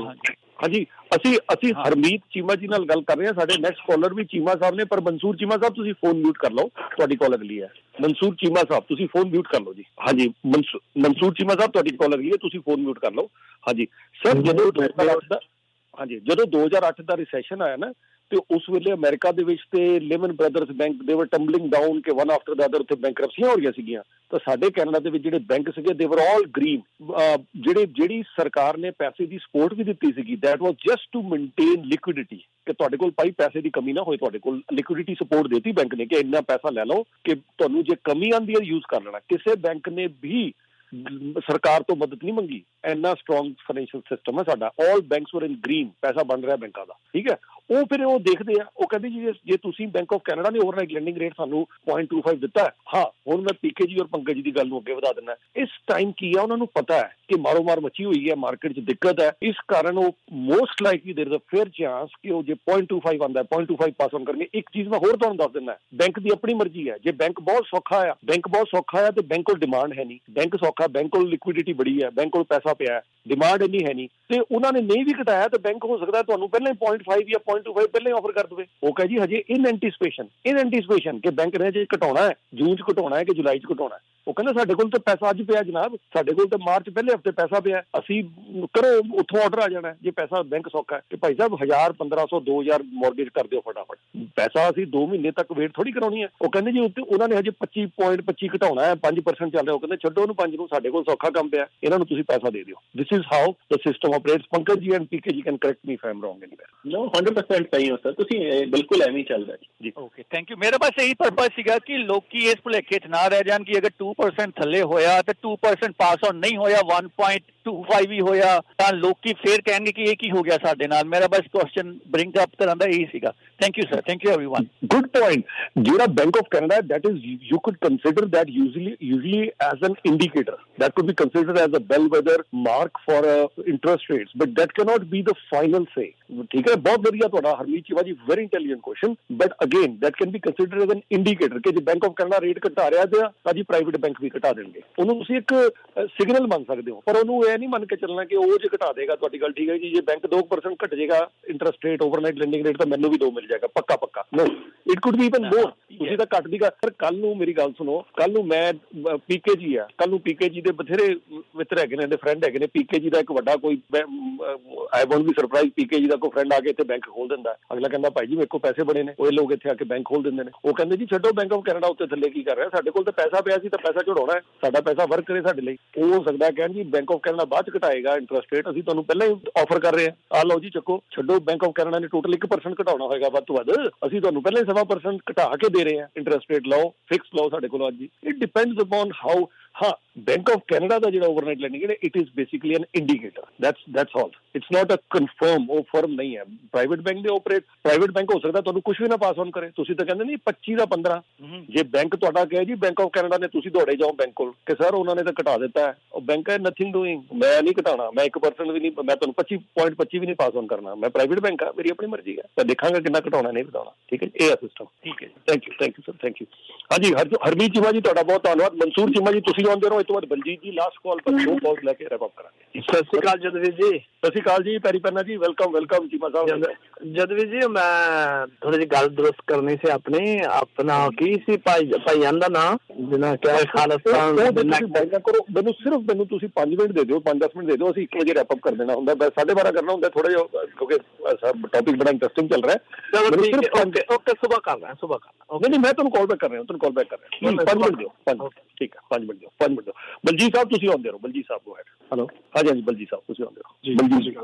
ਹਾਂਜੀ ਅਸੀਂ ਹਰਮੀਤ ਚੀਮਾ ਜੀ ਨਾਲ ਗੱਲ ਕਰ ਰਹੇ ਹਾਂ। ਸਾਡੇ ਨੈਕਸਟ ਕਾਲਰ ਵੀ ਚੀਮਾ ਸਾਹਿਬ ਨੇ, ਪਰ ਮਨਸੂਰ ਚੀਮਾ ਸਾਹਿਬ ਤੁਸੀਂ ਫੋਨ ਮਿਊਟ ਕਰ ਲਓ, ਤੁਹਾਡੀ ਕਾਲ ਅਗਲੀ ਹੈ। ਮਨਸੂਰ ਚੀਮਾ ਸਾਹਿਬ ਤੁਸੀਂ ਫੋਨ ਮਿਊਟ ਕਰ ਲਓ ਜੀ। ਹਾਂਜੀ ਮਨਸੂਰ ਚੀਮਾ ਸਾਹਿਬ ਤੁਹਾਡੀ ਕਾਲ ਅਗਲੀ ਹੈ, ਤੁਸੀਂ ਫੋਨ ਮਿਊਟ ਕਰ ਲਓ। ਹਾਂਜੀ ਸਰ, ਜਦੋਂ 2008 ਦਾ ਰਿਸੈਸ਼ਨ ਆਇਆ ਨਾ, ਤੇ ਉਸ ਵੇਲੇ ਅਮਰੀਕਾ ਦੇ ਵਿੱਚ ਤੇ ਲੇਮਨ ਬ੍ਰਦਰਸ ਬੈਂਕ ਦੇ ਵਰ ਟੰਬਲਿੰਗ ਡਾਊਨ ਕਿ ਵਨ ਆਫਟਰ ਦਾ ਅਦਰ ਉੱਥੇ ਬੈਂਕਰਪਸੀਆਂ ਹੋ ਰਹੀਆਂ ਸੀਗੀਆਂ। ਤਾਂ ਸਾਡੇ ਕੈਨੇਡਾ ਦੇ ਵਿੱਚ ਜਿਹੜੇ ਬੈਂਕ ਸੀਗੇ ਦੇ ਵਰ ਆਲ ਗ੍ਰੀਨ। ਜਿਹੜੀ ਸਰਕਾਰ ਨੇ ਪੈਸੇ ਦੀ ਸਪੋਰਟ ਵੀ ਦਿੱਤੀ ਸੀਗੀ, that was just to maintain liquidity, ਕਿ ਤੁਹਾਡੇ ਕੋਲ ਭਾਈ ਪੈਸੇ ਦੀ ਕਮੀ ਨਾ ਹੋਏ। ਤੁਹਾਡੇ ਕੋਲ ਲਿਕੁਇਡਿਟੀ ਸਪੋਰਟ ਦੇਤੀ ਬੈਂਕ ਨੇ ਕਿ ਇੰਨਾ ਪੈਸਾ ਲੈ ਲਓ ਕਿ ਤੁਹਾਨੂੰ ਜੇ ਕਮੀ ਆਉਂਦੀ ਹੈ ਯੂਜ਼ ਕਰ ਲੈਣਾ। ਕਿਸੇ ਬੈਂਕ ਨੇ ਵੀ ਸਰਕਾਰ ਤੋਂ ਮਦਦ ਨਹੀਂ ਮੰਗੀ। ਇੰਨਾ ਸਟਰੋਂਗ ਫਾਈਨੈਂਸ਼ੀਅਲ ਸਿਸਟਮ ਹੈ ਸਾਡਾ। ਆਲ ਬੈਂਕਸ ਵਰ ਇਨ ਗ੍ਰੀਨ, ਪੈਸਾ ਬਣ ਰਿਹਾ ਬੈਂਕਾਂ ਦਾ, ਠੀਕ ਹੈ। ਉਹ ਫਿਰ ਉਹ ਦੇਖਦੇ ਆ, ਉਹ ਕਹਿੰਦੇ ਜੀ ਜੇ ਤੁਸੀਂ ਬੈਂਕ ਆਫ ਕੈਨੇਡਾ ਨੇ ਓਵਰਨਾਈਟ ਲੈਂਡਿੰਗ ਰੇਟ ਸਾਨੂੰ 0.25 ਦਿੱਤਾ ਹੈ। ਹਾਂ, ਹੁਣ ਮੈਂ PK ਜੀ ਔਰ ਪੰਕਜ ਜੀ ਦੀ ਗੱਲ ਨੂੰ ਅੱਗੇ ਵਧਾ ਦਿੰਦਾ। ਇਸ ਟਾਈਮ ਕੀ ਆ, ਉਹਨਾਂ ਨੂੰ ਪਤਾ ਹੈ ਕਿ ਮਾਰੋ ਮਾਰ ਮੱਚੀ ਹੋਈ ਹੈ, ਮਾਰਕੀਟ 'ਚ ਦਿੱਕਤ ਹੈ। ਇਸ ਕਾਰਨ ਉਹ most likely there is a fair chance ਕਿ ਉਹ ਜੇ 0.25 ਆਉਂਦਾ 0.25 ਪਾਸ ਆਨ ਕਰਨਗੇ। ਇੱਕ ਚੀਜ਼ ਮੈਂ ਹੋਰ ਤੁਹਾਨੂੰ ਦੱਸ ਦਿੰਦਾ, ਬੈਂਕ ਦੀ ਆਪਣੀ ਮਰਜ਼ੀ ਹੈ। ਜੇ ਬੈਂਕ ਬਹੁਤ ਸੌਖਾ ਆ ਤੇ ਬੈਂਕ ਕੋਲ ਡਿਮਾਂਡ ਹੈ ਨਹੀਂ। ਬੈਂਕ ਸੌਖਾ, ਬੈਂਕ ਕੋਲ ਲਿਕੁਇਡਿਟੀ ਬੜੀ ਹੈ, ਬੈਂਕ ਕੋਲ ਪੈਸਾ ਪਿਆ ਹੈ, ਡਿਮਾਂਡ ਇੰਨੀ ਹੈ ਨਹੀਂ, ਤੇ ਉਹਨਾਂ ਨੇ ਨਹੀਂ ਵੀ ਘਟਾਇਆ ਤਾਂ ਬੈਂਕ ਹੋ ਸਕਦਾ ਤੁਹਾਨੂੰ ਪਹਿਲਾਂ ਹੀ 0.5 ਜਾਂ 0.25 ਪਹਿਲਾਂ ਹੀ ਆਫਰ ਕਰ ਦੇਵੇ। ਉਹ ਕਹੇ ਜੀ ਹਜੇ ਇਨ ਐਂਟੀਸਪੇਸ਼ਨ ਕਿ ਬੈਂਕ ਨੇ ਜੇ ਘਟਾਉਣਾ ਹੈ, ਜੂਨ 'ਚ ਘਟਾਉਣਾ ਹੈ ਕਿ ਜੁਲਾਈ 'ਚ ਘਟਾਉਣਾ ਹੈ। ਉਹ ਕਹਿੰਦੇ ਸਾਡੇ ਕੋਲ ਤਾਂ ਪੈਸਾ ਅੱਜ ਪਿਆ ਜਨਾਬ, ਸਾਡੇ ਕੋਲ ਤਾਂ ਮਾਰਚ ਪਹਿਲੇ ਹਫਤੇ ਪੈਸਾ ਪਿਆ, ਅਸੀਂ ਕਰੋ ਉੱਥੋਂ ਆਰਡਰ ਆ ਜਾਣਾ ਜੇ ਪੈਸਾ ਬੈਂਕ ਸੌਖਾ ਹੈ। ਕਿ ਭਾਈ ਸਾਹਿਬ 1000 1500 2000 ਮੌਰਗੇਜ ਕਰ ਦਿਓ ਫਟਾਫਟ, ਪੈਸਾ ਅਸੀਂ 2 ਮਹੀਨੇ ਤੱਕ ਵੇਟ ਥੋੜੀ ਕਰਾਉਣੀ ਹੈ। ਉਹ ਕਹਿੰਦੇ ਜੀ ਉੱਤੇ ਉਹਨਾਂ ਨੇ ਹਜੇ 25.25 ਘਟਾਉਣਾ ਹੈ, 5% ਚੱਲ ਰਿਹਾ। ਉਹ ਕਹਿੰਦੇ ਛੱਡੋ ਉਹਨੂੰ 5 ਨੂੰ, ਸਾਡੇ ਕੋਲ ਸੌਖਾ ਕੰਮ ਪਿਆ, ਇਹਨਾਂ ਨੂੰ ਤੁਸੀਂ ਪੈਸਾ ਦੇ ਦਿਓ। This is how the system operates. Pankaj ji and PK ji can correct me if I am wrong anywhere. No 100% ਸਹੀ ਹੋ ਸਰ, ਤੁਸੀਂ ਬਿਲਕੁਲ ਐਵੇਂ ਹੀ ਚੱਲਦਾ ਜੀ। Okay, thank you. ਮੇਰਾ ਬਸ ਇਹੀ ਪਰਪਸ ਸੀਗਾ ਕਿ ਲੋਕੀ ਇਸ ਭੁਲੇਖੇ 'ਚ ਨਾ ਰਹਿ ਜਾਣ ਕਿ ਅਗਰ 2% ਥੱਲੇ ਹੋਇਆ ਤੇ 2% ਪਾਸ ਆਨ ਨਹੀਂ ਹੋਇਆ, 1.25 ਹੀ ਹੋਇਆ ਤਾਂ ਲੋਕੀ ਫੇਰ ਕਹਿਣਗੇ ਕਿ ਇਹ ਕੀ ਹੋ ਗਿਆ ਸਾਡੇ ਨਾਲ। ਮੇਰਾ ਬਸ ਕੁਐਸਚਨ ਬ੍ਰਿੰਗ ਅਪ ਕਰਨ ਦਾ ਇਹੀ ਸੀਗਾ। Thank you sir, thank you everyone. Good point. ਜਿਹੜਾ Bank of Canada, that is, you could consider that usually as an indicator. That could be considered as a bellwether mark for interest rates, but that cannot be the final say. ठीक है, बहुत बढ़िया ਤੁਹਾਡਾ ਹਰਮੀਤ ਚੀਮਾ ਜੀ, very intelligent question, but again that can be considered as an indicator ਕਿ ਜੇ Bank of Canada rate ਘਟਾ ਰਿਹਾ ਤਾਂ ਜੀ ਪ੍ਰਾਈਵੇਟ ਬੈਂਕ ਵੀ ਘਟਾ ਦੇਣਗੇ। ਉਹਨੂੰ ਤੁਸੀਂ ਇੱਕ ਸਿਗਨਲ ਮੰਨ ਸਕਦੇ ਹੋ, ਪਰ ਉਹਨੂੰ ਇਹ ਨਹੀਂ ਮੰਨ ਕੇ ਚੱਲਣਾ ਕਿ ਉਹ ਜੇ ਘਟਾ ਦੇਗਾ। ਤੁਹਾਡੀ ਗੱਲ ਠੀਕ ਹੈ ਜੀ, ਜੇ ਬੈਂਕ 2% ਘਟ ਜਾਏਗਾ interest rate, overnight lending rate, ਤਾਂ ਮੈਨੂੰ ਵੀ 2 ਮਿਲ ਜਾਏਗਾ ਪੱਕਾ। No, it could be even more. ਤੁਸੀਂ ਤਾਂ ਘੱਟ ਦੀ ਗੱਲ। ਪਰ ਕੱਲ ਨੂੰ ਮੇਰੀ ਗੱਲ ਸੁਣੋ, ਕੱਲ ਨੂੰ ਮੈਂ ਪੀਕੇ ਜੀ ਆ, ਕੱਲ ਨੂੰ ਪੀਕੇ ਜੀ ਦੇ ਬਥੇਰੇ ਮਿੱਤਰ ਹੈਗੇ ਨੇ, ਇਹਦੇ ਫਰੈਂਡ ਹੈਗੇ ਨੇ। ਪੀਕੇ ਜੀ ਦਾ ਇੱਕ ਵੱਡਾ ਕੋਈ ਆਈ ਵੋਂਟ ਬੀ ਸਰਪ੍ਰਾਈਜ਼, ਪੀਕੇ ਜੀ ਦਾ ਕੋਈ ਫਰੈਂਡ ਆ ਕੇ ਇੱਥੇ ਬੈਂਕ ਖੋਲ ਦਿੰਦਾ। ਅਗਲਾ ਕਹਿੰਦਾ ਭਾਈ ਜੀ ਮੇਰੇ ਕੋਲ ਪੈਸੇ ਬੜੇ ਨੇ, ਉਹ ਲੋਕ ਇੱਥੇ ਆ ਕੇ ਬੈਂਕ ਖੋਲ ਦਿੰਦੇ ਨੇ। ਉਹ ਕਹਿੰਦੇ ਜੀ ਛੱਡੋ ਬੈਂਕ ਆਫ ਕੈਨੇਡਾ ਉੱਤੇ ਥੱਲੇ ਕੀ ਕਰ ਰਿਹਾ, ਸਾਡੇ ਕੋਲ ਤਾਂ ਪੈਸਾ ਪਿਆ ਸੀ ਤਾਂ ਪੈਸਾ ਚੜਾਉਣਾ ਹੈ, ਸਾਡਾ ਪੈਸਾ ਵਰਕ ਕਰੇ ਸਾਡੇ ਲਈ। ਉਹ ਹੋ ਸਕਦਾ ਕਹਿਣ ਜੀ ਬੈਂਕ ਆਫ ਕੈਨੇਡਾ ਬਾਅਦ ਚ ਘਟਾਏਗਾ ਇੰਟਰਸਟ ਰੇਟ, ਅਸੀਂ ਤੁਹਾਨੂੰ ਪਹਿਲਾਂ ਹੀ ਆਫਰ ਕਰ ਰਹੇ ਹਾਂ, ਆ ਲਓ ਜੀ ਚੱਕੋ। ਛੱਡੋ ਬੈਂਕ ਆਫ ਕੈਨੇਡਾ ਨੇ ਟੋਟਲ 1% ਘਟਾਉਣਾ ਹੋਏਗਾ ਵੱਧ ਤੋਂ ਵੱਧ, ਅਸੀਂ ਤੁਹਾਨੂੰ ਪਹਿਲਾਂ ਹੀ 7% ਘਟਾ ਕੇ ਦੇ ਰਹੇ ਹਾਂ। ਇੰਟਰਸਟ ਰੇਟ ਲਓ, ਫਿਕਸ ਲਓ ਸਾਡੇ ਕੋਲ ਅੱਜ ਹੀ। It depends upon how. ਹਾਂ, ਬੈਂਕ ਆਫ ਕੈਨੇਡਾ ਦਾ ਜਿਹੜਾ ਓਵਰਨਾਈਟ ਲੈਂਡਿੰਗ ਹੈ, it is basically an indicator, that's all. It's not a confirm, ਉਹ ਫਰਮ ਨਹੀਂ ਹੈ। ਪ੍ਰਾਈਵੇਟ ਬੈਂਕ ਦੇ ਆਪਰੇਟ, ਪ੍ਰਾਈਵੇਟ ਬੈਂਕ ਹੋ ਸਕਦਾ ਤੁਹਾਨੂੰ ਕੁਝ ਵੀ ਨਾ ਪਾਸ ਔਨ ਕਰੇ। ਤੁਸੀਂ ਤਾਂ ਕਹਿੰਦੇ ਨਹੀਂ 25 ਦਾ 15, ਜੇ ਬੈਂਕ ਤੁਹਾਡਾ ਕਹੇ ਜੀ ਬੈਂਕ ਆਫ ਕੈਨੇਡਾ ਨੇ, ਤੁਸੀਂ ਦੌੜੇ ਜਾਓ ਬੈਂਕ ਕੋਲ ਕਿ ਸਰ ਉਹਨਾਂ ਨੇ ਤਾਂ ਘਟਾ ਦਿੱਤਾ ਹੈ। ਉਹ ਬੈਂਕ ਹੈ ਨਥਿੰਗ ਡੂਇੰਗ, ਮੈਂ ਨਹੀਂ ਘਟਾਣਾ, ਮੈਂ 1% ਵੀ ਨਹੀਂ, ਮੈਂ ਤੁਹਾਨੂੰ 25.25 ਵੀ ਨਹੀਂ ਪਾਸ ਔਨ ਕਰਨਾ। ਮੈਂ ਪ੍ਰਾਈਵੇਟ ਬੈਂਕ ਆ, ਮੇਰੀ ਆਪਣੀ ਮਰਜ਼ੀ ਹੈ, ਤਾਂ ਦੇਖਾਂਗਾ ਕਿੰਨਾ ਘਟਾਉਣਾ ਨਹੀਂ ਘਟਾਉਣਾ। ਠੀਕ ਹੈ, ਇਹ ਆ ਸਿਸਟਮ। ਠੀਕ ਹੈ, thank you sir, thank you. ਹਾਂਜੀ ਹਰਮੀਤ ਚੀਮਾ ਜੀ ਤੁਹਾਡਾ ਬਹੁਤ ਧੰਨਵਾਦ। ਮਨਸੂਰ ਚੀਮਾ ਜੀ ਤੁਸੀਂ ਆਉਂਦੇ ਰਹੋ। ਇਸ ਤੋਂ ਬਾਅਦ ਬਲਜੀਤ ਜੀ ਲਾਸਟ ਕਾਲ ਪਰ 2 ਕਾਲ ਲੈ ਕੇ ਰੈਪ ਅਪ ਕਰਾਂਗੇ। ਸਤਿ ਸ਼੍ਰੀ ਅਕਾਲ ਜਦਵੀਰ ਜੀ। ਸਤਿ ਸ਼੍ਰੀ ਅਕਾਲ ਜੀ, ਪੈਰੀ ਪੈਨਾ ਜੀ, ਵੈਲਕਮ ਚੀਮਾ ਸਾਹਿਬ। ਜਦਵੀਰ ਜੀ ਮੈਂ ਥੋੜੀ ਜਿਹੀ ਗੱਲ ਦਰੁਸਤ ਕਰਨੀ ਸੀ ਆਪਣੀ। ਆਪਣਾ ਕੀ ਸੀ ਭਾਈਆਂ ਦਾ ਨਾਂ ਜਿਹਨਾਂ ਕਿਹਾ ਖਾਲਿਸਤਾਨ ਕਰੋ। ਮੈਨੂੰ ਤੁਸੀਂ 5 ਮਿੰਟ ਦੇ ਦਿਓ, 5-10 ਮਿੰਟ ਦੇ ਦਿਓ, ਅਸੀਂ 1 ਵਜੇ ਰੈਪ ਅਪ ਕਰ ਦੇਣਾ ਹੁੰਦਾ। 12:30 ਕਰਨਾ ਹੁੰਦਾ ਥੋੜਾ ਜਿਹਾ, ਕਿਉਂਕਿ ਟੌਪਿਕ ਬੜਾ ਇੰਟਰਸਟਿੰਗ ਚੱਲ ਰਿਹਾ ਹੈ। ਓਕੇ, ਸੁਬਾਹ ਕਰਨਾ। ਨਹੀਂ, ਮੈਂ ਤੁਹਾਨੂੰ ਕਾਲ ਬੈਕ ਕਰ ਰਿਹਾ, 5 ਮਿੰਟ ਦਿਓ। 5 ਠੀਕ ਹੈ, 5 ਮਿੰਟ ਦਿਓ। ਬਲਜੀਤ ਸਾਹਿਬ ਤੁਸੀਂ ਆਉਂਦੇ ਰਹੋ। ਬਲਜੀਤ ਸਾਹਿਬ ਗੋ ਹੈਡ। ਹੈਲੋ, ਹਾਂਜੀ ਬਲਜੀਤ ਸਾਹਿਬ ਤੁਸੀਂ ਆਉਂਦੇ ਰਹੋ। ਬਲਜੀਤ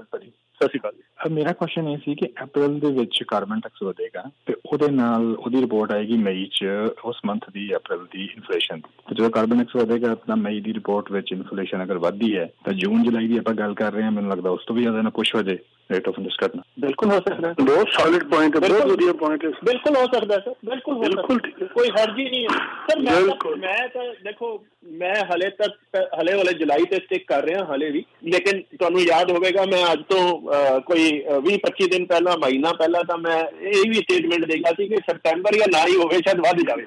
ਸਤਿ ਸ਼੍ਰੀ ਅਕਾਲ ਜੀ। ਮੇਰਾ ਕੁਐਸਚਨ ਇਹ ਸੀ ਕਿ ਅਪ੍ਰੈਲ ਦੇ ਵਿੱਚ ਕਾਰਬਨ ਟੈਕਸ ਵਧੇਗਾ ਤੇ ਉਹਦੇ ਨਾਲ ਉਹਦੀ ਰਿਪੋਰਟ ਆਏਗੀ ਮਈ 'ਚ, ਉਸ ਮੰਥ ਦੀ ਅਪ੍ਰੈਲ ਦੀ ਇਨਫਲੇਸ਼ਨ। ਤੇ ਜਦੋਂ ਕਾਰਬਨ ਟੈਕਸ ਵਧੇਗਾ ਤਾਂ ਮਈ ਦੀ ਰਿਪੋਰਟ ਵਿੱਚ ਇਨਫਲੇਸ਼ਨ ਅਗਰ ਵੱਧਦੀ ਹੈ ਤਾਂ ਜੂਨ ਜੁਲਾਈ ਦੀ ਆਪਾਂ ਗੱਲ ਕਰ ਰਹੇ ਹਾਂ, ਮੈਨੂੰ ਲੱਗਦਾ ਉਸ ਤੋਂ ਵੀ ਜ਼ਿਆਦਾ ਨਾ ਪੁਸ਼ ਹੋ ਜਾਏ ਰੇਟ ਆਫ ਇੰਟਰਸਟ ਘਟਣਾ। ਬਿਲਕੁਲ ਹੋ ਸਕਦਾ, ਬਹੁਤ ਸੋਲਿਡ ਪੁਆਇੰਟ ਹੈ, ਬਹੁਤ ਵਧੀਆ ਪੁਆਇੰਟ ਹੈ। ਬਿਲਕੁਲ ਹੋ ਸਕਦਾ ਸਰ, ਬਿਲਕੁਲ ਠੀਕ ਹੈ, ਕੋਈ ਹਰਜ ਹੀ ਨਹੀਂ ਹੈ ਸਰ। ਮੈਂ ਤਾਂ ਦੇਖੋ, ਮੈਂ ਹਲੇ ਵਾਲੇ ਜੁਲਾਈ ਤੇ ਸਟਿਕ ਕਰ ਰਿਹਾ ਹਲੇ ਵੀ, ਲੇਕਿਨ ਤੁਹਾਨੂੰ ਯਾਦ ਹੋਵੇਗਾ ਮੈਂ ਅੱਜ ਤੋਂ ਕੋਈ 20-25 ਦਿਨ ਪਹਿਲਾਂ, ਮਹੀਨਾ ਪਹਿਲਾਂ ਤਾਂ ਮੈਂ ਇਹ ਵੀ ਸਟੇਟਮੈਂਟ ਦੇਗਾ ਸੀ ਕਿ ਸਤੰਬਰ ਜਾਂ ਨਾ ਹੀ ਹੋਵੇ, ਸ਼ਾਇਦ ਵੱਧ ਜਾਵੇ।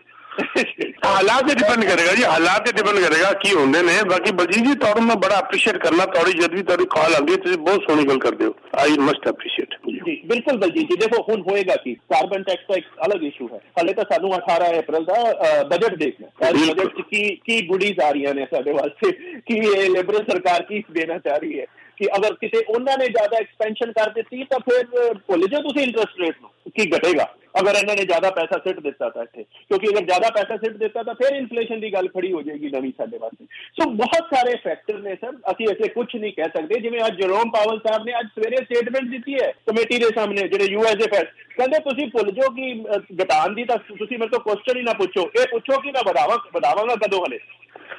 ਹਾਲਾਤ ਤੇ ਡਿਪੈਂਡ ਕਰੇਗਾ ਜੀ, ਹਾਲਾਤ ਤੇ ਡਿਪੈਂਡ ਕਰੇਗਾ ਕੀ ਹੁੰਦੇ ਨੇ। ਬਾਕੀ ਬਲਜੀਤ ਜੀ ਤੁਹਾਨੂੰ ਮੈਂ ਬੜਾ ਅਪਰੀਸ਼ੀਏਟ ਕਰਨਾ, ਤੁਹਾਡੀ ਜਦ ਵੀ ਤੁਹਾਡੀ ਕਾਲ ਆਉਂਦੀ ਹੈ ਤੁਸੀਂ ਬਹੁਤ ਸੋਹਣੀ ਗੱਲ ਕਰਦੇ ਹੋ। ਆਈ ਮਸਟ ਅਪਰੀਸ਼ੀਏਟ ਜੀ। ਬਿਲਕੁਲ ਬਲਜੀਤ ਜੀ, ਦੇਖੋ ਹੁਣ ਹੋਏਗਾ ਕੀ, ਕਾਰਬਨ ਟੈਕਸ ਦਾ ਇੱਕ ਅਲੱਗ ਇਸ਼ੂ ਹੈ। ਹਾਲੇ ਤਾਂ ਸਾਨੂੰ 18 ਅਪ੍ਰੈਲ ਦਾ ਬਜਟ ਦੇਖਣਾ, ਬਜਟ 'ਚ ਕੀ ਗੁਡੀਜ਼ ਆ ਰਹੀਆਂ ਨੇ ਸਾਡੇ ਵਾਸਤੇ, ਕੀ ਇਹ ਲਿਬਰਲ ਸਰਕਾਰ ਕੀ ਦੇਣਾ ਚਾਹ ਰਹੀ ਹੈ। ਕਿ ਅਗਰ ਕਿਤੇ ਉਹਨਾਂ ਨੇ ਜ਼ਿਆਦਾ ਐਕਸਪੈਂਸ਼ਨ ਕਰ ਦਿੱਤੀ ਤਾਂ ਫਿਰ ਭੁੱਲ ਜਾਓ ਤੁਸੀਂ ਇੰਟਰਸਟ ਰੇਟ ਨੂੰ, ਕੀ ਘਟੇਗਾ ਅਗਰ ਇਹਨਾਂ ਨੇ ਜ਼ਿਆਦਾ ਪੈਸਾ ਸਿੱਟ ਦਿੱਤਾ ਤਾਂ ਇੱਥੇ। ਕਿਉਂਕਿ ਅਗਰ ਜ਼ਿਆਦਾ ਪੈਸਾ ਸਿੱਟ ਦਿੱਤਾ ਤਾਂ ਫਿਰ ਇਨਫਲੇਸ਼ਨ ਦੀ ਗੱਲ ਖੜੀ ਹੋ ਜਾਏਗੀ ਨਵੀਂ ਸਾਡੇ ਵਾਸਤੇ। ਸੋ ਬਹੁਤ ਸਾਰੇ ਫੈਕਟਰ ਨੇ ਸਰ, ਅਸੀਂ ਇੱਥੇ ਕੁਝ ਨਹੀਂ ਕਹਿ ਸਕਦੇ। ਜਿਵੇਂ ਅੱਜ ਜਰੋਮ ਪਾਵਲ ਸਾਹਿਬ ਨੇ ਅੱਜ ਸਵੇਰੇ ਸਟੇਟਮੈਂਟ ਦਿੱਤੀ ਹੈ ਕਮੇਟੀ ਦੇ ਸਾਹਮਣੇ, ਜਿਹੜੇ USA ਫੈਡ ਕਹਿੰਦੇ ਤੁਸੀਂ ਭੁੱਲ ਜਾਓ ਕਿ ਘਟਾਉਣ ਦੀ ਤਾਂ ਤੁਸੀਂ ਮੇਰੇ ਤੋਂ ਕੁਐਸਚਨ ਹੀ ਨਾ ਪੁੱਛੋ, ਇਹ ਪੁੱਛੋ ਕਿ ਮੈਂ ਵਧਾਵਾਂਗਾ ਕਦੋਂ। ਹਲੇ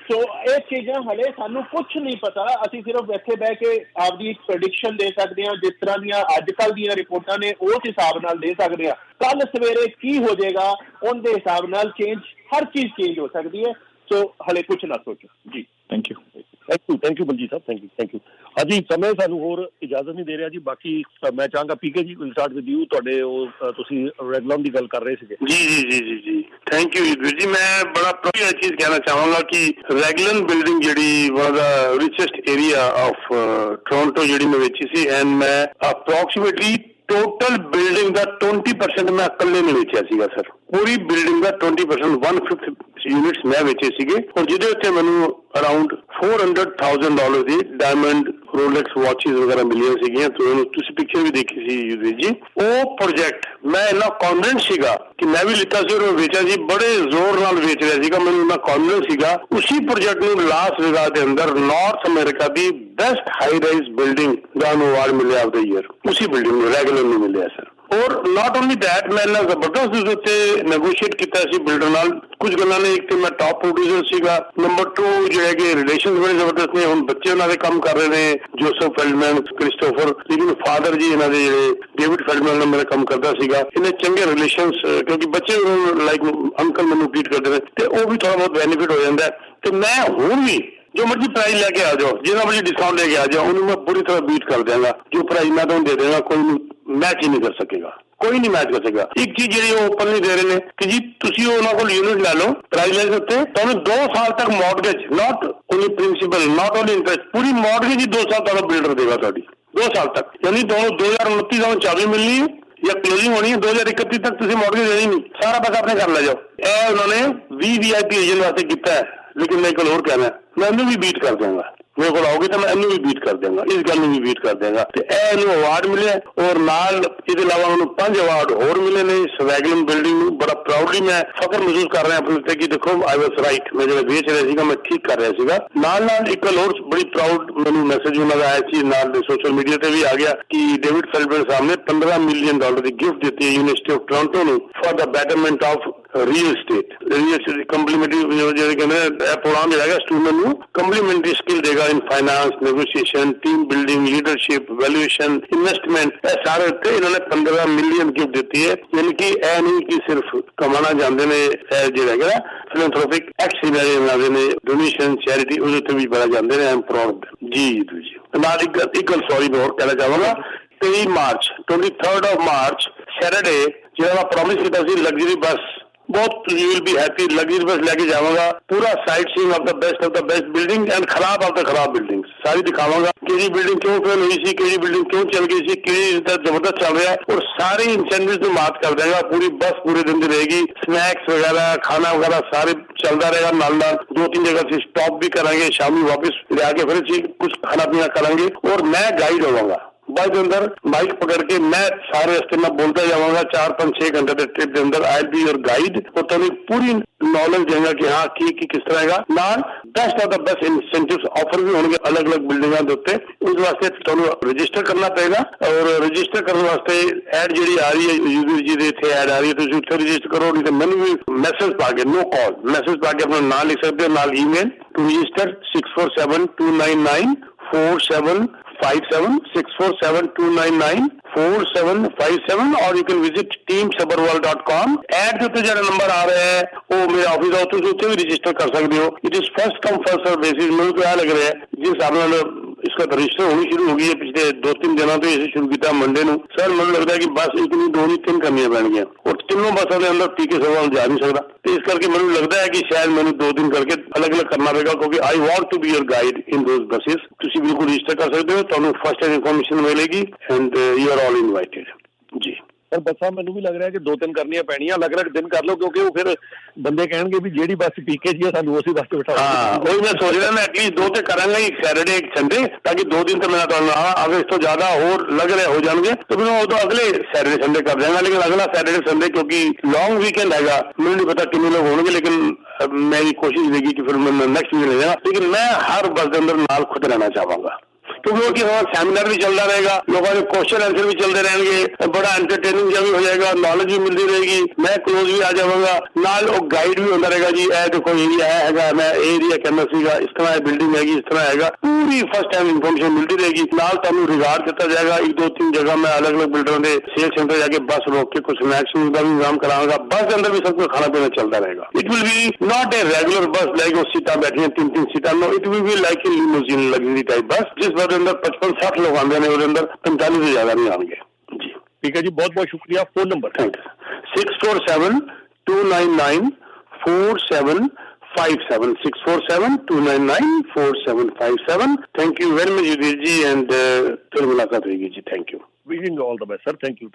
ਸੋ ਇਹ ਚੀਜ਼ਾਂ ਹਲੇ ਸਾਨੂੰ ਕੁਛ ਨਹੀਂ ਪਤਾ। ਅਸੀਂ ਸਿਰਫ ਇੱਥੇ ਬਹਿ ਕੇ ਆਪਦੀ ਪ੍ਰੈਡਿਕਸ਼ਨ ਦੇ ਸਕਦੇ ਹਾਂ, ਜਿਸ ਤਰ੍ਹਾਂ ਦੀਆਂ ਅੱਜ ਕੱਲ੍ਹ ਦੀਆਂ ਰਿਪੋਰਟਾਂ ਨੇ ਉਸ ਹਿਸਾਬ ਨਾਲ ਦੇ ਸਕਦੇ ਹਾਂ। ਕੱਲ ਸਵੇਰੇ ਕੀ ਹੋ ਜਾਏਗਾ ਉਹਦੇ ਹਿਸਾਬ ਨਾਲ ਹਰ ਚੀਜ਼ ਚੇਂਜ ਹੋ ਸਕਦੀ ਹੈ। ਸੋ ਹਲੇ ਕੁਛ ਨਾ ਸੋਚੋ ਜੀ। Thank you Baljit Sahib, thank you. ਹਾਂਜੀ, ਸਮੇਂ ਸਾਨੂੰ ਹੋਰ ਇਜਾਜ਼ਤ ਨਹੀਂ ਦੇ ਰਿਹਾ ਜੀ। ਬਾਕੀ ਮੈਂ ਚਾਹਾਂਗਾ ਪੀਕੇ ਜੀ ਵਿਲ ਸਟਾਰਟ ਵਿਦ ਯੂ। ਤੁਹਾਡੇ ਉਹ ਤੁਸੀਂ ਰੈਗੂਲਰ ਦੀ ਗੱਲ ਕਰ ਰਹੇ ਸੀਗੇ। ਜੀ ਥੈਂਕ ਯੂ ਵੀਰ ਜੀ। ਮੈਂ ਬੜਾ ਵਧੀਆ ਚੀਜ਼ ਕਹਿਣਾ ਚਾਹਾਂਗਾ ਕਿ ਰੈਗੂਲਰ ਬਿਲਡਿੰਗ ਜਿਹੜੀ one of the richest area of Toronto ਜਿਹੜੀ ਮੈਂ ਵੇਚੀ ਸੀ, ਐਂਡ ਮੈਂ ਅਪਰੋਕਸੀਮੇਟਲੀ ਟੋਟਲ ਬਿਲਡਿੰਗ ਦਾ 20% ਮੈਂ ਇਕੱਲੇ ਨੇ ਵੇਚਿਆ ਸੀਗਾ ਸਰ। ਪੂਰੀ ਬਿਲਡਿੰਗ ਦਾ 20%, 1/5 ਯੂਨਿਟਸ ਮੈਂ ਵੇਚੇ ਸੀਗੇ ਔਰ ਜਿਹਦੇ ਉੱਤੇ ਮੈਨੂੰ ਅਰਾਊਂਡ $400,000 ਦੀ ਡਾਇਮੰਡ ਰੋਲੈਕਸ ਵਾਚਿਸ ਵਗੈਰਾ ਮਿਲੀਆਂ ਸੀਗੀਆਂ। ਤੁਸੀਂ ਪਿਕਚਰ ਵੀ ਦੇਖੀ ਸੀ ਯੂਵੀ ਜੀ। ਉਹ ਪ੍ਰੋਜੈਕਟ ਮੈਂ ਇੰਨਾ ਕੌਨਫੀਡੈਂਟ ਸੀਗਾ ਕਿ ਮੈਂ ਵੀ ਲਿੱਤਾ ਸੀ ਔਰ ਵੇਚਿਆ ਸੀ, ਬੜੇ ਜ਼ੋਰ ਨਾਲ ਵੇਚ ਰਿਹਾ ਸੀਗਾ, ਮੈਨੂੰ ਇੰਨਾ ਕੌਨਫੀਡੈਂਸ ਸੀਗਾ। ਉसी ਪ੍ਰੋਜੈਕਟ ਨੂੰ ਲਾਸ ਵੇਗਾਸ ਦੇ ਅੰਦਰ ਨਾਰਥ ਅਮਰੀਕਾ ਦੀ ਬੈਸਟ ਹਾਈ ਰਾਈਜ਼ ਬਿਲਡਿੰਗ ਦਾ ਅਵਾਰਡ ਮਿਲਿਆ ਆਫ ਦਾ ਈਅਰ, ਉसी ਬਿਲਡਿੰਗ ਨੂੰ ਰੈਗੂਲਰ ਨੂੰ ਮਿਲਿਆ ਸਰ। ਔਰ ਨਾਟ ਓਨਲੀ ਦੈਟ, ਮੈਂ ਇੰਨਾ ਜ਼ਬਰਦਸਤ ਉਸ ਉੱਤੇ ਨੈਗੋਸ਼ੀਏਟ ਕੀਤਾ ਸੀ ਬਿਲਡਰ ਨਾਲ। ਕੁਝ ਗੱਲਾਂ ਨੇ, ਇੱਕ ਤੇ ਮੈਂ ਟਾਪ ਪ੍ਰੋਡਿਊਸਰ ਸੀਗਾ, ਨੰਬਰ 2 ਜਿਹੜੇ ਕਿ ਰਿਲੇਸ਼ਨ ਬੜੇ ਜ਼ਬਰਦਸਤ ਨੇ। ਹੁਣ ਬੱਚੇ ਉਹਨਾਂ ਦੇ ਕੰਮ ਕਰ ਰਹੇ ਨੇ, ਜੋਸਫ ਫੈਲਡਮੈਨ, ਕ੍ਰਿਸਟੋਫਰ, ਲੇਕਿਨ ਫਾਦਰ ਜੀ ਇਹਨਾਂ ਦੇ ਜਿਹੜੇ ਡੇਵਿਡ ਫੈਲਡਮੈਨ ਨਾਲ ਮੇਰਾ ਕੰਮ ਕਰਦਾ ਸੀਗਾ। ਇਹਨੇ ਚੰਗੇ ਰਿਲੇਸ਼ਨਸ, ਕਿਉਂਕਿ ਬੱਚੇ ਲਾਈਕ ਅੰਕਲ ਮੈਨੂੰ ਟ੍ਰੀਟ ਕਰਦੇ ਨੇ ਤੇ ਉਹ ਵੀ ਥੋੜਾ ਬਹੁਤ ਬੈਨੀਫਿਟ ਹੋ ਜਾਂਦਾ। ਤੇ ਮੈਂ ਹੁਣ ਵੀ ਜੋ ਮਰਜ਼ੀ ਪ੍ਰਾਈਸ ਲੈ ਕੇ ਆ ਜਾਓ, ਜਿੰਨਾ ਮਰਜ਼ੀ ਡਿਸਕਾਊਂਟ ਲੈ ਕੇ ਆ ਜਾਓ, ਉਹਨੂੰ ਮੈਂ ਪੂਰੀ ਤਰ੍ਹਾਂ ਬੀਟ ਕਰ ਦਿਆਂਗਾ। ਜੋ ਪ੍ਰਾਈਸ ਮੈਂ ਤੁਹਾਨੂੰ ਦੇ ਦੇਵਾਂਗਾ ਕੋਈ ਮੈਚ ਹੀ ਨਹੀਂ ਕਰ ਸਕੇਗਾ, ਕੋਈ ਨਹੀਂ ਮੈਚ ਕਰ ਸਕੇਗਾ। ਇੱਕ ਚੀਜ਼ ਜਿਹੜੀ ਉਹ ਓਪਨ ਨਹੀਂ ਦੇ ਰਹੇ ਨੇ ਕਿ ਜੀ ਤੁਸੀਂ ਉਹਨਾਂ ਕੋਲ ਯੂਨਿਟ ਲੈ ਲਓ, ਪ੍ਰਾਈਸ ਲੈਸ ਉੱਤੇ ਤੁਹਾਨੂੰ 2 ਸਾਲ ਤੱਕ mortgage, not only principal, not only interest, ਪੂਰੀ ਮੌਰਗੇਜ ਹੀ 2 ਸਾਲ ਤੁਹਾਨੂੰ ਬਿਲਡਰ ਦੇਗਾ ਤੁਹਾਡੀ, 2 ਸਾਲ ਤੱਕ। ਯਾਨੀ ਤੁਹਾਨੂੰ 2029 ਤੁਹਾਨੂੰ ਚਾਬੀ ਮਿਲਣੀ ਹੈ ਜਾਂ ਕਲੋजिंग ਹੋਣੀ ਹੈ, 2031 ਤੱਕ ਤੁਸੀਂ ਮੌਰਗੇਜ ਦੇਣੀ ਨਹੀਂ, ਸਾਰਾ ਪੈਸਾ ਆਪਣੇ ਕਰ ਲੈ ਜਾਓ। ਇਹ ਉਹਨਾਂ ਨੇ VIP ਏਜੰਟ ਵਾਸਤੇ ਕੀਤਾ ਹੈ। ਲੇਕਿਨ ਮੈਂ ਇੱਕ ਹੋਰ ਕਹਿਣਾ, ਮੈਂ ਇਹਨੂੰ ਵੀ ਬੀਟ ਕਰ ਦਿਆਂਗਾ। ਮੇਰੇ ਕੋਲ ਆਓਗੇ ਤਾਂ ਮੈਂ ਇਹਨੂੰ ਵੀ ਬੀਟ ਕਰ ਦਿਆਂਗਾ, ਇਸ ਗੱਲ ਨੂੰ ਵੀ ਬੀਟ ਕਰ ਦਿਆਂਗਾ। ਤੇ ਇਹ ਇਹਨੂੰ ਅਵਾਰਡ ਮਿਲਿਆ ਔਰ ਨਾਲ ਇਹਦੇ ਇਲਾਵਾ ਉਹਨੂੰ 5 ਅਵਾਰਡ ਹੋਰ ਮਿਲੇ ਨੇ ਸਵੈਗਲਮ ਬਿਲਡਿੰਗ ਨੂੰ। ਬੜਾ ਪ੍ਰਾਊਡਲੀ ਮੈਂ ਫਖਰ ਮਹਿਸੂਸ ਕਰ ਰਿਹਾ ਆਪਣੇ ਉੱਤੇ ਕਿ ਦੇਖੋ ਆਈ ਵਾਸ ਰਾਈਟ, ਮੈਂ ਜਿਹੜਾ ਵੇਚ ਰਿਹਾ ਸੀਗਾ ਮੈਂ ਠੀਕ ਕਰ ਰਿਹਾ ਸੀਗਾ। ਨਾਲ ਇੱਕ ਹੋਰ ਬੜੀ ਪ੍ਰਾਊਡ ਮੈਨੂੰ ਮੈਸੇਜ ਉਹਨਾਂ ਦਾ ਆਇਆ ਸੀ, ਨਾਲ ਸੋਸ਼ਲ ਮੀਡੀਆ ਤੇ ਵੀ ਆ ਗਿਆ ਕਿ ਡੇਵਿਡ ਫੈਲਡਮੈਨ ਸਾਹਿਬ ਨੇ $15 ਮਿਲੀਅਨ ਦੀ ਗਿਫਟ ਦਿੱਤੀ ਹੈ ਯੂਨੀਵਰਸਿਟੀ ਆਫ ਟੋਰਾਂਟੋ ਨੂੰ for the betterment of real estate. Complimentary ਜਿਹੜੇ ਕਹਿੰਦੇ ਇਹ ਪ੍ਰੋਗਰਾਮ ਜਿਹੜਾ ਹੈਗਾ ਸਟੂਡੈਂਟ ਨੂੰ ਕੰਪਲੀਮੈਂਟਰੀ ਸਕਿੱਲ ਦੇਗਾ in finance, negotiation, team building, leadership, valuation, investment, ਇਹ ਸਾਰੇ ਉੱਤੇ ਇਹਨਾਂ ਨੇ $15 ਮਿਲੀਅਨ ਗਿਫਟ ਦਿੱਤੀ ਹੈ। ਯਾਨੀ ਕਿ ਇਹ ਨਹੀਂ ਕਿ ਸਿਰਫ ਕਮਾਣਾ ਜਾਂਦੇ ਨੇ, ਜਿਹੜਾ ਹੈਗਾ ਫਿਲੈਂਥਰੋਪਿਕ ਐਕਟਸ ਇਹਨਾਂ ਦੇ ਨੇ, ਡੋਨੇਸ਼ਨ, ਚੈਰਿਟੀ, ਉਹਦੇ ਉੱਤੇ ਵੀ ਬੜਾ ਜਾਂਦੇ ਨੇ। ਆਈ ਐਮ ਪ੍ਰਾਊਡ ਜੀ। ਨਾਲ ਇੱਕ ਗੱਲ ਸੌਰੀ ਮੈਂ ਹੋਰ ਕਹਿਣਾ ਚਾਹਾਂਗਾ, 23 ਮਾਰਚ 23 ਮਾਰਚ ਸੈਟਰਡੇ ਜਿਹੜਾ ਮੈਂ ਪ੍ਰੋਮਿਸ ਕੀਤਾ ਸੀ ਲਗਜ਼ਰੀ ਬੱਸ, ਬਹੁਤ you will be happy, luxury bus ਲੈ ਕੇ ਜਾਵਾਂਗਾ, ਪੂਰਾ site seeing of the best building and ਖਰਾਬ ਆਫ ਦਾ ਖਰਾਬ ਬਿਲਡਿੰਗ ਸਾਰੀ ਦਿਖਾਵਾਂਗਾ। ਕਿਹੜੀ ਬਿਲਡਿੰਗ ਕਿਉਂ ਫੇਲ ਹੋਈ ਸੀ, ਕਿਹੜੀ ਬਿਲਡਿੰਗ ਕਿਉਂ ਚੱਲ ਗਈ ਸੀ, ਕਿਹੜੀ ਜ਼ਬਰਦਸਤ ਚੱਲ ਰਿਹਾ, ਔਰ ਸਾਰੇ ਇਨਸੈਂਟਿਵਸ ਨੂੰ ਮਾਤ ਕਰ ਦੇਗਾ। ਪੂਰੀ ਬੱਸ ਪੂਰੇ ਦਿਨ ਦੀ ਰਹੇਗੀ, ਸਨੈਕਸ ਵਗੈਰਾ, ਖਾਣਾ ਵਗੈਰਾ ਸਾਰੇ ਚੱਲਦਾ ਰਹੇਗਾ। ਨਾਲ 2-3 ਜਗ੍ਹਾ ਅਸੀਂ ਸਟॉप भी कराएंगे, शामी वापस ले आके फिर कुछ खाना पीना कराएंगे और मैं गाइड होवांगा। बस के अंदर माइक पकड़ के मैं सारे रास्ते में बोलता जाऊंगा, 4-5-6 घंटे के ट्रिप के अंदर आई बी योर गाइड और तुम्हें पूरी नॉलेज देगा कि हाँ की किस तरह है। नाल best of the best incentives offer भी होंगे अलग अलग बिल्डिंगों के उत्ते। उस वास्ते तुम्हें रजिस्टर करना पड़ेगा और रजिस्टर करने वास्ते एड जी आ रही है यूजर जी दे इतने एड आ रही है, तुम उत्थे रजिस्टर करो, नहीं तो मैंने भी मैसेज पा के, नो कॉल, मैसेज पा के अपना नाम लिख सकते हो, नाल ईमेल टू रजिस्टर 647-299-4757 647-299-4757 और you can visit teamsabarwal.com। Add के उत्ते जो नंबर आ रहे हैं वो मेरे ऑफिस का, तुम उत्ते भी रजिस्टर कर सकते हो। It is first come first serve basis. मेरे को लग रहा है जिस हिसाब से इसका रजिस्टर होनी शुरू हो गई है पिछले 2-3 दिनों तो इसे शुरू किया मंडे को। सर मुझे लगता है कि बस एक नहीं 2 नहीं 3 करनी पैणगियां और तीनों बसों के अंदर पीके सवाल जा नहीं सकता। तो इस करके मुझे लगता है कि शायद मैंने 2 दिन करके अलग अलग करना पड़ेगा, क्योंकि I want to be your guide in those buses. तुम बिल्कुल रजिस्टर कर सकते हो, तुम्हें फर्स्ट एड इन्फॉर्मेशन मिलेगी and you are all invited जी। ਪਰ ਬੱਸਾਂ ਮੈਨੂੰ ਵੀ ਲੱਗ ਰਿਹਾ ਕਿ 2-3 ਕਰਨੀਆਂ ਪੈਣੀਆਂ, ਅਲੱਗ-ਅਲੱਗ ਦਿਨ ਕਰ ਲਓ, ਕਿਉਂਕਿ ਉਹ ਫਿਰ ਬੰਦੇ ਕਹਿਣਗੇ ਵੀ ਜਿਹੜੀ ਬੱਸ ਪੀਕੇ ਜੀ ਆ ਸਾਨੂੰ ਉਸੇ ਬੱਸ ਤੇ ਬਿਠਾਓ। हाँ वही मैं सोच रहा मैं एटलीस्ट 2 तो करेंगे, एक सैटरडे एक संडे, ताकि 2 दिन तो मैं अगर इस तो ज्यादा और लग रहे हो जाएंगे तो फिर वो तो अगले सैटरडे संडे कर देंगे। लेकिन अगला सैटरडे संडे क्योंकि लॉन्ग वीकेंड हैगा, मुझे नहीं पता कितने लोग होंगे, लेकिन मेरी कोशिश रहेगी कि फिर मैं नेक्स्ट वीक ले जाऊंगा। लेकिन मैं हर बस के अंदर नाल खुद रहना चाहूंगा, क्योंकि सेमिनार भी चलता रहेगा, लोगों के क्वेश्चन आंसर भी चलते रहेंगे, बड़ा एंटरटेनिंग भी हो जाएगा, नॉलेज भी मिलती रहेगी, मैं क्लोज भी आ जाऊंगा, नाल वो गाइड भी होता रहेगा जी। ए देखो एरिया है, मैं एरिया कहना सीगा, इस तरह बिल्डिंग हैगी, इस तरह हैगा, पूरी फर्स्ट टाइम इन्फॉर्मेशन मिलती रहेगी। नाल तुहानू रिगार्ड दिता जाएगा। 1-2-3 जगह मैं अलग अलग बिल्डरों के सेल सेंटर जाके बस रोक के कुछ स्नैक्स का भी इंतजाम कराऊंगा। बस के अंदर भी सब कुछ खाना पीना चलता रहेगा। It will be not a regular bus like वो सीटा बैठी है 3-3 सीटा, no it will be like a limousine luxury type bus, जिस बस के अंदर 55-60 लोग आते हैं, उसके अंदर 45 से ज्यादा नहीं आएंगे जी। ਠੀਕ ਹੈ ਜੀ, बहुत बहुत शुक्रिया। Phone number thank you 647-299-4757 647-299-4757। Thank you very much Yudhir ji and फिर मुलाकात होगी जी। Thank you. Wishing all the best sir. Thank you.